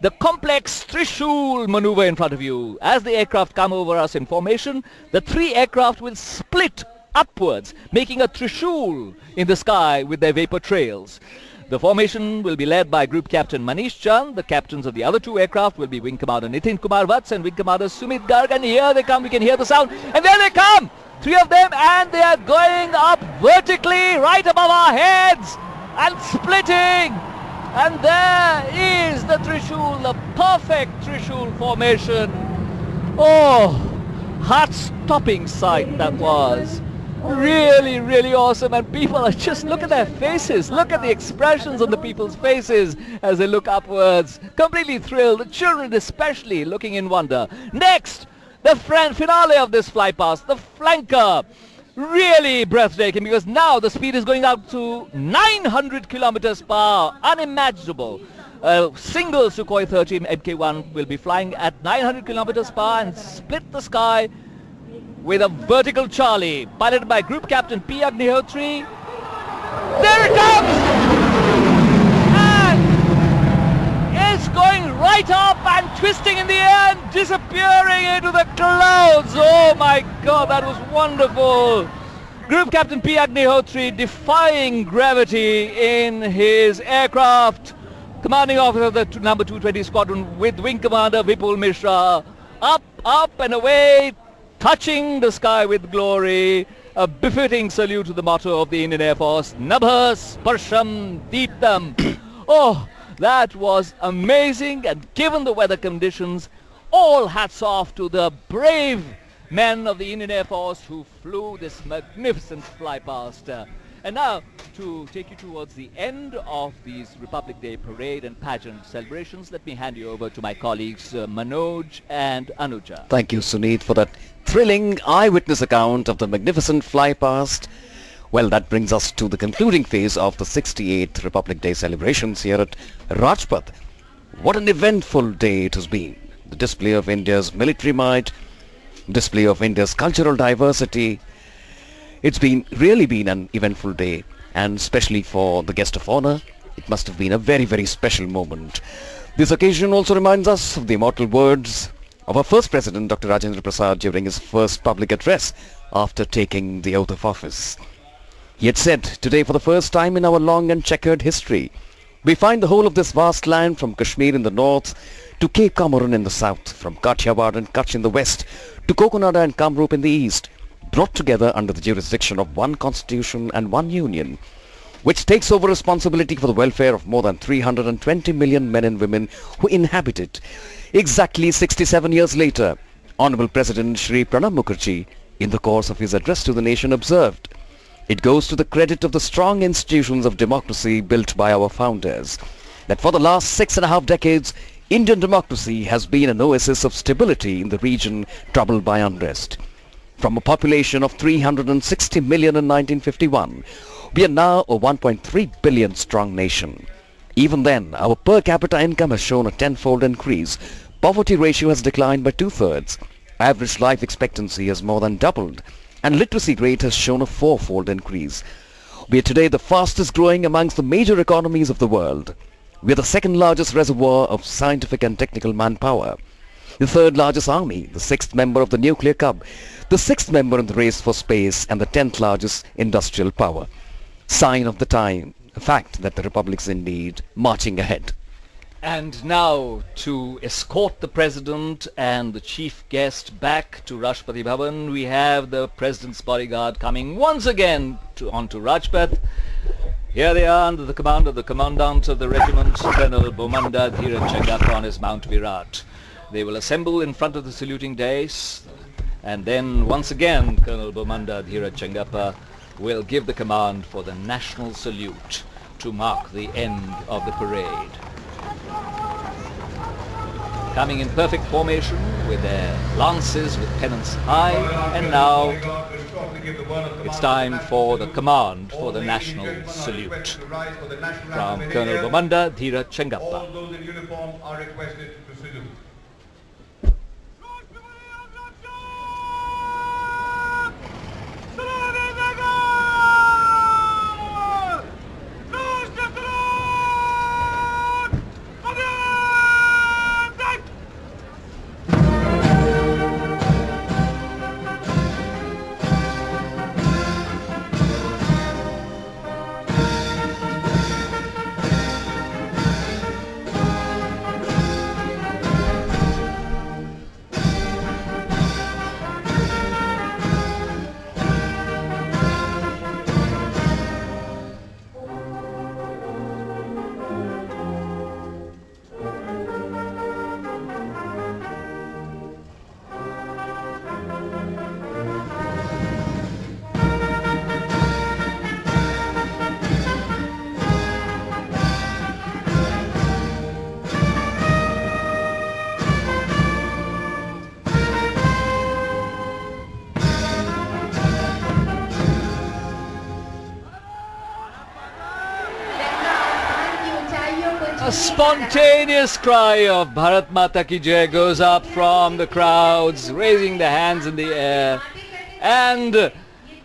the complex Trishul maneuver in front of you. As the aircraft come over us in formation, the 3 aircraft will split upwards, making a Trishul in the sky with their vapor trails. The formation will be led by Group Captain Manish Chand. The captains of the other 2 aircraft will be Wing Commander Nitin Kumar Vats and Wing Commander Sumit Garg. And here they come, we can hear the sound. And there they come! 3 of them, and they are going up vertically right above our heads and splitting. And there is the Trishul, the perfect Trishul formation. Oh, heart-stopping sight that was. Really, really awesome. And people are just, look at their faces. Look at the expressions on the people's faces as they look upwards. Completely thrilled. The children especially looking in wonder. Next, the finale of this fly past, the flanker. Really breathtaking because now the speed is going up to 900 kilometers per hour. Unimaginable. A single Sukhoi 30 Mk1 will be flying at 900 kilometers per hour and split the sky with a vertical Charlie, piloted by Group Captain P. Agnihotri. There it comes! And it's going right up and twisting in the air and disappearing into the clouds. Oh my God, that was wonderful. Group Captain P. Agnihotri defying gravity in his aircraft. Commanding officer of the number 220 Squadron with Wing Commander Vipul Mishra. Up and away, touching the sky with glory. A befitting salute to the motto of the Indian Air Force, Nabha Sparsham Deeptam. Oh, that was amazing, and given the weather conditions, all hats off to the brave men of the Indian Air Force who flew this magnificent fly past. And now, to take you towards the end of these Republic Day parade and pageant celebrations, let me hand you over to my colleagues Manoj and Anuja. Thank you, Suneet, for that thrilling eyewitness account of the magnificent fly past. Well, that brings us to the concluding phase of the 68th Republic Day celebrations here at Rajpath. What an eventful day it has been. The display of India's military might, display of India's cultural diversity. It's really been an eventful day, and especially for the guest of honor, it must have been a very, very special moment. This occasion also reminds us of the immortal words of our first president, Dr. Rajendra Prasad, during his first public address after taking the oath of office. He had said, "Today, for the first time in our long and checkered history, we find the whole of this vast land from Kashmir in the north to Cape Comorin in the south, from Kathiawar and Kutch in the west to Kokonada and Kamrup in the east, brought together under the jurisdiction of one constitution and one union, which takes over responsibility for the welfare of more than 320 million men and women who inhabit it." Exactly 67 years later, Honorable President Shri Pranab Mukherjee, in the course of his address to the nation, observed, "It goes to the credit of the strong institutions of democracy built by our founders, that for the last 6.5 decades, Indian democracy has been an oasis of stability in the region troubled by unrest. From a population of 360 million in 1951, we are now a 1.3 billion strong nation. Even then, our per capita income has shown a tenfold increase. Poverty ratio has declined by 2/3. Average life expectancy has more than doubled, and literacy rate has shown a 4-fold increase. We are today the fastest growing amongst the major economies of the world. We are the second largest reservoir of scientific and technical manpower, the third largest army, the sixth member of the nuclear club, the sixth member in the race for space, and the 10th largest industrial power. Sign of the time, a fact that the Republic's indeed marching ahead. And now, to escort the President and the chief guest back to Rashtrapati Bhavan, we have the President's bodyguard coming once again onto Rajpath. Here they are under the command of the Commandant of the Regiment, Colonel Bomanda Dheeraj Chengappa on his Mount Virat. They will assemble in front of the saluting dais, and then once again Colonel Bomanda Dheeraj Chengappa will give the command for the national salute to mark the end of the parade. Coming in perfect formation with their lances with pennants high, and now it's time for the command for the national salute from Colonel Bomanda Dheeraj Chengappa. All those in uniform are requested to salute. A spontaneous cry of Bharat Mata Ki Jai goes up from the crowds, raising their hands in the air. And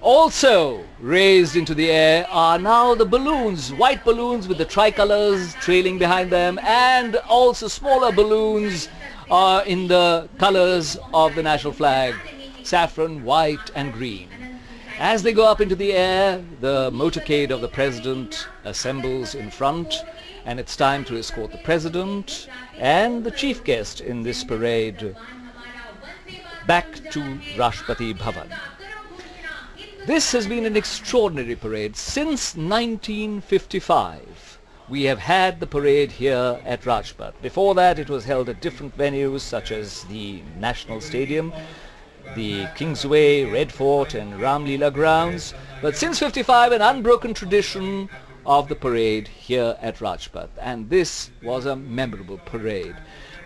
also raised into the air are now the balloons, white balloons with the tricolors trailing behind them, and also smaller balloons in the colors of the national flag, saffron, white and green. As they go up into the air, the motorcade of the President assembles in front, and it's time to escort the President and the chief guest in this parade back to Rashtrapati Bhavan. This has been an extraordinary parade. Since 1955, we have had the parade here at Rajpath. Before that, it was held at different venues such as the National Stadium, the Kingsway, Red Fort and Ramleela grounds. But since 55, an unbroken tradition of the parade here at Rajpath. And this was a memorable parade.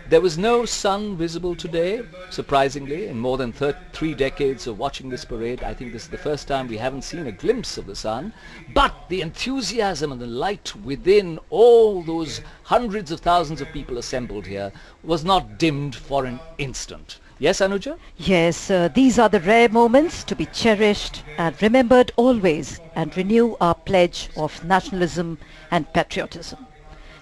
There was no sun visible today, surprisingly. In more than 3 decades of watching this parade, I think this is the first time we haven't seen a glimpse of the sun. But the enthusiasm and the light within all those hundreds of thousands of people assembled here was not dimmed for an instant. Yes, Anuja? Yes, these are the rare moments to be cherished and remembered always, and renew our pledge of nationalism and patriotism.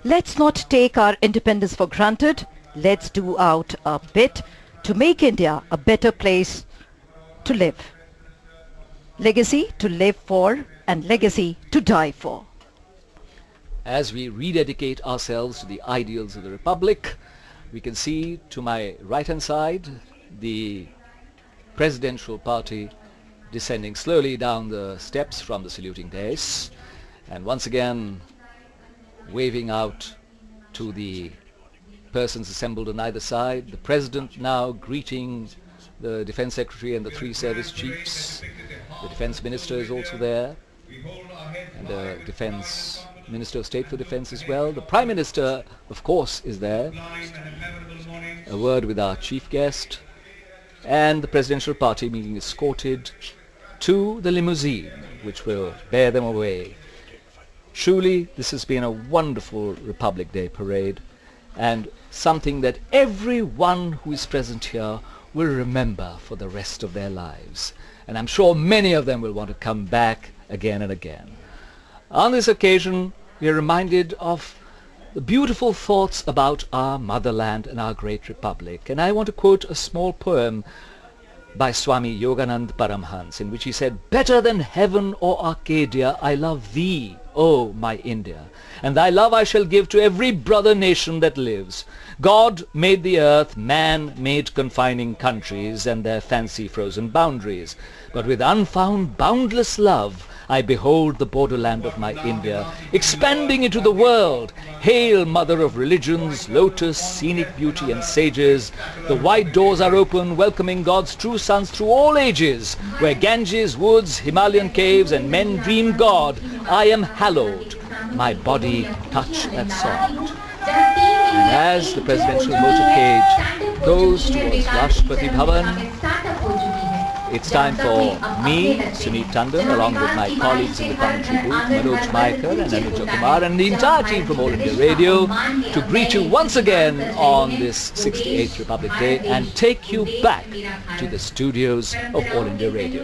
Let's not take our independence for granted. Let's do out a bit to make India a better place to live. Legacy to live for and legacy to die for. As we rededicate ourselves to the ideals of the Republic, we can see to my right-hand side the presidential party descending slowly down the steps from the saluting dais, and once again waving out to the persons assembled on either side. The President now greeting the Defence Secretary and the 3 service chiefs. The Defence Minister is also there, and the Defence Minister of State for Defence as well. The Prime Minister, of course, is there. A word with our chief guest, and the presidential party being escorted to the limousine which will bear them away. Truly, this has been a wonderful Republic Day parade, and something that everyone who is present here will remember for the rest of their lives. And I'm sure many of them will want to come back again and again. On this occasion, we are reminded of the beautiful thoughts about our motherland and our great republic. And I want to quote a small poem by Swami Yoganand Paramhans, in which he said, "Better than heaven or Arcadia, I love thee, O my India, and thy love I shall give to every brother nation that lives. God made the earth, man made confining countries and their fancy frozen boundaries. But with unfound boundless love I behold the borderland of my India, expanding into the world. Hail, mother of religions, lotus, scenic beauty and sages. The wide doors are open, welcoming God's true sons through all ages. Where Ganges, woods, Himalayan caves and men dream God, I am hallowed, my body touch that soft." And as the presidential motorcade goes towards Rashtrapati Bhavan, it's time for me, Sunit Tandon, along with my colleagues in the commentary booth, Manoj Maikar and Anuja Kumar, and the entire team from All India Radio, to greet you once again on this 68th Republic Day and take you back to the studios of All India Radio.